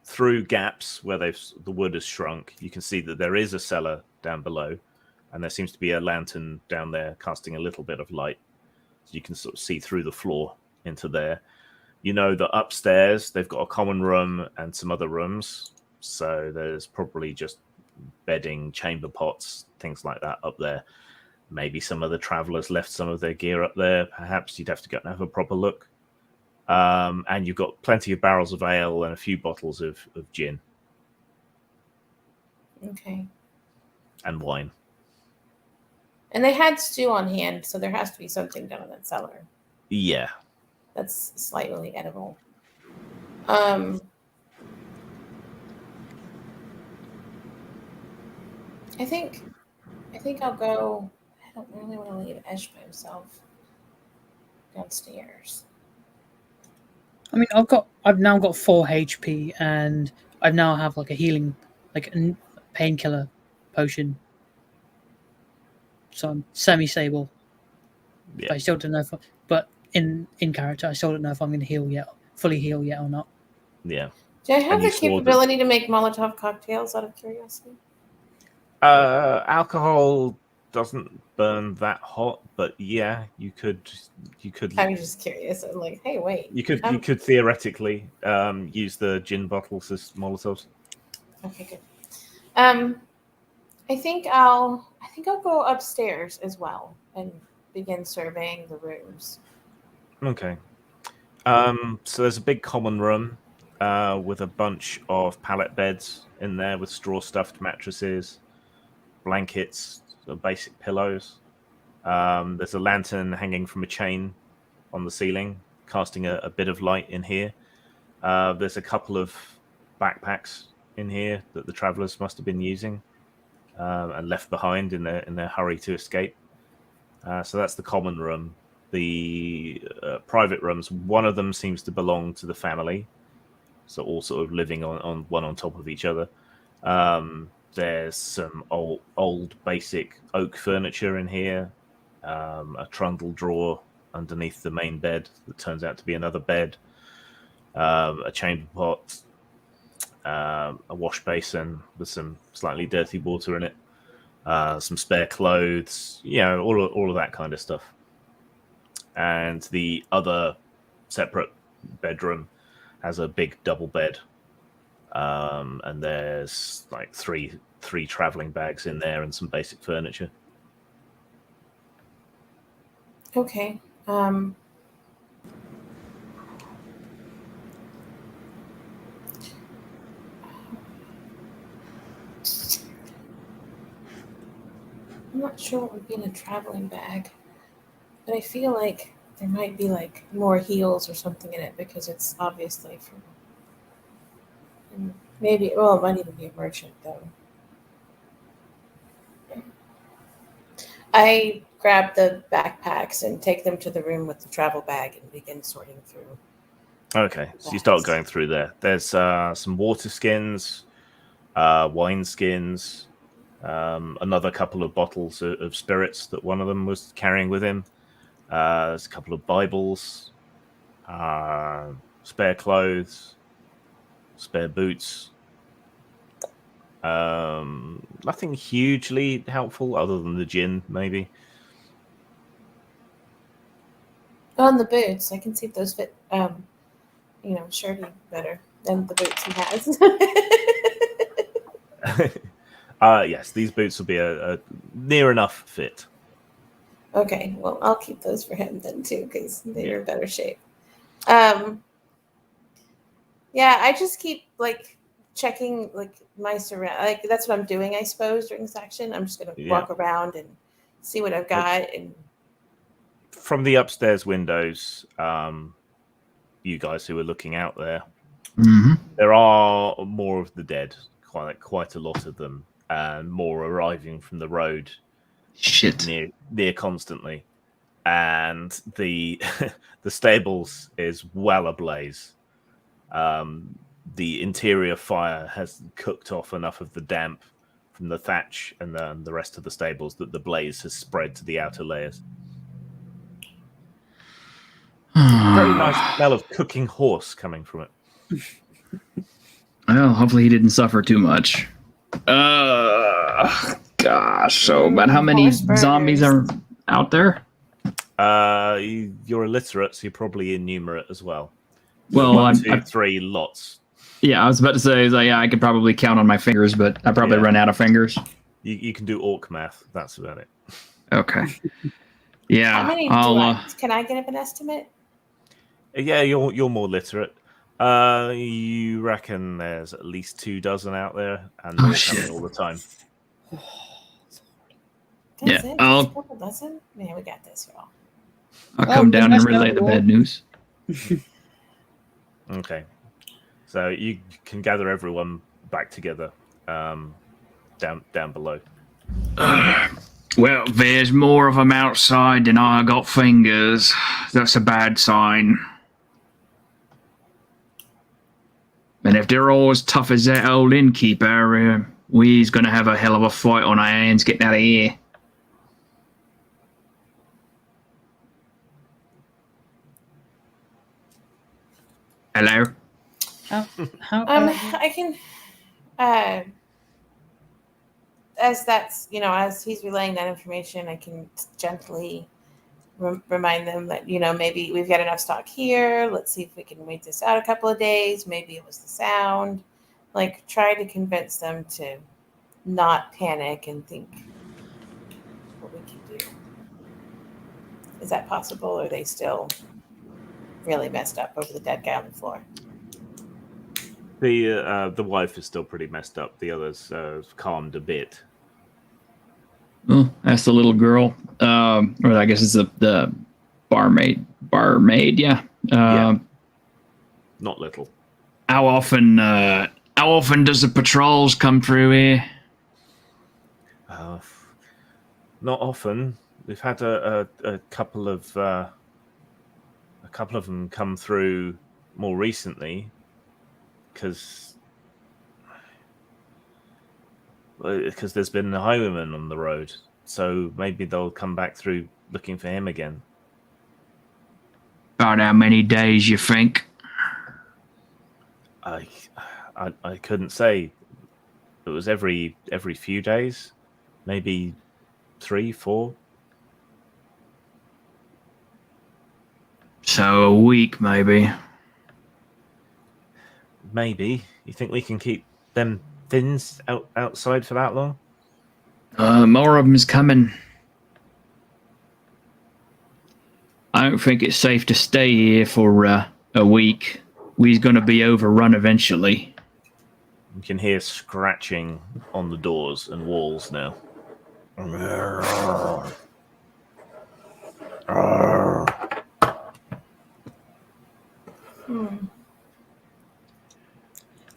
Through gaps where the wood has shrunk, you can see that there is a cellar down below, and there seems to be a lantern down there casting a little bit of light. So you can sort of see through the floor into there. You know that upstairs they've got a common room and some other rooms. So there's probably just bedding, chamber pots, things like that up there. Maybe some of the travelers left some of their gear up there. Perhaps you'd have to go and have a proper look. And you've got plenty of barrels of ale and a few bottles of gin. Okay. And wine. And they had stew on hand, so there has to be something down in that cellar. Yeah. That's slightly edible. I think I'll go. I don't really want to leave Esh by himself downstairs. I mean, I've now got 4 HP, and I now have like a healing, like a painkiller potion. So I'm semi-stable. Yeah. I still don't know but in character, I still don't know if I'm going to fully heal yet or not. Yeah. Do I have the capability to make Molotov cocktails out of curiosity? Alcohol doesn't burn that hot, but yeah, you could. I'm just curious. I'm like, hey, wait. You could theoretically use the gin bottles as Molotovs. Okay, good. I think I'll go upstairs as well and begin surveying the rooms. Okay. So there's a big common room with a bunch of pallet beds in there with straw stuffed mattresses, blankets, basic pillows. There's a lantern hanging from a chain on the ceiling, casting a bit of light in here. There's a couple of backpacks in here that the travelers must have been using and left behind in their hurry to escape. So that's the common room. The private rooms, one of them seems to belong to the family, so all sort of living on one on top of each other. There's some old basic oak furniture in here, a trundle drawer underneath the main bed that turns out to be another bed, a chamber pot, a wash basin with some slightly dirty water in it, some spare clothes, all of that kind of stuff. And the other separate bedroom has a big double bed, and there's like three traveling bags in there and some basic furniture. Okay. I'm not sure what would be in a traveling bag, but I feel like there might be like more heals or something in it because it's obviously from. And maybe, it might even be a merchant though. I grab the backpacks and take them to the room with the travel bag and begin sorting through. Okay, so you start going through there. There's some water skins, wine skins, another couple of bottles of spirits that one of them was carrying with him, There's a couple of Bibles, spare clothes, spare boots. Nothing hugely helpful other than the gin, maybe. On the boots, I can see if those fit, Shirley better than the boots he has. Yes, these boots will be a near enough fit. Okay, well, I'll keep those for him then too, because they're in better shape. Yeah, I just keep checking my surround. That's what I'm doing, I suppose, during this action. I'm just gonna walk around and see what I've got. And from the upstairs windows, you guys who are looking out there, there are more of the dead, quite a lot of them, and more arriving from the road. Shit. Near constantly, and the the stables is well ablaze. The interior fire has cooked off enough of the damp from the thatch and then the rest of the stables that the blaze has spread to the outer layers. Very nice smell of cooking horse coming from it. Well, hopefully he didn't suffer too much. Gosh, so about how many zombies are out there? You're illiterate, so you're probably innumerate as well. Well, 1, 2, 3 lots. Yeah, I was about to say, I could probably count on my fingers, but I probably run out of fingers. You can do orc math. That's about it. Okay. Yeah. How many can I get up an estimate? Yeah, you're more literate. You reckon there's at least 24 out there, and they're coming all the time. Yeah, a couple dozen. Yeah, we got this, y'all. I'll come down and relay the bad news. Okay, so you can gather everyone back together, down below. Well, there's more of them outside than I got fingers. That's a bad sign. And if they're all as tough as that old innkeeper, we's gonna have a hell of a fight on our hands getting out of here. Hello? I can, as he's relaying that information, I can gently remind them that, maybe we've got enough stock here. Let's see if we can wait this out a couple of days. Maybe it was the sound. Try to convince them to not panic and think what we can do. Is that possible? Or are they still really messed up over the dead guy on the floor? The wife is still pretty messed up. The others calmed a bit. Well, that's the little girl. Or I guess it's the barmaid. Barmaid, yeah. Not little. How often does the patrols come through here? Not often. We've had a couple of them come through more recently because there's been a highwayman on the road, so maybe they'll come back through looking for him again. About how many days you think? I couldn't say. It was every few days, maybe 3, 4. So a week, maybe. Maybe. You think we can keep them thins outside for that long? More of them's coming. I don't think it's safe to stay here for a week. We's gonna be overrun eventually. You can hear scratching on the doors and walls now.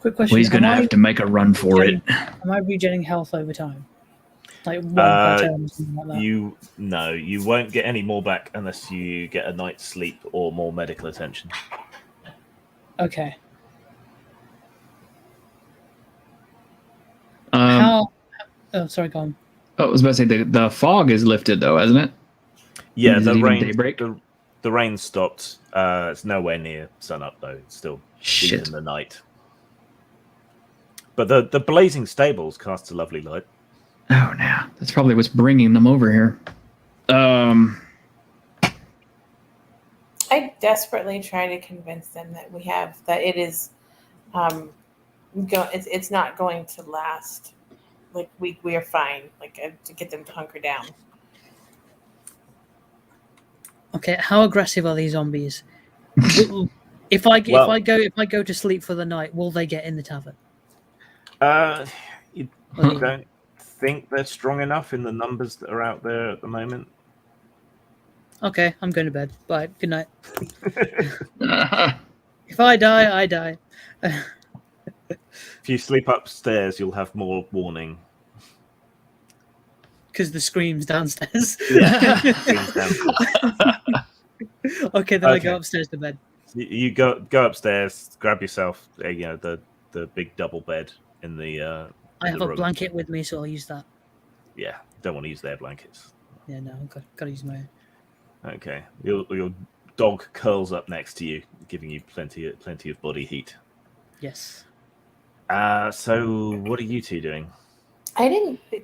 Quick question. We's gonna have to make a run for it. Am I regenerating health over time? Like one per turn or something like that? You won't get any more back unless you get a night's sleep or more medical attention. Okay. Oh, Sorry, go on. I was about to say the fog is lifted though, hasn't it? Yeah, Is it the even rain. daybreak? The rain stopped. It's nowhere near sunup though. It's still deep Shit. in the night. But the blazing stables cast a lovely light. Oh, no. That's probably what's bringing them over here. I desperately try to convince them that it is, it's not going to last. Like we are fine. Like to get them to hunker down. Okay, how aggressive are these zombies? If I go to sleep for the night, will they get in the tavern? You Okay. don't think they're strong enough in the numbers that are out there at the moment? Okay, I'm going to bed. Bye. Good night. If I die, I die. If you sleep upstairs, you'll have more warning. Because the screams downstairs. Yeah. Screams downstairs. Okay, then I Okay. go upstairs to bed. You go upstairs, grab yourself, the big double bed in the. I have a room. blanket with me, so I'll use that. Yeah, don't want to use their blankets. Yeah, no, gotta use my own. Okay, your dog curls up next to you, giving you plenty of body heat. Yes. So what are you two doing? I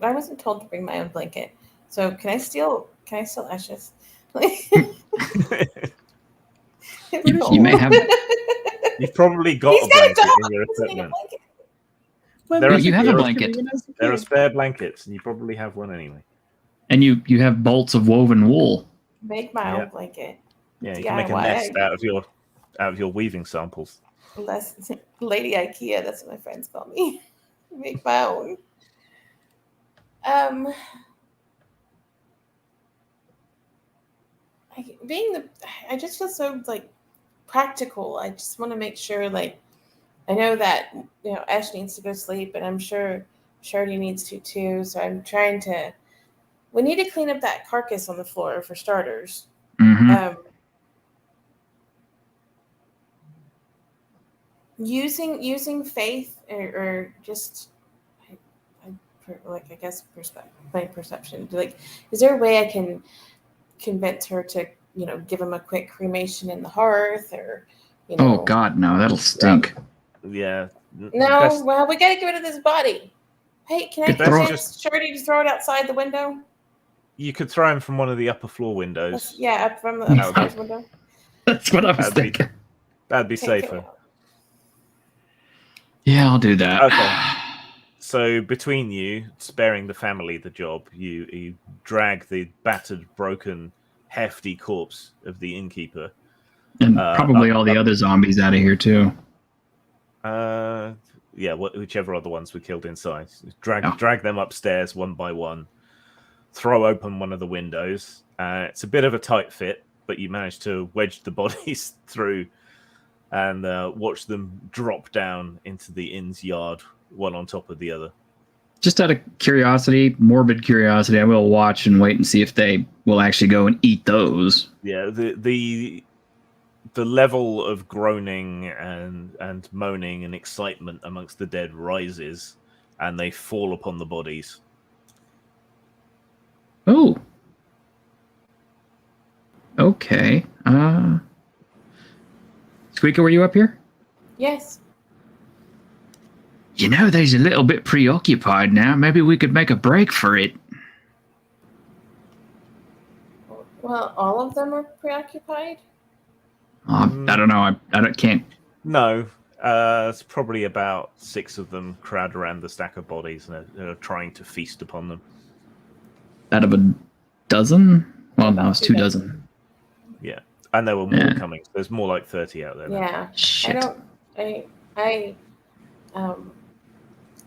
wasn't told to bring my own blanket. So can I steal Esh's? You may have. You've probably got He's a got a blanket dog. in your He doesn't need a equipment. blanket. You have a blanket. There are spare blankets, and you probably have one anyway. And you have bolts of woven wool. Make my own blanket. Yeah, you can make a DIY. nest out of your weaving samples. Lady IKEA, that's what my friends call me. Make my own. I just feel so like practical. I just want to make sure, like, I know that Esh needs to go sleep, and I'm sure Shardy needs to too. So I'm trying to. We need to clean up that carcass on the floor for starters. Mm-hmm. Using faith or just I guess my perception. Like, is there a way I can convince her to give him a quick cremation in the hearth, or Oh God, no, that'll stink. Yeah. No, well, we got to get rid of this body. Hey, can I convince Shardy to throw it outside the window? You could throw him from one of the upper floor windows. Up from the upstairs window. That's what I was thinking. That'd be safer. Yeah, I'll do that. Okay. So between you, sparing the family the job, you drag the battered, broken, hefty corpse of the innkeeper. And probably all the other zombies out of here too. Whichever other ones we killed inside. Drag them upstairs one by one. Throw open one of the windows. It's a bit of a tight fit, but you manage to wedge the bodies through and watch them drop down into the inn's yard, one on top of the other. Just out of curiosity, morbid curiosity, I will watch and wait and see if they will actually go and eat those. Yeah, the level of groaning and moaning and excitement amongst the dead rises, and they fall upon the bodies. Oh. Okay. Squeaker, were you up here? Yes. They's a little bit preoccupied now. Maybe we could make a break for it. Well, all of them are preoccupied? I don't know. I can't. No. It's probably about 6 of them crowd around the stack of bodies and are trying to feast upon them. Out of a dozen? Well, no, it's 2 dozen. Yeah. And there were more coming. So there's more like 30 out there now. Yeah. Shit. I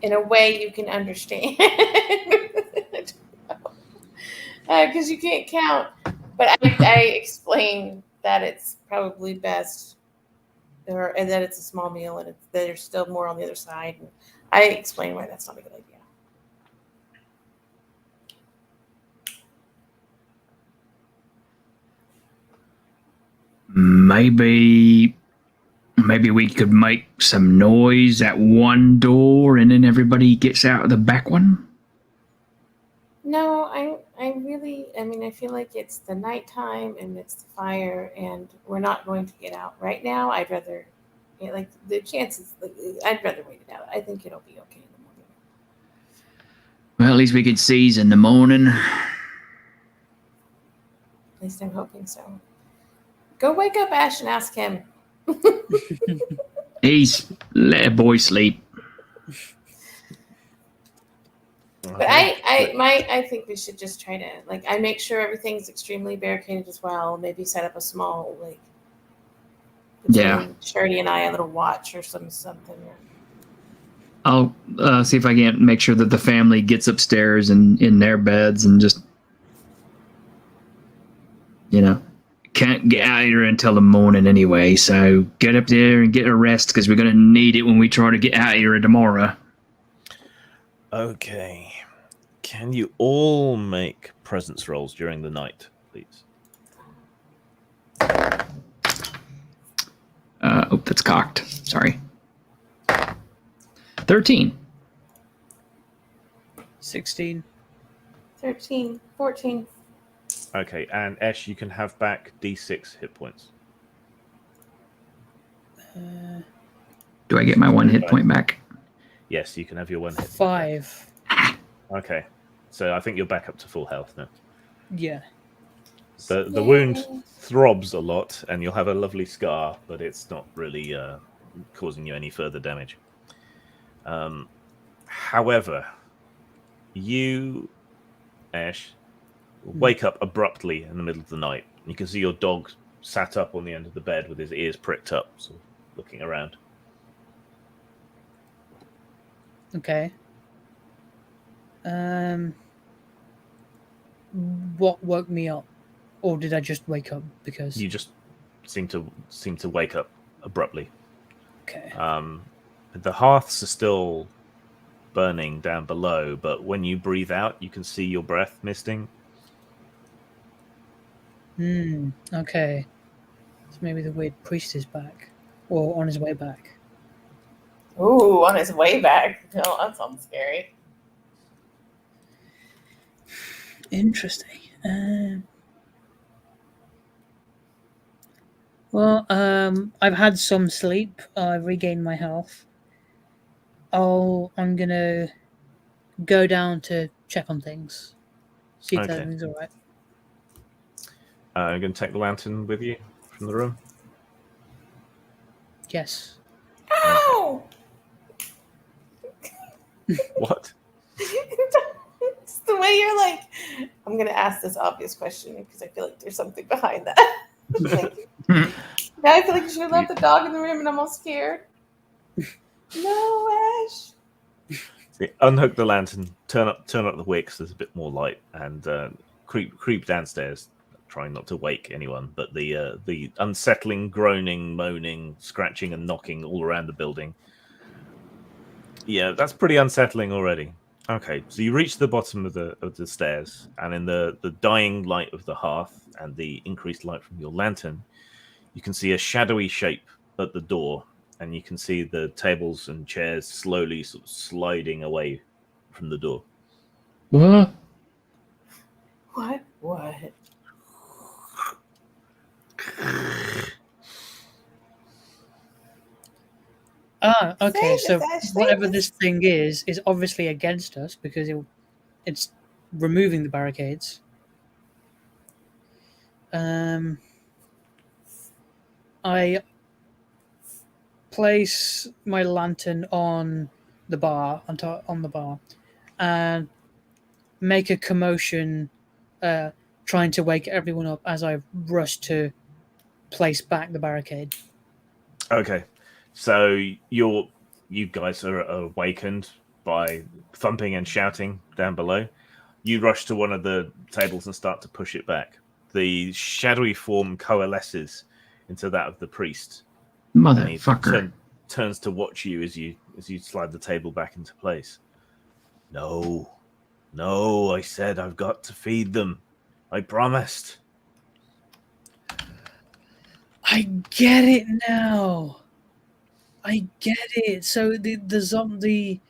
in a way you can understand. Because you can't count. But I explain that it's probably best, and that it's a small meal, and that there's still more on the other side. And I explain why that's not a good idea. Maybe we could make some noise at one door and then everybody gets out of the back one? No, I really, I mean, I feel like it's the nighttime and it's the fire, and we're not going to get out right now. I'd rather, like the chances, like, I'd rather wait it out. I think it'll be okay in the morning. Well, at least we could seize in the morning. At least I'm hoping so. Go wake up Ash and ask him. Let a boy sleep. But I think we should just try to, like, I make sure everything's extremely barricaded as well. Maybe set up a small, like, between Shirley and I, a little watch or something. I'll see if I can't make sure that the family gets upstairs and in their beds and just, can't get out of here until the morning anyway. So get up there and get a rest because we're going to need it when we try to get out of here tomorrow. Okay. Can you all make presence rolls during the night, please? That's cocked. Sorry. 13. 16. 13, 14. Okay, and Esh, you can have back D6 hit points. Do I get my 1 hit point back? Yes, you can have your 1 hit. 5. Okay, so I think you're back up to full health now. Yeah. The wound throbs a lot, and you'll have a lovely scar, but it's not really causing you any further damage. However, you, Ash, wake up abruptly in the middle of the night. You can see your dog sat up on the end of the bed with his ears pricked up, sort of looking around. Okay. What woke me up? Or did I just wake up because You just seem to wake up abruptly. Okay. The hearths are still burning down below, but when you breathe out, you can see your breath misting. Okay. So maybe the weird priest is back. Or on his way back. Ooh, on his way back. Oh, that sounds scary. Interesting. Well, I've had some sleep. I've regained my health. I'm gonna go down to check on things. See if everything's alright. You're going to take the lantern with you from the room? Yes. Ow! What? It's the way you're like, I'm going to ask this obvious question because I feel like there's something behind that. Like, now I feel like you should have left the dog in the room and I'm all scared. No, Ash. See, unhook the lantern, turn up the wicks. There's a bit more light, and creep downstairs, trying not to wake anyone. But the unsettling groaning, moaning, scratching, and knocking all around the building. Yeah, that's pretty unsettling already. Okay, so you reach the bottom of the stairs, and in the dying light of the hearth and the increased light from your lantern, you can see a shadowy shape at the door, and you can see the tables and chairs slowly sort of sliding away from the door. What? What? Okay, so Ash, whatever this thing is obviously against us because it's removing the barricades. I place my lantern on the bar, on the bar, and make a commotion, trying to wake everyone up as I rush to place back the barricade. Okay, so you guys are awakened by thumping and shouting down below. You rush to one of the tables and start to push it back. The shadowy form coalesces into that of the priest. Motherfucker. And he turns to watch you as you slide the table back into place. No, I said I've got to feed them. I promised. I get it now. I get it. So the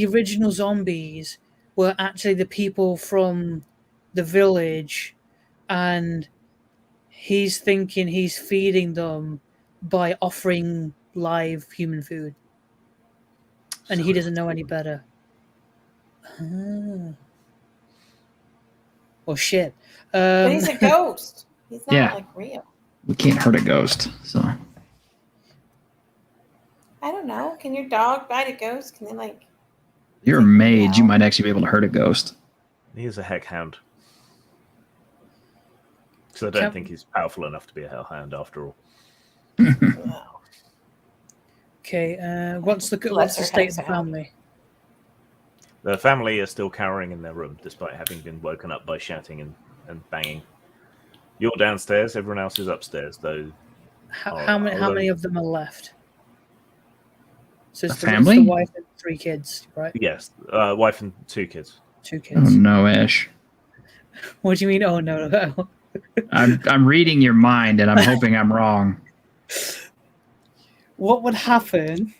original zombies were actually the people from the village, and he's thinking he's feeding them by offering live human food, and he doesn't know any better. Ah. Oh shit! But he's a ghost. He's not Yeah. like real. We can't hurt a ghost, so. I don't know. Can your dog bite a ghost? Can they like? You're a mage. You might actually be able to hurt a ghost. He is a heckhound. So I don't think he's powerful enough to be a hellhound after all. Wow. Okay, what's the state of the family? The family are still cowering in their room, despite having been woken up by shouting and banging. You're downstairs. Everyone else is upstairs, though. How many of them are left? So it's family? It's the wife and 3 kids, right? Yes, wife and 2 kids. 2 Oh kids. no, Ash. What do you mean? Oh no. I'm reading your mind, and I'm hoping I'm wrong. What would happen?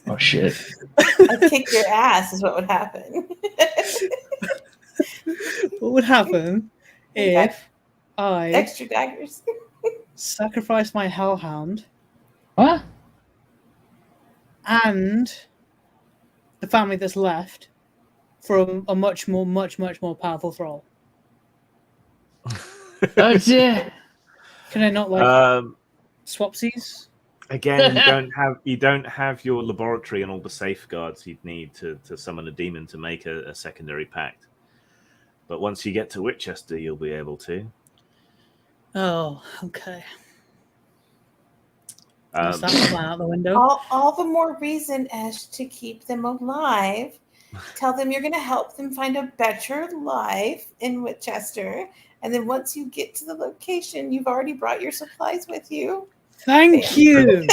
Oh shit! I'd kick your ass is what would happen. What would happen if I Extra daggers. sacrifice my hellhound What? and the family that's left for a much more powerful thrall? That's it. Can I not swapsies? Again, you don't have your laboratory and all the safeguards you'd need to summon a demon to make a secondary pact. But once you get to Wightchester, you'll be able to. Oh, okay. Um, That's that plan out the window. All the more reason, Esh, to keep them alive. Tell them you're going to help them find a better life in Wightchester. And then once you get to the location, you've already brought your supplies with you. Thank you.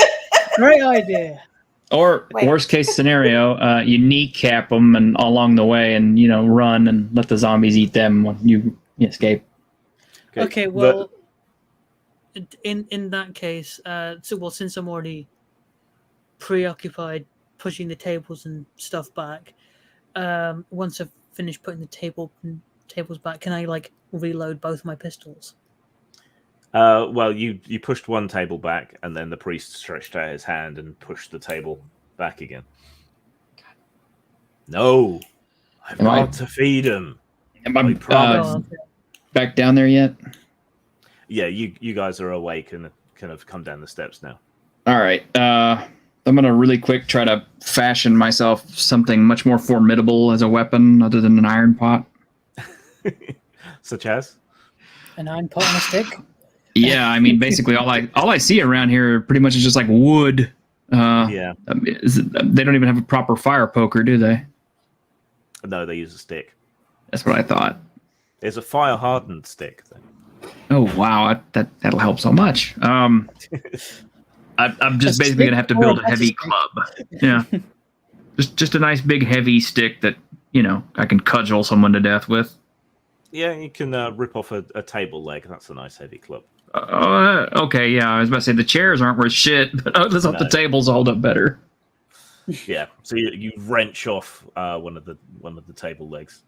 Great idea. Or worst case scenario, you kneecap them and along the way, and run and let the zombies eat them when you escape. Okay, well, in that case, since I'm already preoccupied pushing the tables and stuff back, once I've finished putting the tables back, can I reload both my pistols? Well, you pushed one table back, and then the priest stretched out his hand and pushed the table back again. No, I've got to feed him. Am I back down there yet? Yeah, you guys are awake and kind of come down the steps now. All right. I'm going to really quick try to fashion myself something much more formidable as a weapon other than an iron pot. Such as? An iron pot and a stick? Yeah, I mean, basically all I see around here pretty much is just like wood. Yeah. They don't even have a proper fire poker, do they? No, they use a stick. That's what I thought. There's a fire-hardened stick, though. Oh, wow. That'll help so much. I'm just basically going to have to build a heavy club. Yeah. Just a nice big heavy stick that, I can cudgel someone to death with. Yeah, you can rip off a table leg. That's a nice heavy club. Okay, yeah. I was about to say the chairs aren't worth shit, but let's hope the tables hold up better. Yeah, so you wrench off one of the table legs,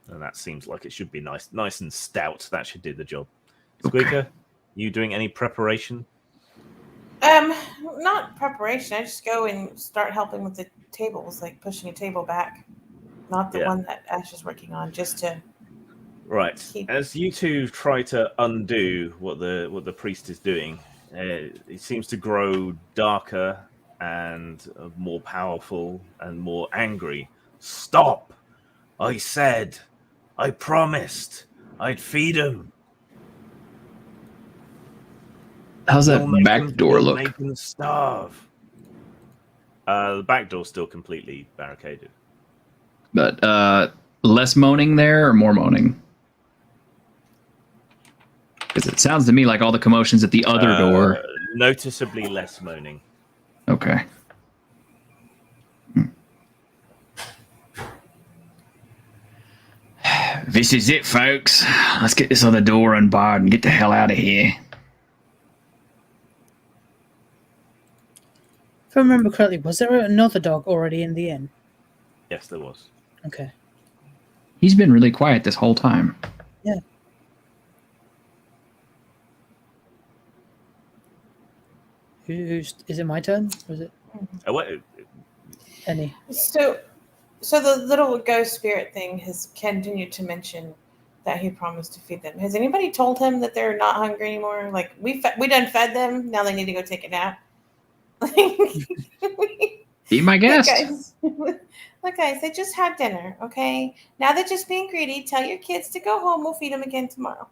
and that seems like it should be nice and stout. That should do the job. Squeaker, you doing any preparation? Not preparation. I just go and start helping with the tables, like pushing a table back. Not the one that Ash is working on, just to. Right. As you two try to undo what the priest is doing, it seems to grow darker and more powerful and more angry. Stop! I said, I promised, I'd feed him. How's that back door look? Make him starve. The back door's still completely barricaded. But less moaning there or more moaning? Because it sounds to me like all the commotion's at the other door. Noticeably less moaning. Okay. This is it, folks. Let's get this other door unbarred and get the hell out of here. If I remember correctly, was there another dog already in the inn? Yes, there was. Okay. He's been really quiet this whole time. Yeah. Is it my turn? Or is it Wait, any? So the little ghost spirit thing has continued to mention that he promised to feed them. Has anybody told him that they're not hungry anymore? Like we done fed them. Now they need to go take a nap. Be my guest. Look, guys, they just had dinner. Okay, now they're just being greedy. Tell your kids to go home. We'll feed them again tomorrow.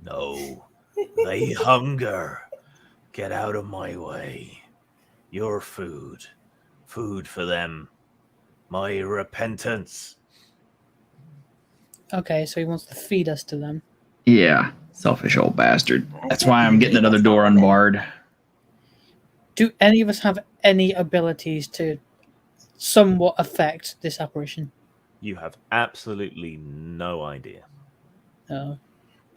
no, they hunger. Get out of my way. Your food. Food for them. My repentance. Okay, so he wants to feed us to them. Yeah, selfish old bastard. That's why I'm getting another door unbarred. Do any of us have any abilities to somewhat affect this apparition? You have absolutely no idea. Oh.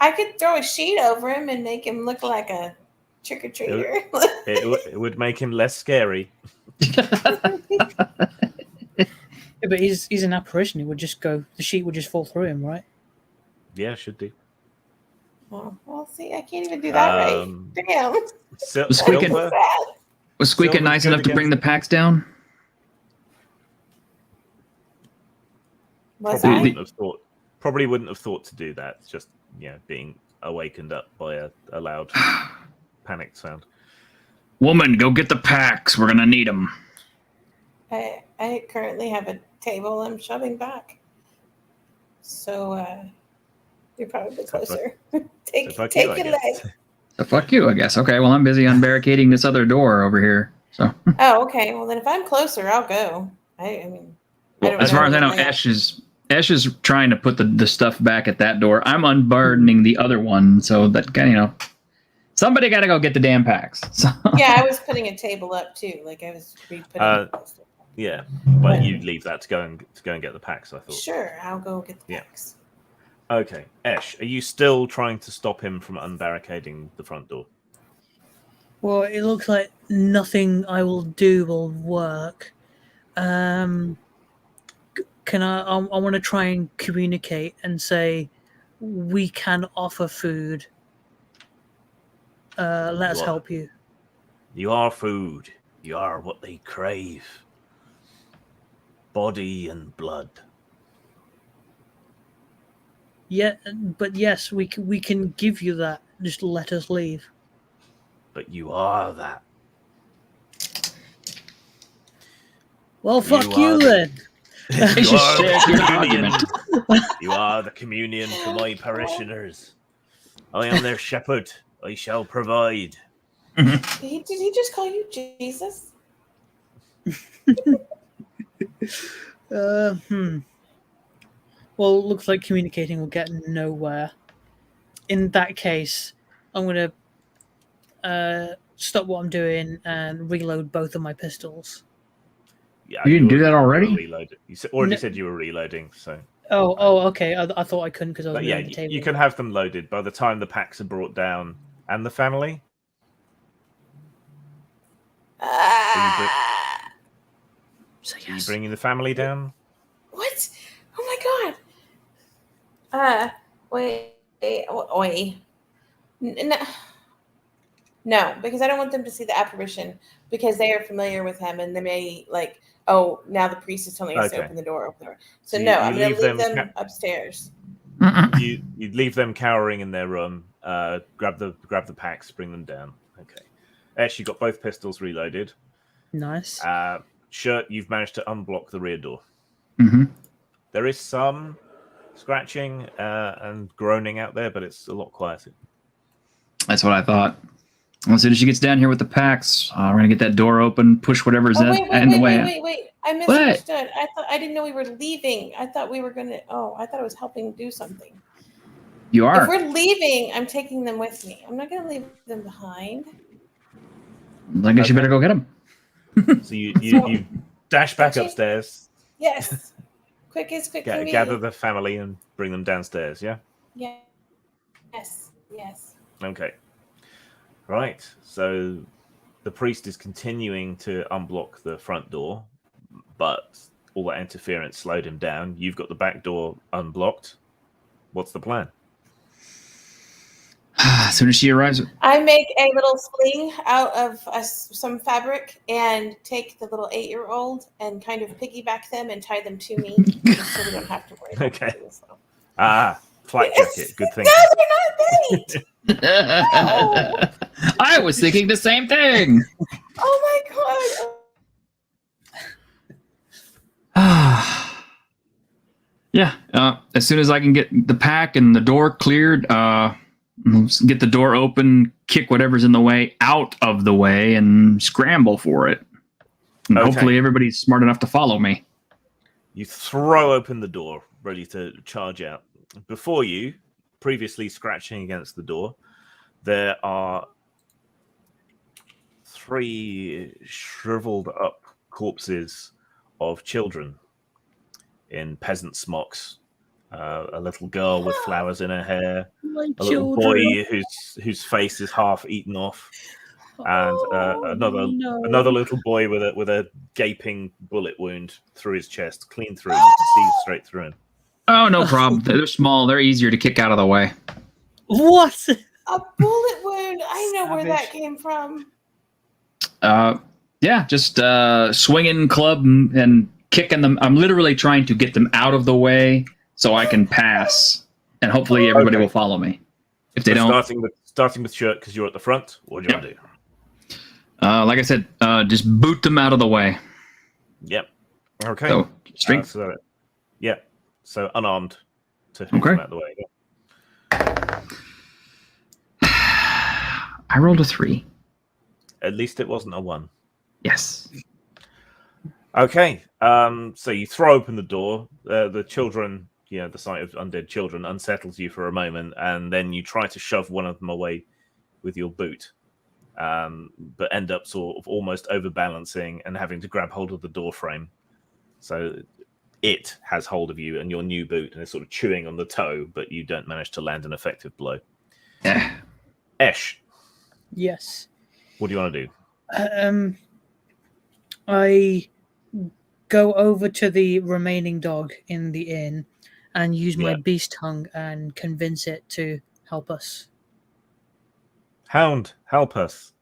I could throw a sheet over him and make him look like a trick-or-treater. It would make him less scary. Yeah, but he's an apparition. It would just go. The sheet would just fall through him, right? Yeah, should do. Well, see, I can't even do that right. Damn. Was Squeakin nice enough to bring the packs down? Probably wouldn't have thought to do that. It's just being awakened up by a loud panicked sound. Woman, go get the packs. We're gonna need them. I currently have a table I'm shoving back, so you're probably closer. Take your leg. So fuck you, I guess. Okay, well I'm busy unbarricading this other door over here. So. Oh, okay. Well then, if I'm closer, I'll go. I mean, well, as far as I know, Esh is trying to put the stuff back at that door. I'm unburdening the other one, so that somebody got to go get the damn packs. So. Yeah, I was putting a table up too. Like I was putting. Yeah, but you'd leave that to go and get the packs. I thought. Sure, I'll go get the packs. Okay, Esh, are you still trying to stop him from unbarricading the front door? Well, it looks like nothing I will do will work. Can I want to try and communicate and say we can offer food. Let us help you. You are food. You are what they crave. Body and blood. Yeah, but yes, we can give you that. Just let us leave. But you are that. Well, fuck you then. You are the communion for my parishioners. I am their shepherd. I shall provide. Did he just call you Jesus? Well, it looks like communicating will get nowhere. In that case, I'm going to stop what I'm doing and reload both of my pistols. Yeah, you didn't do that already? You already said you were reloading, so. Oh, okay. I thought I couldn't because I was moving the table. You can have them loaded by the time the packs are brought down. And the family? Are you bringing the family down? What? Oh my god. Wait. No, because I don't want them to see the apparition because they are familiar with him and they may now the priest is telling us to open the door over there. So no, I'm going to leave them upstairs. You'd leave them cowering in their room, grab the packs, bring them down. Okay. Ash, you got both pistols reloaded. Nice. Shirt, you've managed to unblock the rear door. Mm-hmm. There is some scratching and groaning out there, but it's a lot quieter. That's what I thought. As soon as she gets down here with the packs, we're going to get that door open, push whatever's in the way. Wait. I misunderstood. I didn't know we were leaving. I thought we were going to... Oh, I thought I was helping do something. You are. If we're leaving, I'm taking them with me. I'm not going to leave them behind. I guess you better go get them. So you dash back upstairs. Yes. Quick as quick can be. Gather the family and bring them downstairs, yeah? Yeah. Yes. Okay. Right. So the priest is continuing to unblock the front door, but all that interference slowed him down. You've got the back door unblocked. What's the plan? As soon as she arrives, I make a little sling out of some fabric and take the little 8-year-old and kind of piggyback them and tie them to me so we don't have to worry about Okay. it. So. Flak jacket. Good thing. No, they're not bait. No. I was thinking the same thing. Oh my god. Yeah. As soon as I can get the pack and the door cleared, get the door open, kick whatever's in the way out of the way, and scramble for it. And Okay. hopefully everybody's smart enough to follow me. You throw open the door, ready to charge out. Before you, previously scratching against the door, there are 3 shriveled up corpses of children in peasant smocks. A little girl with flowers in her hair, My a little children. boy whose face is half eaten off, and another no. little boy with a gaping bullet wound through his chest, clean through. You can see straight through him. Oh, no problem. They're small. They're easier to kick out of the way. What? A bullet wound. I know where that Savage. came from. Yeah, just swinging club and kicking them. I'm literally trying to get them out of the way so I can pass, and hopefully everybody will follow me. If they don't, starting with shirt because you're at the front. What do you want to do? like I said, just boot them out of the way. Yep. Okay. So strength. So unarmed to hook Okay. them out of the way. Yeah. I rolled a 3. At least it wasn't a 1. Yes. Okay. So you throw open the door. The children, the sight of undead children unsettles you for a moment, and then you try to shove one of them away with your boot, but end up sort of almost overbalancing and having to grab hold of the door frame. So it has hold of you and your new boot and is sort of chewing on the toe, but you don't manage to land an effective blow. Yeah. Esh, Yes. what do you want to do? I go over to the remaining dog in the inn and use my Yeah. beast tongue and convince it to help us. Hound, help us.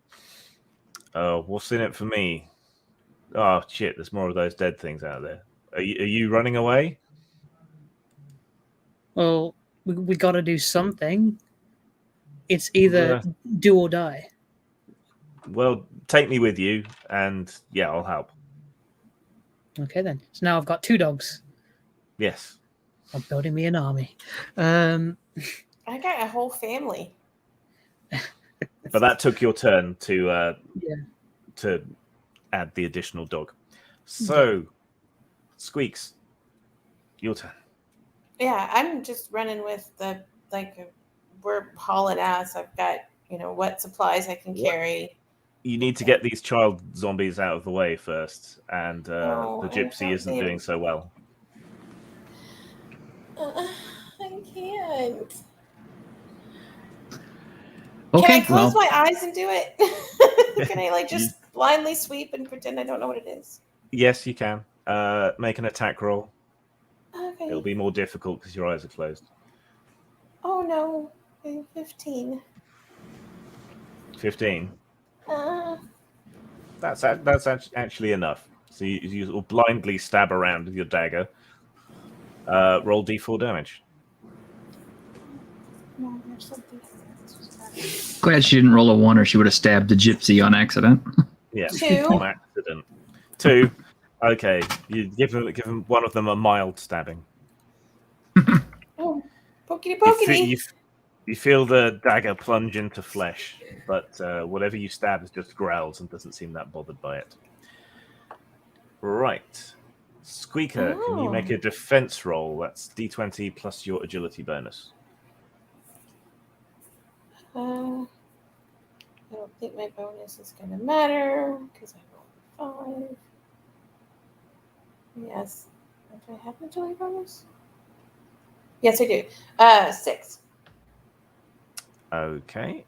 What's in it for me? Oh, shit, there's more of those dead things out there. Are you running away? Well, we got to do something. It's either Yeah. do or die. Well, take me with you, and yeah, I'll help. Okay, then. So now I've got 2 dogs. Yes. I'm building me an army. I got a whole family. But that took your turn to Yeah. add the additional dog. So, Squeaks, your turn. Yeah, I'm just running with we're hauling ass. I've got, what supplies I can carry. You need to get these child zombies out of the way first, and the I gypsy have isn't them. doing so well. I can't. Okay. Can I close Well, my eyes and do it? Can I just blindly sweep and pretend I don't know what it is? Yes, you can. Make an attack roll. Okay. It'll be more difficult because your eyes are closed. Oh no. Okay, 15. 15. Uh, That's actually enough. So you sort of blindly stab around with your dagger. Roll d4 damage. no, there's something. glad she didn't roll a 1 or she would have stabbed the gypsy on accident. Yeah, 2. on accident. 2. Okay, you give them one of them a mild stabbing. Oh, pokey You, pokey. you feel the dagger plunge into flesh, but whatever you stab is just growls and doesn't seem that bothered by it. Right. Squeaker, can you make a defense roll? That's d20 plus your agility bonus. I don't think my bonus is going to matter because I rolled 5. Yes. Do I have an agility bonus? Yes, I do. 6. Okay.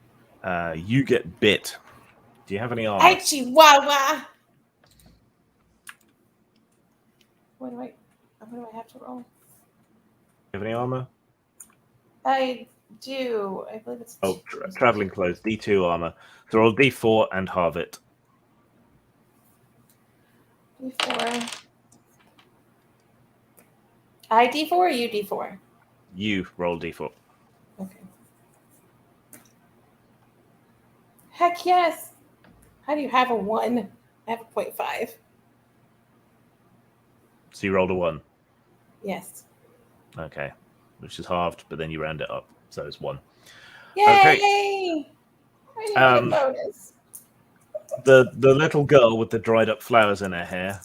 You get bit. Do you have any armor? Hi, Chihuahua. What do I have to roll? You have any armor? I do. I believe it's Oh, traveling clothes. D2 armor. So roll D4 and halve it. D4. I D4 or you D4? You roll D4. Okay. Heck yes. How do you have a 1? I have a 0.5. So you rolled a 1. Yes. Okay. Which is halved, but then you round it up. So it's 1. Yay! Okay. I didn't get a bonus. The little girl with the dried up flowers in her hair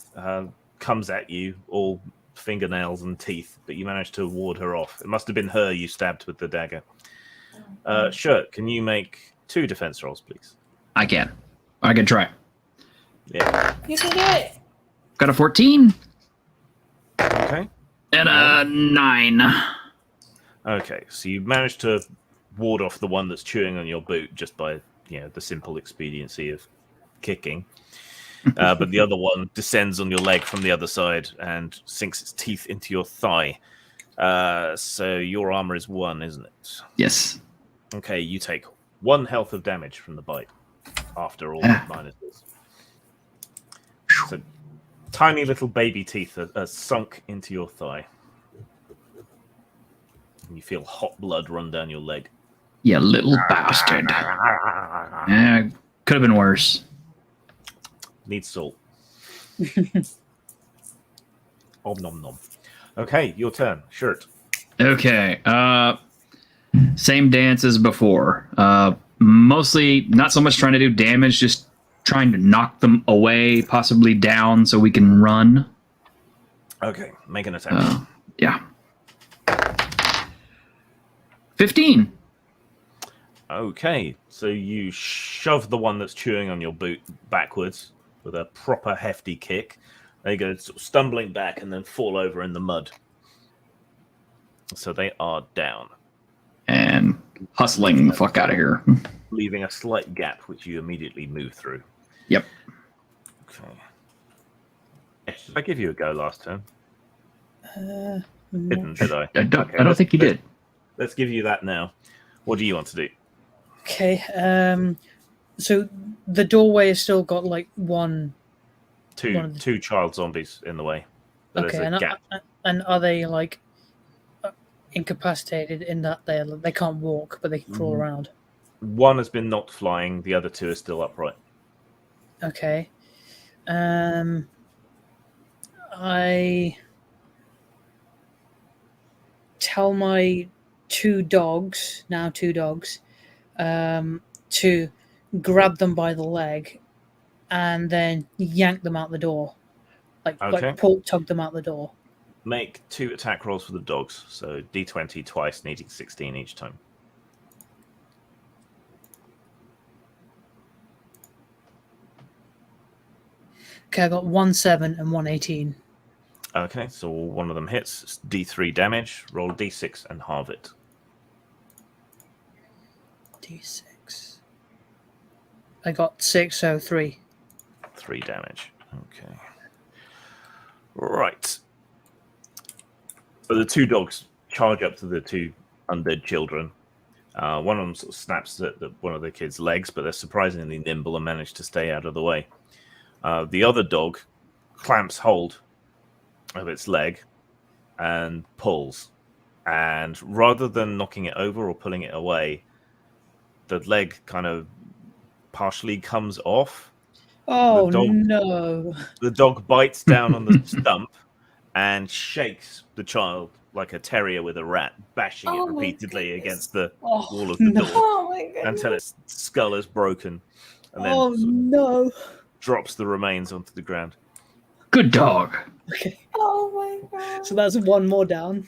comes at you, all fingernails and teeth, but you manage to ward her off. It must have been her you stabbed with the dagger. Shirt, can you make 2 defense rolls, please? I can try. Yeah. You can do it. Got a 14 Okay. and a 9. Okay, so you managed to ward off the one that's chewing on your boot just by the simple expediency of kicking. But the other one descends on your leg from the other side and sinks its teeth into your thigh. So your armor is 1, isn't it? Yes. Okay, you take 1 health of damage from the bite after all the minuses. So tiny little baby teeth are sunk into your thigh. And you feel hot blood run down your leg. You little bastard. Could have been worse. Needs salt. Om nom nom. Okay, your turn. Shirt. Okay. Same dance as before. Mostly not so much trying to do damage, just trying to knock them away, possibly down, so we can run. Okay, make an attack. Yeah. 15. Okay, so you shove the one that's chewing on your boot backwards with a proper hefty kick. They go sort of stumbling back and then fall over in the mud. So they are down. And hustling the fuck out of here. Leaving a slight gap, which you immediately move through. Yep. Okay. Did I give you a go last turn? No. Did I? I don't think you did. Let's give you that now. What do you want to do? Okay. So the doorway has still got like one. Two child zombies in the way. But Okay, there's a gap. and are they like incapacitated in that they can't walk, but they can crawl around? One has been knocked flying. The other 2 are still upright. Okay. I tell my 2 dogs, to grab them by the leg and then yank them out the door. Like tug them out the door. Make 2 attack rolls for the dogs. So D20 twice, needing 16 each time. Okay, I got 1 7 and 1 18. Okay, so one of them hits. It's D3 damage. Roll D6 and halve it. D6. I got 6, so 3. 3 damage. Okay. Right. So the 2 dogs charge up to the 2 undead children. One of them sort of snaps at one of the kids' legs, but they're surprisingly nimble and manage to stay out of the way. The other dog clamps hold of its leg and pulls. And rather than knocking it over or pulling it away, the leg kind of partially comes off. Oh, no. The dog bites down on the stump and shakes the child like a terrier with a rat, bashing it repeatedly against the wall of the door until its skull is broken. And then drops the remains onto the ground. Good dog. Okay. Oh my god. So that's 1 more down.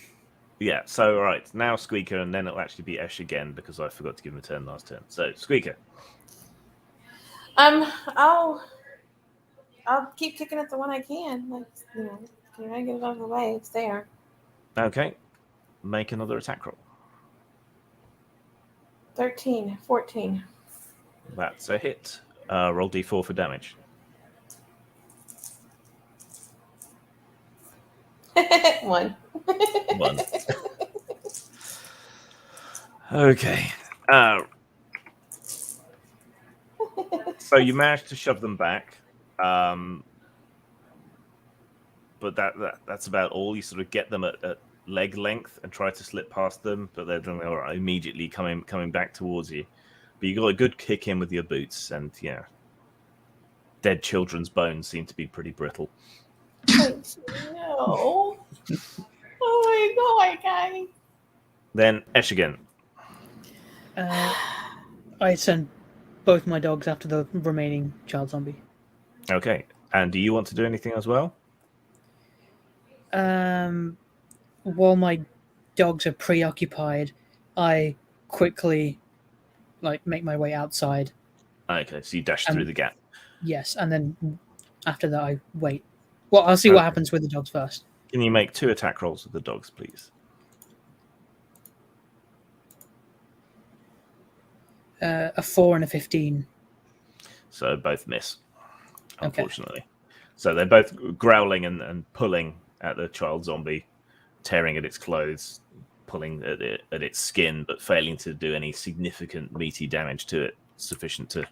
Yeah, so right, now Squeaker, and then it'll actually be Esh again because I forgot to give him a turn last turn. So Squeaker. I'll keep kicking at the one I can. Like, can I get it out of the way? It's there. Okay. Make another attack roll. 13, 14. That's a hit. Roll D4 for damage. One. One. Okay. So you managed to shove them back, but that's about all. You sort of get them at leg length and try to slip past them, but they're immediately coming back towards you. But you got a good kick in with your boots, and yeah, dead children's bones seem to be pretty brittle. No. Oh my god, guys. Then Esh again. I send both my dogs after the remaining child zombie. Okay. And do you want to do anything as well? While my dogs are preoccupied, I quickly make my way outside. Okay, so you dash through the gap. Yes, and then after that I wait. Well, I'll see what happens with the dogs first. Can you make 2 attack rolls with the dogs, please? A 4 and a 15. So both miss, unfortunately. Okay. So they're both growling and pulling at the child zombie, tearing at its clothes, pulling at its skin, but failing to do any significant meaty damage to it, sufficient to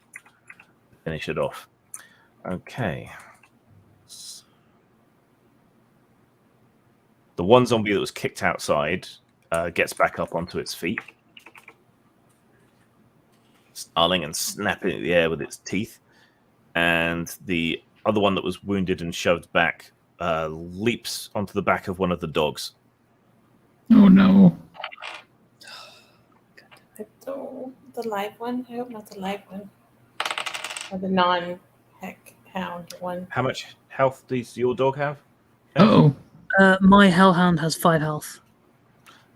finish it off. Okay. The one zombie that was kicked outside gets back up onto its feet, snarling and snapping at the air with its teeth. And the other one that was wounded and shoved back leaps onto the back of one of the dogs. Oh, no. The live one? I hope not the live one. Or the non-heck hound one. How much health does your dog have? Uh-oh. My hellhound has 5 health.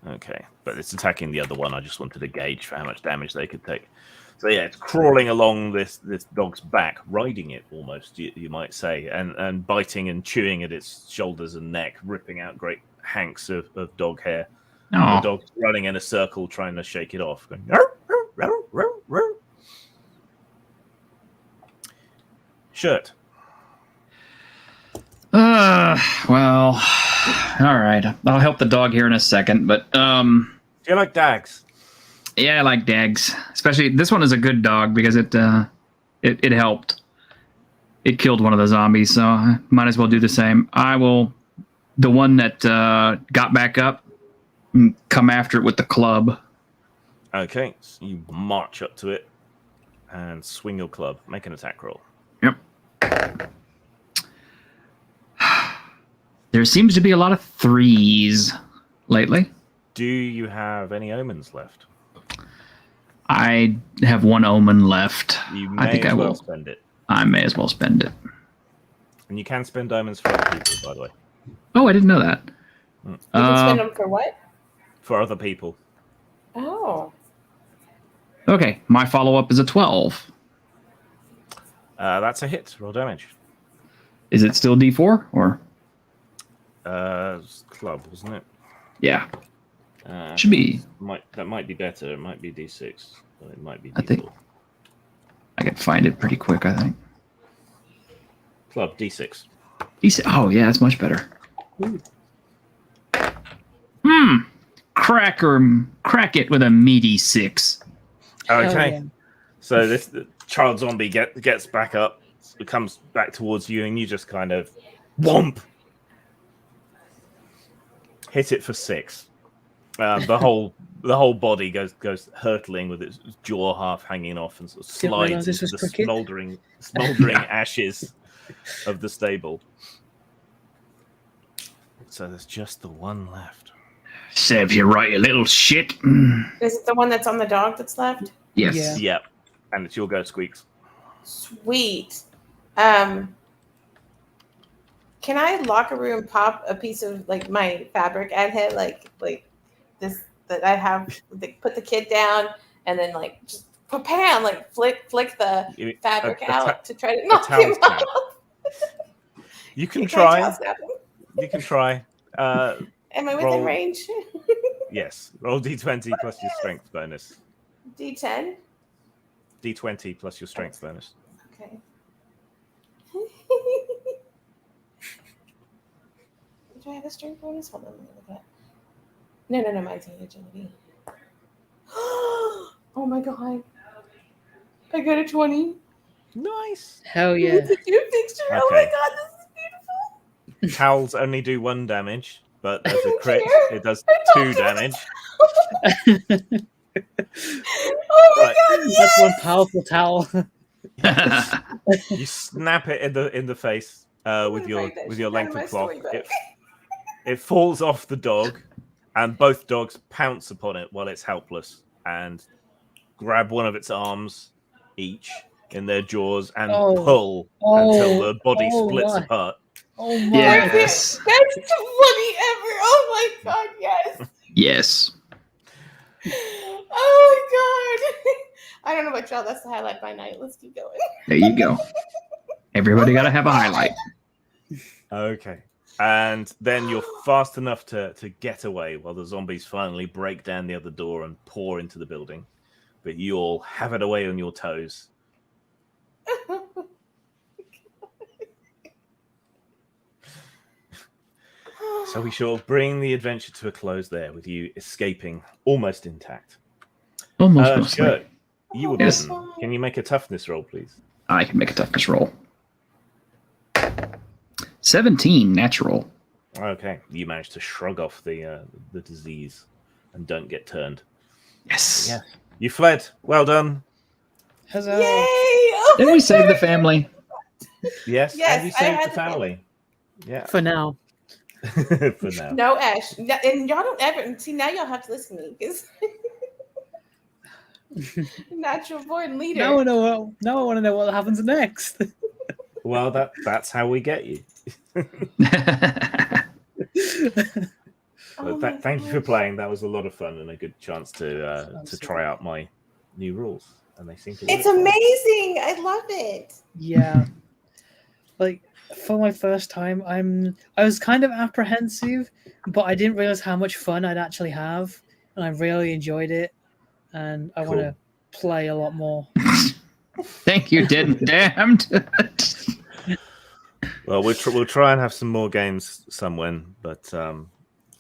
Okay, but it's attacking the other one. I just wanted to gauge for how much damage they could take. So yeah, it's crawling along this dog's back, riding it almost, you might say, and biting and chewing at its shoulders and neck, ripping out great hanks of dog hair. The dog's running in a circle trying to shake it off. Going, Shirt. Well, all right. I'll help the dog here in a second, but do you like dags? Yeah, I like dags. Especially this one is a good dog because it helped. It killed one of the zombies, so I might as well do the same. I will, the one that got back up, come after it with the club. Okay, so you march up to it and swing your club. Make an attack roll. Yep. There seems to be a lot of 3s lately. Do you have any omens left? I have 1 omen left. I think I will spend it. I may as well spend it. And you can spend omens for other people, by the way. Oh, I didn't know that. You can spend them for what? For other people. Oh. Okay, my follow-up is a 12. That's a hit. Roll damage. Is it still D4 or? Club, wasn't it? Yeah. Should be. That might be better. It might be D6. But it might be D4. I think I can find it pretty quick, I think. Club, D6. D6. Oh, yeah, that's much better. Crack it with a meaty 6. Okay. Yeah. So the child zombie gets back up, comes back towards you, and you just kind of whomp. Hit it for 6. The whole body goes hurtling with its jaw half hanging off and sort of slides into the smoldering ashes of the stable. So there's just the one left. Serves you right, you little shit. Is it the one that's on the dog that's left? Yes. Yeah. Yep. And it's your go, Squeaks. Sweet. Can I locker room pop a piece of my fabric at him, like this that I have? Put the kid down and then just pam, flick the fabric out to try to knock him out. You can try. You can try. Am I within range? Yes. Roll D20 plus your strength bonus. D10. D20 plus your strength bonus. Okay. do I have a strength bonus? Hold on, let me look at. No, mine's in agility. Oh my god. I got a 20. Nice. Hell yeah. It's a cute picture. Oh my Okay. god, this is beautiful. Towels only do 1 damage, but as a don't crit, care. it does I don't 2 care. damage. Oh my Right. god, yes! That's one powerful towel. You snap it in the face with your lengthened cloth. It falls off the dog, and both dogs pounce upon it while it's helpless and grab one of its arms each in their jaws and pull until the body splits apart. Oh my. Yes. That's too funny ever. Oh my god, yes. Yes. Oh my god. I don't know about y'all. That's the highlight of my night. Let's keep going. There you go. Everybody got to have a highlight. Okay. And then you're fast enough to get away while the zombies finally break down the other door and pour into the building. But you all have it away on your toes. So we shall bring the adventure to a close there with you escaping almost intact. Almost mostly. Sure. You were Yes. bitten. Can you make a toughness roll, please? I can make a toughness roll. 17 natural. Okay, you managed to shrug off the disease and don't get turned. Yes. Yeah, you fled. Well done. Huzzah. Yay! Oh Did my we save God. the family? Yes, Yes, and you I saved had the the family. Yeah, For now. for now. No, Ash. And y'all don't ever see now. Y'all have to listen to me because natural born leader. Now I want to know what happens next. Well, that's how we get you. Oh But my thank you for gosh. playing. That was a lot of fun and a good chance to try out my new rules, and they seem to work. It's amazing. I love it. Yeah. Like for my first time, I was kind of apprehensive, but I didn't realize how much fun I'd actually have, and I really enjoyed it, and I want to play a lot more. Thank you, damned. Well, we'll try and have some more games somewhen, but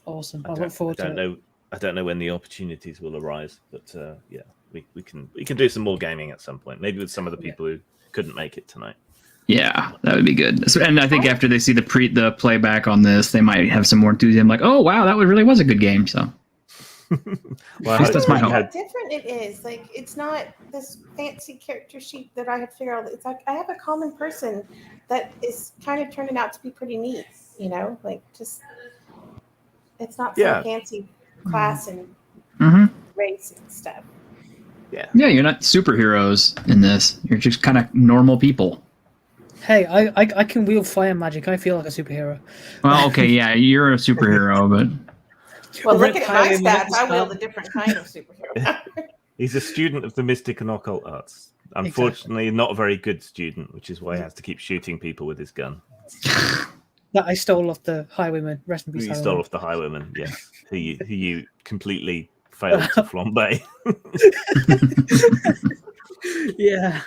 Awesome. I look forward to it. I don't know when the opportunities will arise, but yeah, we can do some more gaming at some point. Maybe with some of the people who couldn't make it tonight. Yeah, that would be good. And I think after they see the playback on this, they might have some more enthusiasm. Like, oh wow, that really was a good game. So, Well, At least that's my How hope. different it is. Like it's not this fancy character sheet that I had to figure out. It's like I have a common person that is kind of turning out to be pretty neat. You know, like just it's not some fancy class and race and stuff. Yeah, you're not superheroes in this. You're just kind of normal people. Hey, I can wield fire magic. I feel like a superhero. Well, okay, yeah, you're a superhero, but Well, Rip looking at my Kylie stats, I Minogue wield a different kind of superhero. he's a student of the mystic and occult arts. Unfortunately, not a very good student, which is why he has to keep shooting people with his gun. That I stole off the highwayman. Rest in Who peace. you Highwayman. stole off the highwayman, yes. Who you completely failed to flambe. Yeah.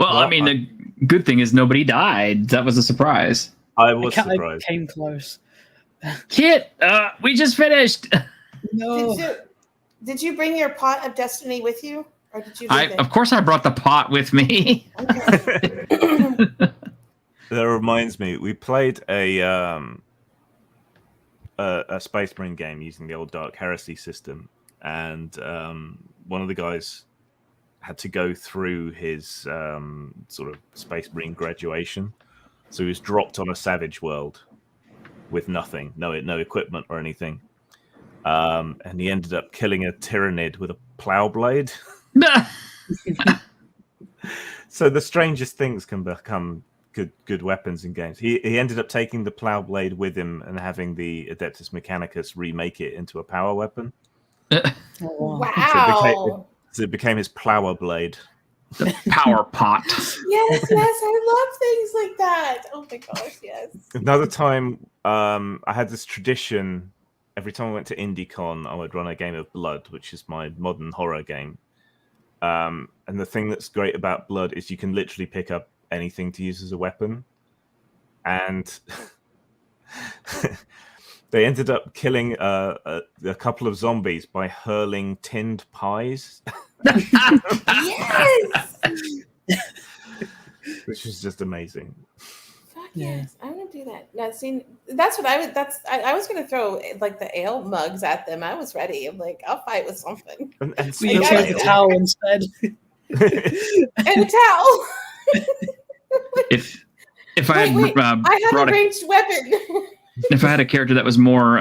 well, I mean, the good thing is nobody died. That was a surprise. I was I surprised. came close. Kit, we just finished. No. Did you bring your pot of destiny with you, or did you? Leave it? Of course, I brought the pot with me. Okay. That reminds me, we played a Space Marine game using the old Dark Heresy system, and one of the guys had to go through his sort of Space Marine graduation, so he was dropped on a savage world with nothing, no equipment or anything, and he ended up killing a Tyrannid with a plow blade. So the strangest things can become good weapons in games. He ended up taking the plow blade with him and having the Adeptus Mechanicus remake it into a power weapon. Oh, wow. Wow. So it became his plower blade. The power pot. Yes, I love things like that. Oh my gosh, yes. Another time, I had this tradition. Every time I went to IndieCon, I would run a game of Blood, which is my modern horror game. And the thing that's great about Blood is you can literally pick up anything to use as a weapon. and they ended up killing a couple of zombies by hurling tinned pies. Yes. Which is just amazing. Fuck yes, I'm gonna do that. Now, see, that's what I was. I was gonna throw like the ale mugs at them. I was ready. I'm like, I'll fight with something. And You chose the towel instead. And a towel. If I had Wait, I have brought a ranged weapon. if I had a character that was more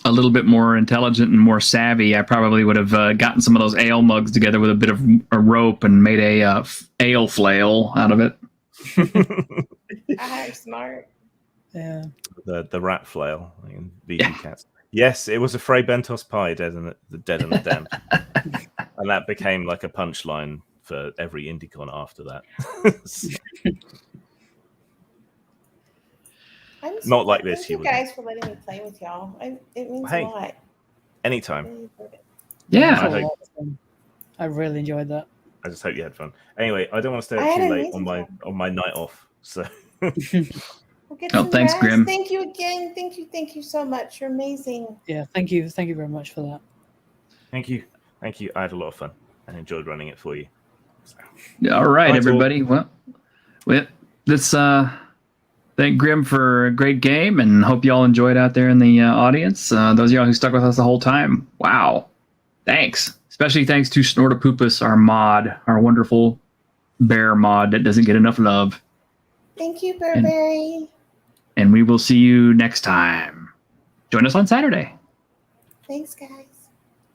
a little bit more intelligent and more savvy, I probably would have gotten some of those ale mugs together with a bit of a rope and made a ale flail out of it. I'm smart. Yeah. The rat flail in VG Cats. Yes, it was a Frey Bentos pie, dead and the damned. And that became like a punchline for every IndieCon after that. Not like this. Thank you guys for letting me play with y'all. It means a lot. Anytime. Yeah. I really enjoyed that. I just hope you had fun. Anyway, I don't want to stay up too late on my night off. So. Thanks, Grim. Thank you again. Thank you so much. You're amazing. Yeah, thank you very much for that. Thank you. I had a lot of fun and enjoyed running it for you. So. All right, everybody. Well, let's thank Grim for a great game, and hope you all enjoyed out there in the audience. Those of y'all who stuck with us the whole time, wow, thanks. Especially thanks to Snortopoopus, our mod, our wonderful bear mod that doesn't get enough love. Thank you, Burberry. And we will see you next time. Join us on Saturday. Thanks, guys.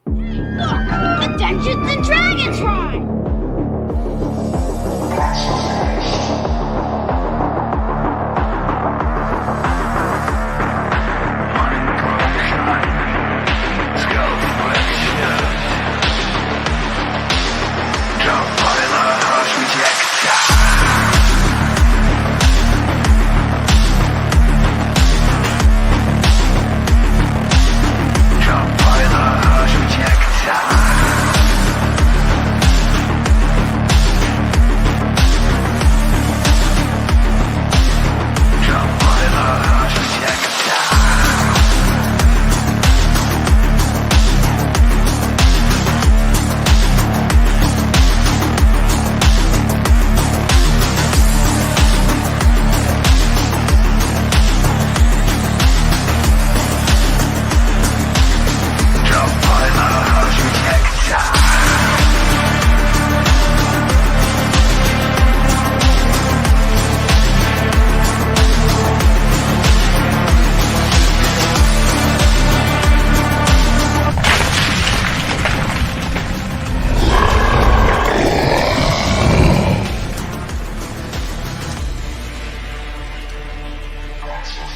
Look, the Dungeons and Dragons ride!